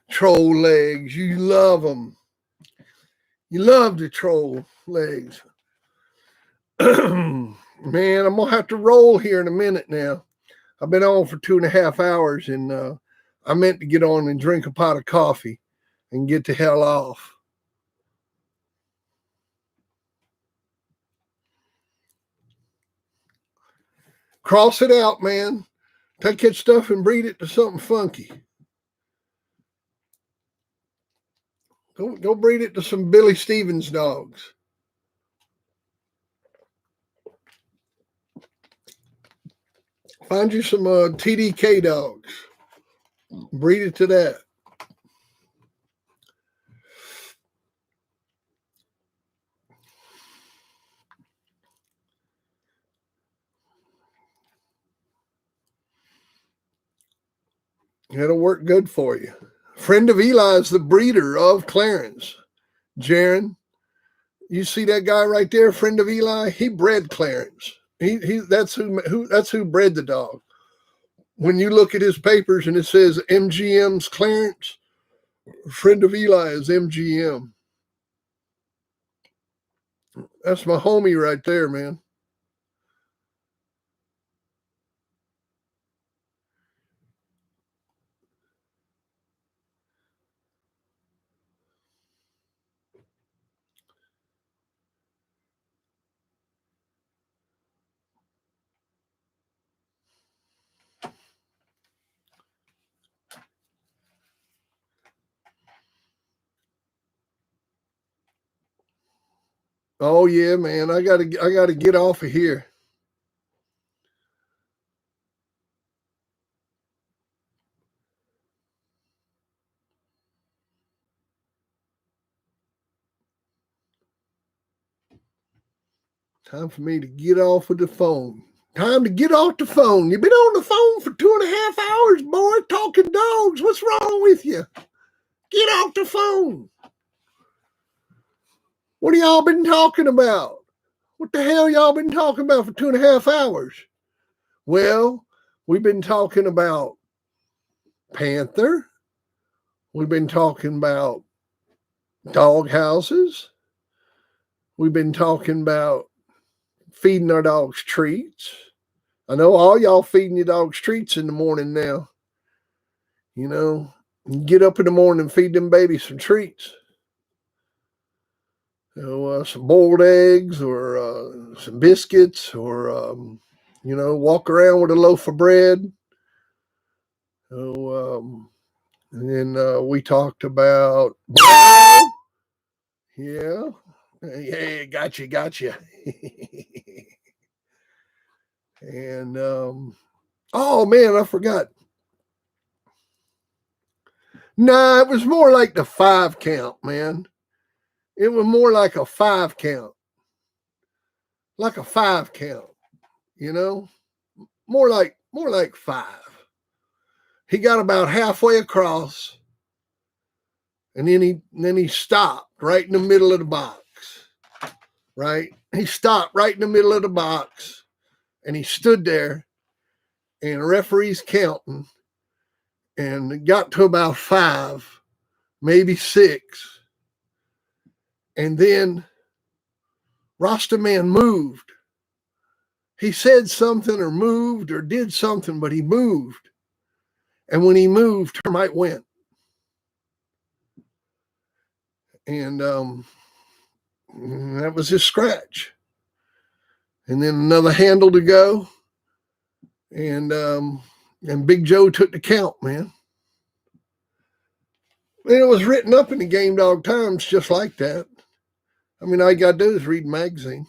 Troll legs. You love them. You love the troll legs. Man, I'm going to have to roll here in a minute now. I've been on for 2.5 hours, and I meant to get on and drink a pot of coffee and get the hell off. Cross it out, man. Take that stuff and breed it to something funky. Go breed it to some Billy Stevens dogs. Find you some TDK dogs. Breed it to that. It'll work good for you. Friend of Eli is the breeder of Clarence. Jaron, you see that guy right there, friend of Eli? He bred Clarence. That's who bred the dog. When you look at his papers and it says MGM's Clarence, friend of Eli is MGM. That's my homie right there, man. Oh yeah, man. I gotta get off of here. Time for me to get off of the phone. Time to get off the phone. You've been on the phone for 2.5 hours, boy, talking dogs. What's wrong with you? Get off the phone. What have y'all been talking about? What the hell y'all been talking about for 2.5 hours? Well, we've been talking about Panther. We've been talking about dog houses. We've been talking about feeding our dogs treats. I know all y'all feeding your dogs treats in the morning now. You know, you get up in the morning and feed them babies some treats. Some boiled eggs or some biscuits or, walk around with a loaf of bread. And then we talked about, yeah, gotcha. And, oh man, I forgot. Nah, it was more like the 5 count, man. It was more like a 5 count. Like a 5 count, you know? More like 5. He got about halfway across, and then he stopped right in the middle of the box. Right? He stopped right in the middle of the box, and he stood there, and the referee's counting, and it got to about 5, maybe 6. And then Rasta Man moved. He said something or moved or did something, but he moved. And when he moved, Termite went. And that was his scratch. And then another handle to go. And Big Joe took the count, man. And it was written up in the Game Dog Times just like that. I mean, all you got to do is read the magazine.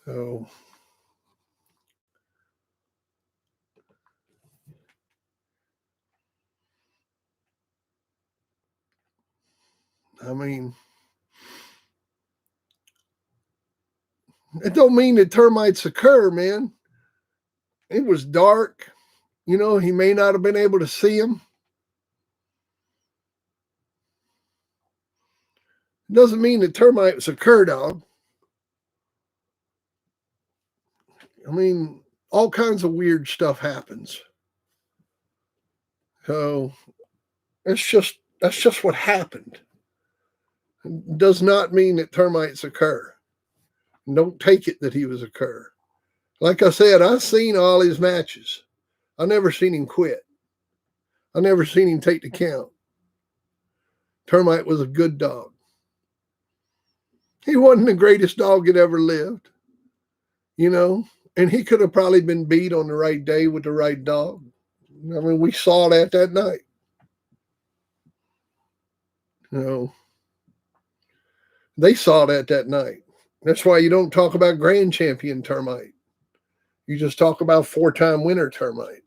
So, I mean, it don't mean that termites occur, man. It was dark. You know, he may not have been able to see them. It doesn't mean that termites occur, dog. I mean, all kinds of weird stuff happens. So that's just what happened. It does not mean that termites occur. Don't take it that he was occur. Like I said, I've seen all his matches. I never seen him quit. I never seen him take the count. Termite was a good dog. He wasn't the greatest dog that ever lived, you know, and he could have probably been beat on the right day with the right dog. I mean, we saw that night. You know, they saw that night. That's why you don't talk about grand champion Termite. You just talk about 4-time winner Termite.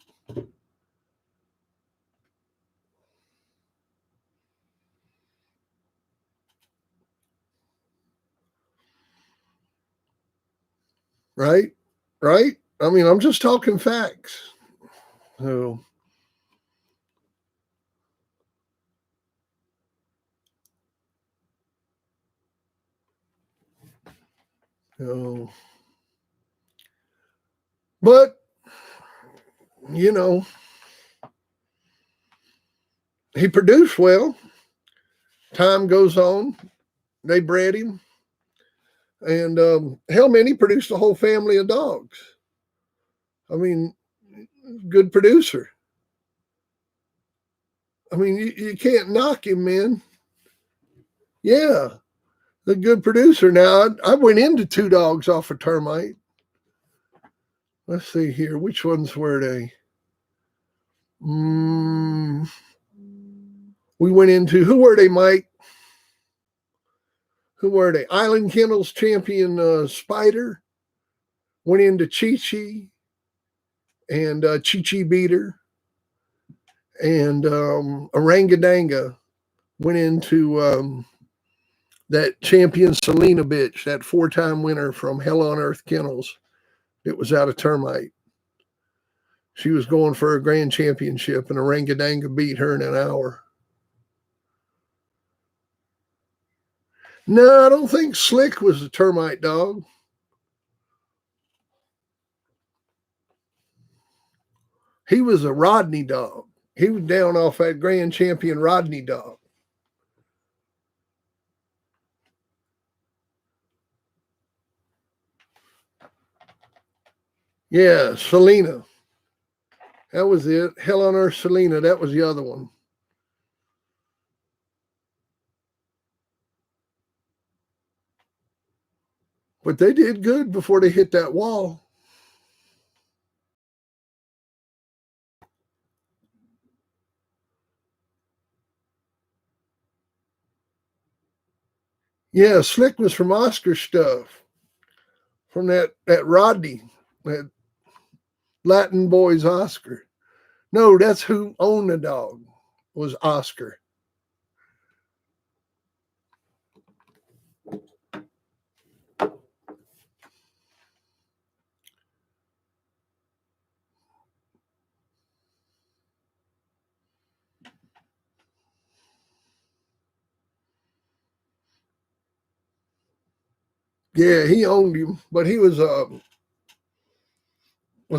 Right? Right? I mean, I'm just talking facts. So, so but, you know, he produced well. Time goes on. They bred him. And hell, man, he produced a whole family of dogs. I mean, good producer. I mean, you can't knock him, man. Yeah, a good producer. Now, I went into 2 dogs off of Termite. Let's see here. Which ones were they? We went into, who were they, Mike? Who were they? Island Kennels champion Spider. Went into Chi-Chi and Chi-Chi Beater. And Orangadanga went into that champion Selena bitch, that 4-time winner from Hell on Earth Kennels. It was out of Termite. She was going for a grand championship, and Orangadanga beat her in an hour. No, I don't think Slick was a Termite dog. He was a Rodney dog. He was down off that grand champion Rodney dog. Yeah, Selena. That was it. Hell on Earth Selena. That was the other one. But they did good before they hit that wall. Yeah, Slick was from Oscar stuff. From that Rodney, that Latin boys Oscar. No, that's who owned the dog, was Oscar. Yeah, he owned him, but he was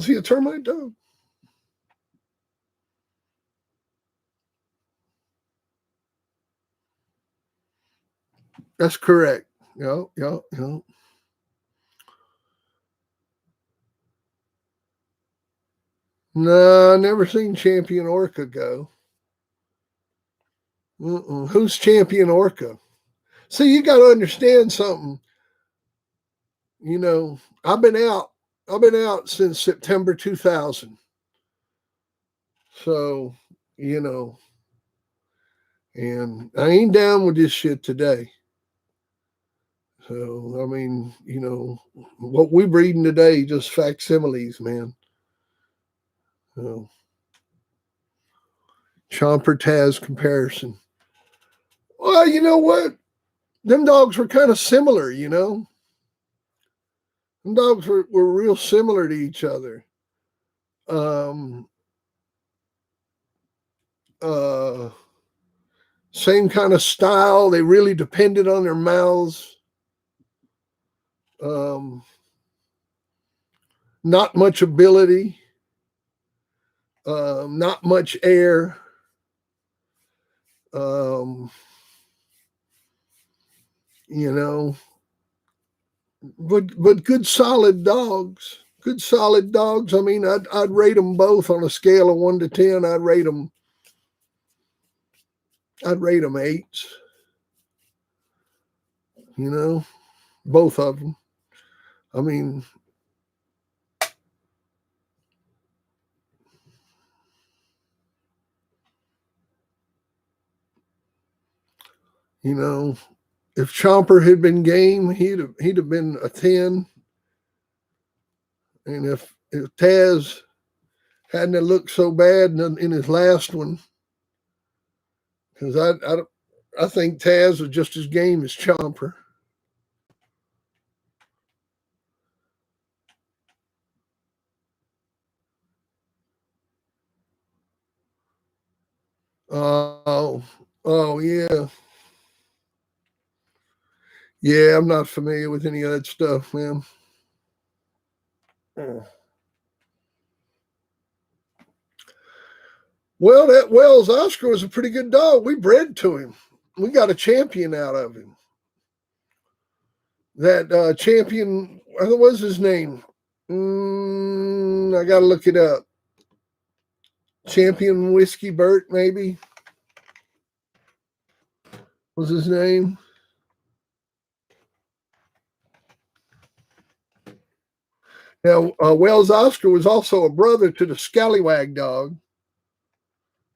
he a Termite dog? That's correct. Yeah. No, never seen Champion Orca go. Who's Champion Orca? See, you got to understand something. You know, I've been out since September 2000. So, you know, and I ain't down with this shit today. So, I mean, you know, what we're reading today, just facsimiles, man. So, Chomper Taz comparison. Well, you know what? Them dogs were kind of similar, you know? Them dogs were real similar to each other. Um, Same kind of style. They really depended on their mouths. Not much ability. Not much air. You know, but good solid dogs. Good solid dogs. I mean, I'd rate them both on a scale of 1 to 10. I'd rate them 8s. You know, both of them. I mean, you know, if Chomper had been game, he'd have been a 10. And if Taz hadn't looked so bad in his last one, because I think Taz was just as game as Chomper. Oh yeah. Yeah, I'm not familiar with any of that stuff, man. Well, that Wells Oscar was a pretty good dog. We bred to him. We got a champion out of him. That champion, what was his name? I got to look it up. Champion Whiskey Burt, maybe, was his name. Now, Wells Oscar was also a brother to the Scallywag dog.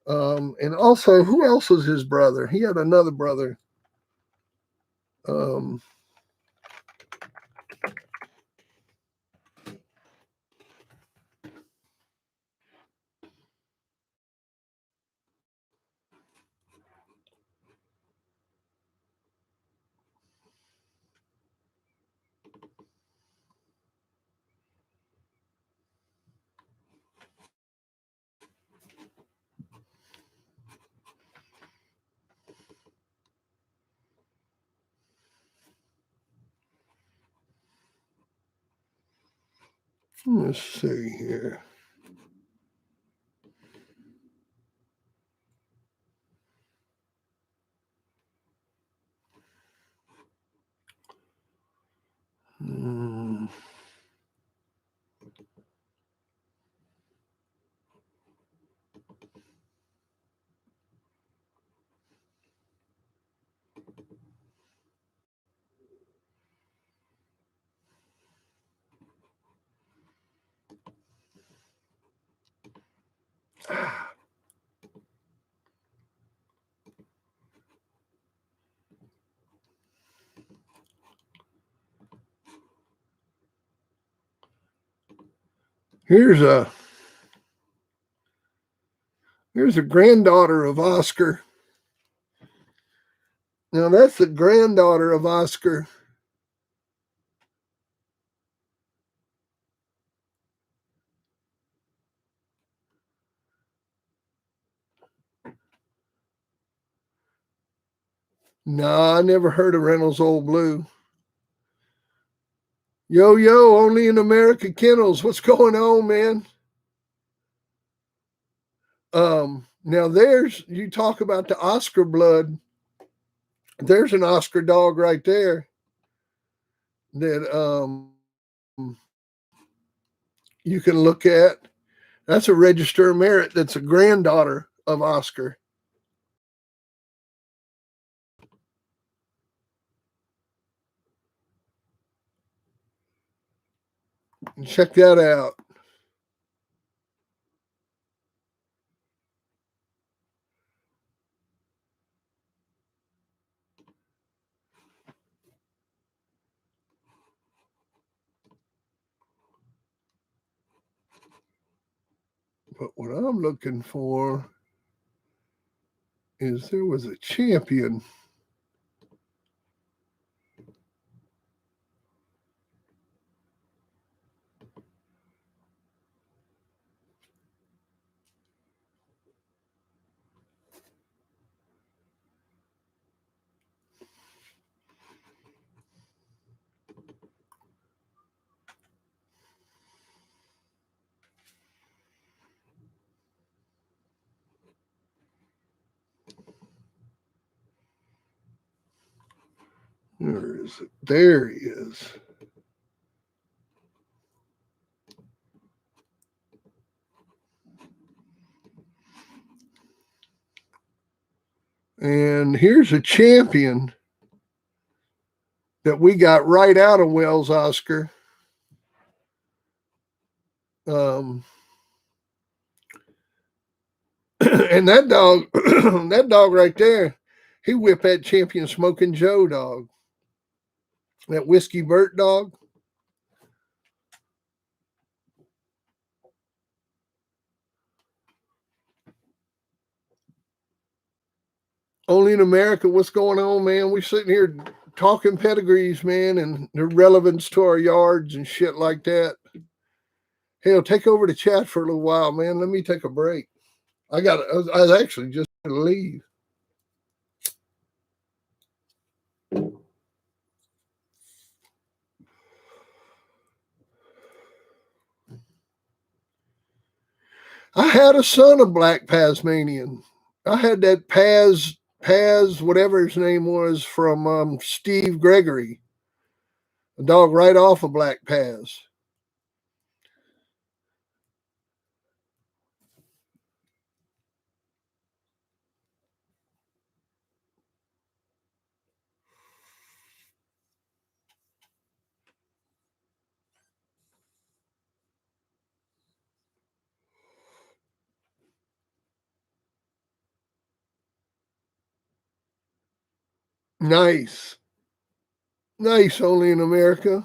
And also, who else was his brother? He had another brother. Let's see here. Here's a granddaughter of Oscar. Now that's the granddaughter of Oscar. Nah, I never heard of Reynolds Old Blue. Yo, only in America Kennels. What's going on, man? Now there's, you talk about the Oscar blood. There's an Oscar dog right there that you can look at. That's a Register of Merit. That's a granddaughter of Oscar. Check that out. But what I'm looking for is there was a champion. Where is it? There he is. And here's a champion that we got right out of Wells, Oscar. And that dog, that dog right there, he whipped that Champion Smoking Joe dog. That Whiskey Burt dog. Only in America. What's going on, man? We're sitting here talking pedigrees, man, and their relevance to our yards and shit like that. Hell, take over the chat for a little while, man. Let me take a break. I was actually just going to leave. I had a son of Black Tasmanian. I had that Paz, whatever his name was, from Steve Gregory. A dog right off of Black Paz. Nice. Nice, only in America.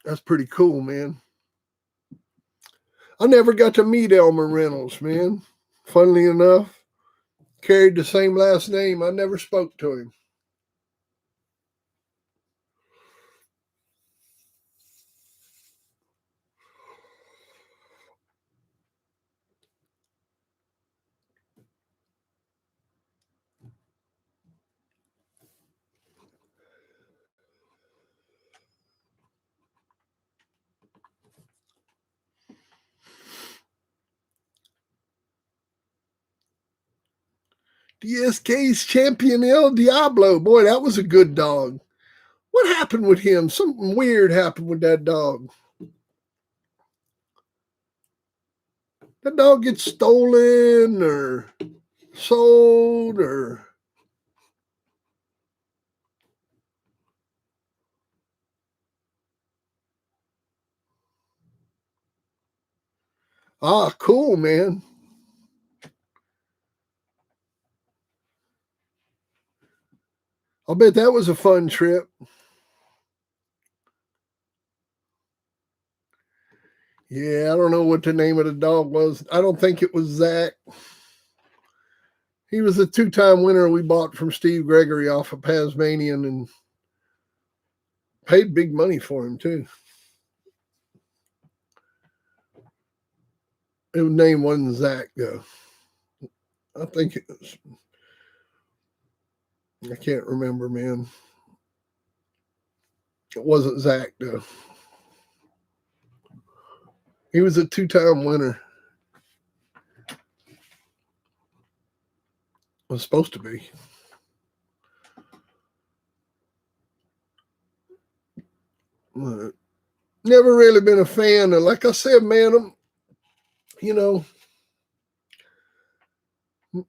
That's pretty cool, man. I never got to meet Elmer Reynolds, man. Funnily enough, carried the same last name. I never spoke to him. DSK's Champion El Diablo. Boy, that was a good dog. What happened with him? Something weird happened with that dog. That dog gets stolen or sold or... Ah, cool, man. I'll bet that was a fun trip. Yeah, I don't know what the name of the dog was. I don't think it was Zach. He was a 2-time winner we bought from Steve Gregory off of Tasmanian and paid big money for him, too. His name wasn't Zach, though. I think it was... I can't remember, man. It wasn't Zach, though. He was a 2-time winner. Was supposed to be. Never really been a fan of, like I said, man,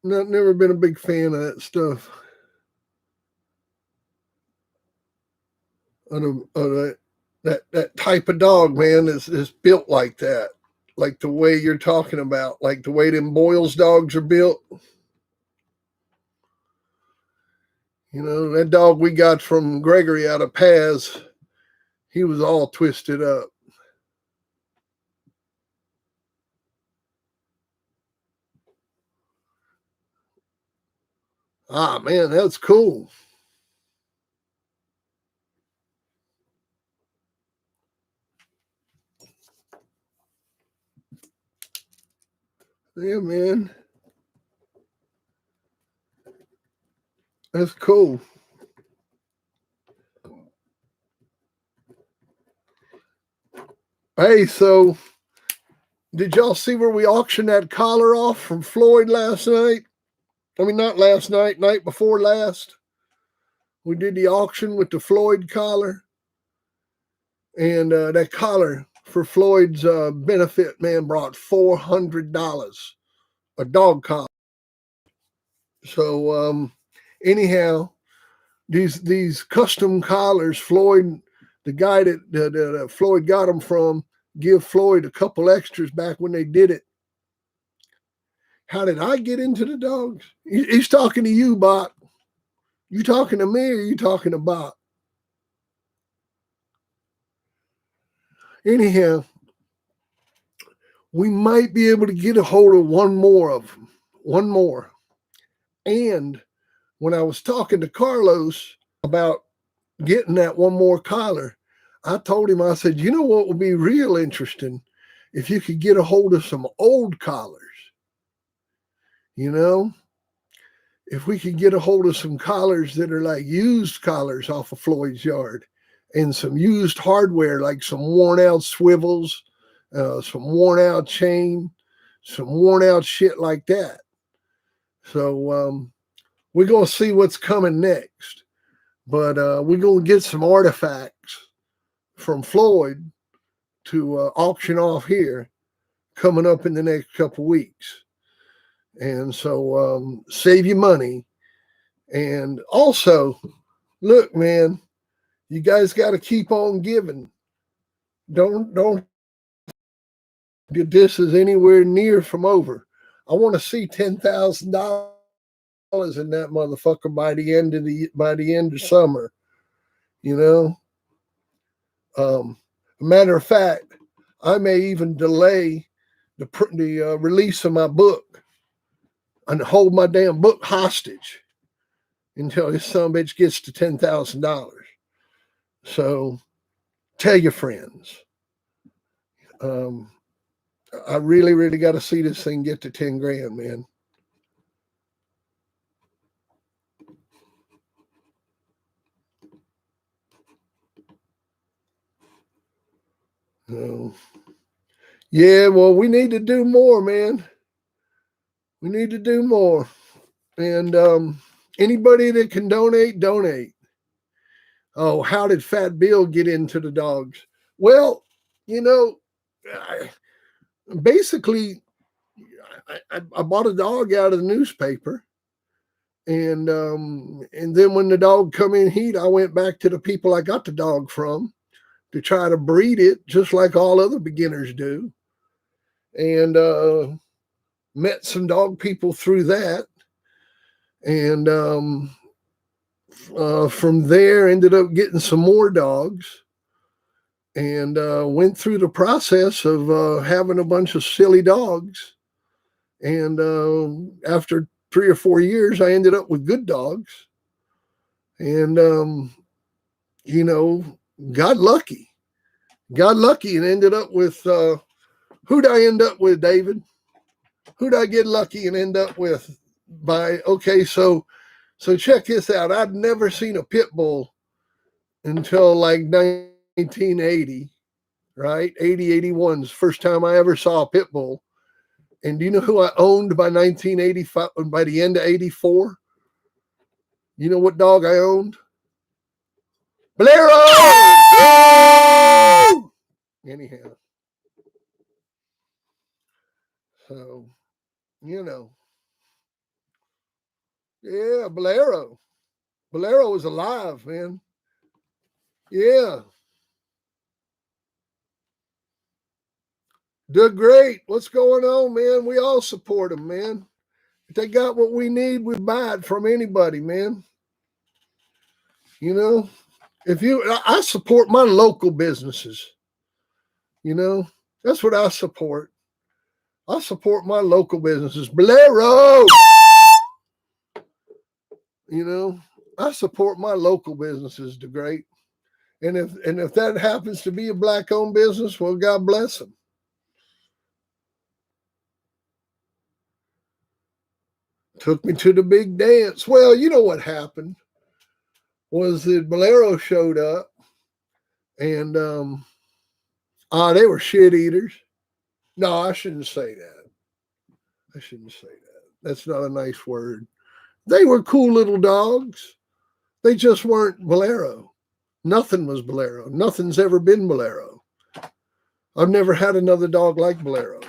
never been a big fan of that stuff. That type of dog, man, is built like that. Like the way you're talking about, like the way them Boyles dogs are built. That dog we got from Gregory out of Paz, he was all twisted up. Ah, man, that's cool. Yeah, man. That's cool. Hey, so did y'all see where we auctioned that collar off from Floyd last night? I mean, not last night, night before last. We did the auction with the Floyd collar. And that collar for Floyd's benefit, man, brought $400, a dog collar. So anyhow, these custom collars, Floyd, the guy that Floyd got them from, give Floyd a couple extras back when they did it. How did I get into the dogs? He's talking to you, Bot. You talking to me or you talking to Bot? Anyhow, we might be able to get a hold of one more of them. One more. And when I was talking to Carlos about getting that one more collar, I told him, I said, you know what would be real interesting? If you could get a hold of some old collars. You know, if we could get a hold of some collars that are like used collars off of Floyd's yard, and some used hardware, like some worn out swivels, some worn out chain, some worn out shit like that. So we're going to see what's coming next. But we're going to get some artifacts from Floyd to auction off here coming up in the next couple weeks. And so save your money. And also, look, man, you guys got to keep on giving. Don't get this is anywhere near from over. I want to see $10,000 in that motherfucker by the end of summer. You know, a matter of fact, I may even delay the release of my book and hold my damn book hostage until this son of a bitch gets to $10,000. So tell your friends. I really, really got to see this thing get to 10 grand, man. Yeah, well, we need to do more, man. We need to do more. And anybody that can donate, donate. Oh, how did Fat Bill get into the dogs? Well, you know, basically, I bought a dog out of the newspaper. And then when the dog come in heat, I went back to the people I got the dog from to try to breed it, just like all other beginners do. And met some dog people through that. And from there, ended up getting some more dogs. And went through the process of having a bunch of silly dogs. And after 3 or 4 years, I ended up with good dogs. And, you know, got lucky and ended up with, who'd I end up with, David? Who'd I get lucky and end up with okay, so check this out. I'd never seen a pit bull until like 1980, right? 80, 81 is the first time I ever saw a pit bull. And do you know who I owned by 1985, by the end of 84? You know what dog I owned? Bolero! Anyhow. So, you know. Yeah, Bolero. Bolero is alive, man. Yeah. Doing great. What's going on, man? We all support them, man. If they got what we need, we buy it from anybody, man. You know, I support my local businesses. You know, that's what I support. I support my local businesses. Bolero! You know, I support my local businesses to great. And if that happens to be a black-owned business, well, God bless them. Took me to the big dance. Well, you know what happened was that Bolero showed up, and they were shit eaters. No, I shouldn't say that. I shouldn't say that. That's not a nice word. They were cool little dogs. They just weren't Bolero. Nothing was Bolero. Nothing's ever been Bolero. I've never had another dog like Bolero.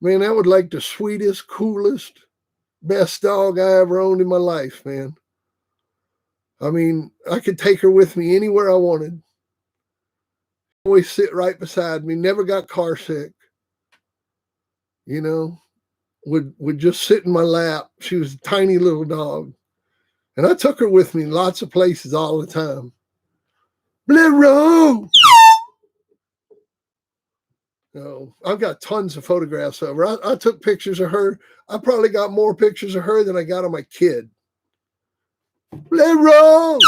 Man, that was like the sweetest, coolest, best dog I ever owned in my life, man. I mean, I could take her with me anywhere I wanted. Always sit right beside me, never got car sick. You know, would just sit in my lap. She was a tiny little dog. And I took her with me lots of places all the time. Bolero! I've got tons of photographs of her. I took pictures of her. I probably got more pictures of her than I got of my kid. Bolero!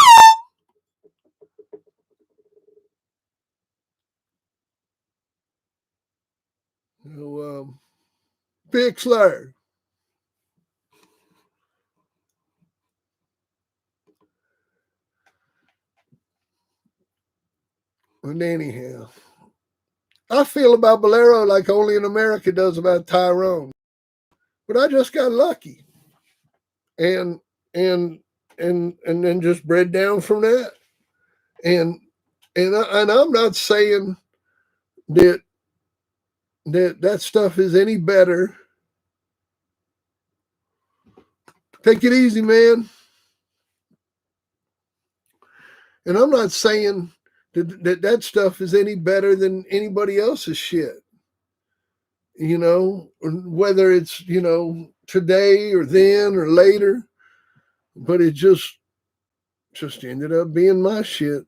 Bixler. And anyhow, I feel about Bolero like only in America does about Tyrone. But I just got lucky. And then just bred down from that. And I'm not saying that stuff is any better. Take it easy, man. And I'm not saying that stuff is any better than anybody else's shit. You know, whether it's, you know, today or then or later, but it just ended up being my shit.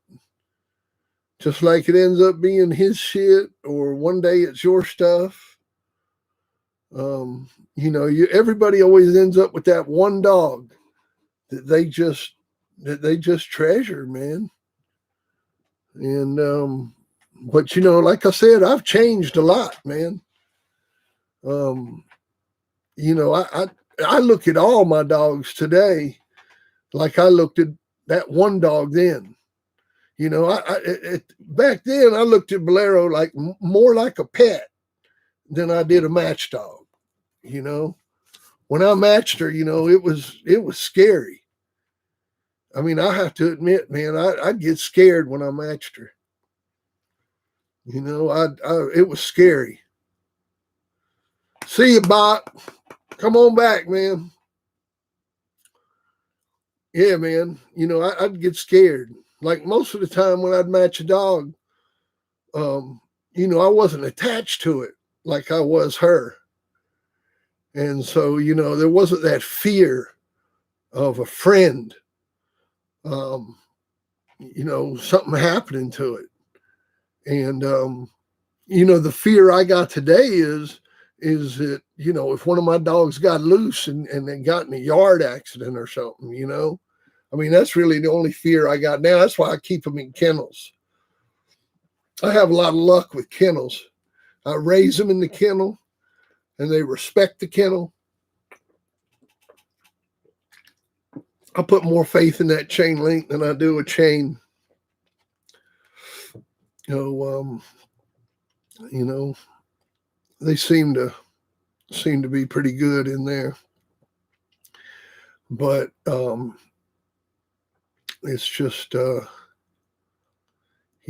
Just like it ends up being his shit, or one day it's your stuff. You know, everybody always ends up with that one dog that they just treasure, man. And but you know, like I said, I've changed a lot, man. You know, I look at all my dogs today like I looked at that one dog then. You know, back then I looked at Bolero like more like a pet than I did a match dog. You know, when I matched her, you know, it was scary. I mean, I have to admit, man, I'd get scared when I matched her. You know, it was scary. See you, Bot. Come on back, man. Yeah, man. You know, I'd get scared. Like most of the time when I'd match a dog, you know, I wasn't attached to it like I was her. And so, you know, there wasn't that fear of a friend, you know, something happening to it. And, you know, the fear I got today is that, you know, if one of my dogs got loose and they got in a yard accident or something, you know, I mean, that's really the only fear I got now. That's why I keep them in kennels. I have a lot of luck with kennels. I raise them in the kennel and they respect the kennel. I put more faith in that chain link than I do a chain. You know, they seem to be pretty good in there. But it's just you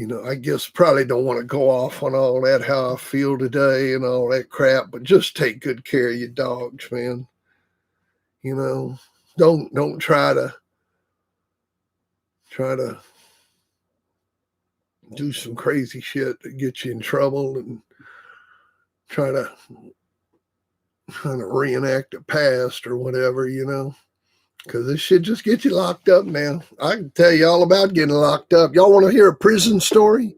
know, I guess probably don't want to go off on all that, how I feel today and all that crap, but just take good care of your dogs, man. You know, don't try to do some crazy shit that gets you in trouble and try to reenact the past or whatever, you know, because this shit just gets you locked up now. I can tell you all about getting locked up. Y'all want to hear a prison story?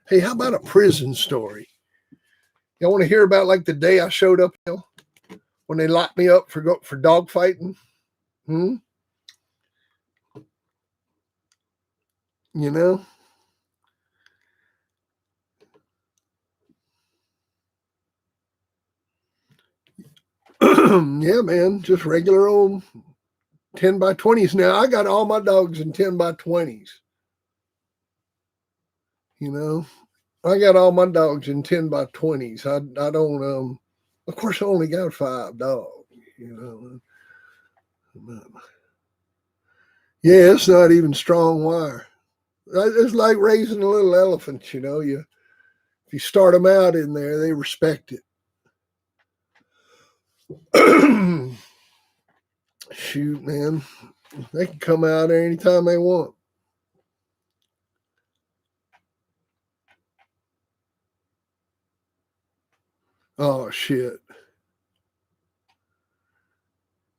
Hey, how about a prison story? Y'all want to hear about like the day I showed up when they locked me up for dog fighting? You know? Yeah, man, just regular old 10 by 20s. Now, I got all my dogs in 10 by 20s. You know, I got all my dogs in 10 by 20s. I don't, of course, I only got 5 dogs, you know. Yeah, it's not even strong wire. It's like raising a little elephant, you know. You If you start them out in there, they respect it. Shoot, man. They can come out there anytime they want. Oh, shit.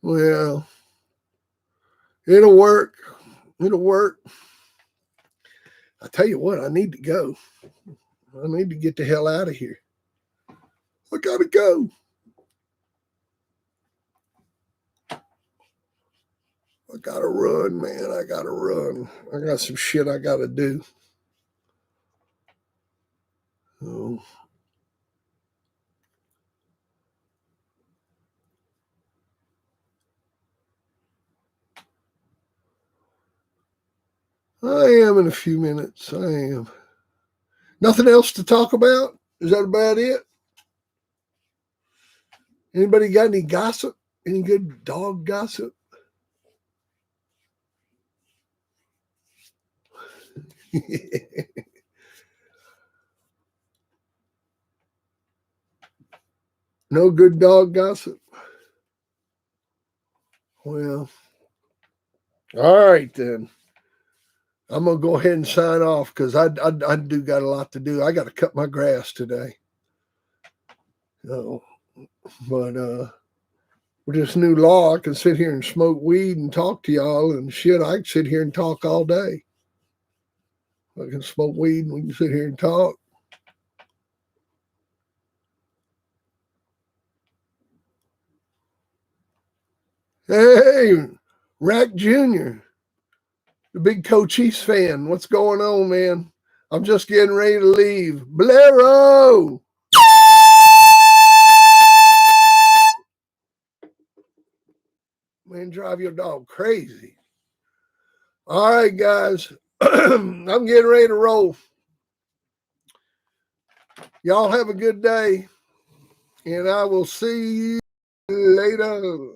Well, it'll work. It'll work. I tell you what, I need to go. I need to get the hell out of here. I gotta go. I gotta run, man. I gotta run. I got some shit I gotta do. Oh. I am in a few minutes. I am. Nothing else to talk about? Is that about it? Anybody got any gossip? Any good dog gossip? No good dog gossip? Well, all right then. I'm going to go ahead and sign off because I do got a lot to do. I got to cut my grass today. So, but with this new law, I can sit here and smoke weed and talk to y'all and shit. I can sit here and talk all day. I can smoke weed and we can sit here and talk. Hey, Rack Jr., the big Cochise fan. What's going on, man? I'm just getting ready to leave. Blero! Man, drive your dog crazy. All right, guys. I'm getting ready to roll. Y'all have a good day, and I will see you later.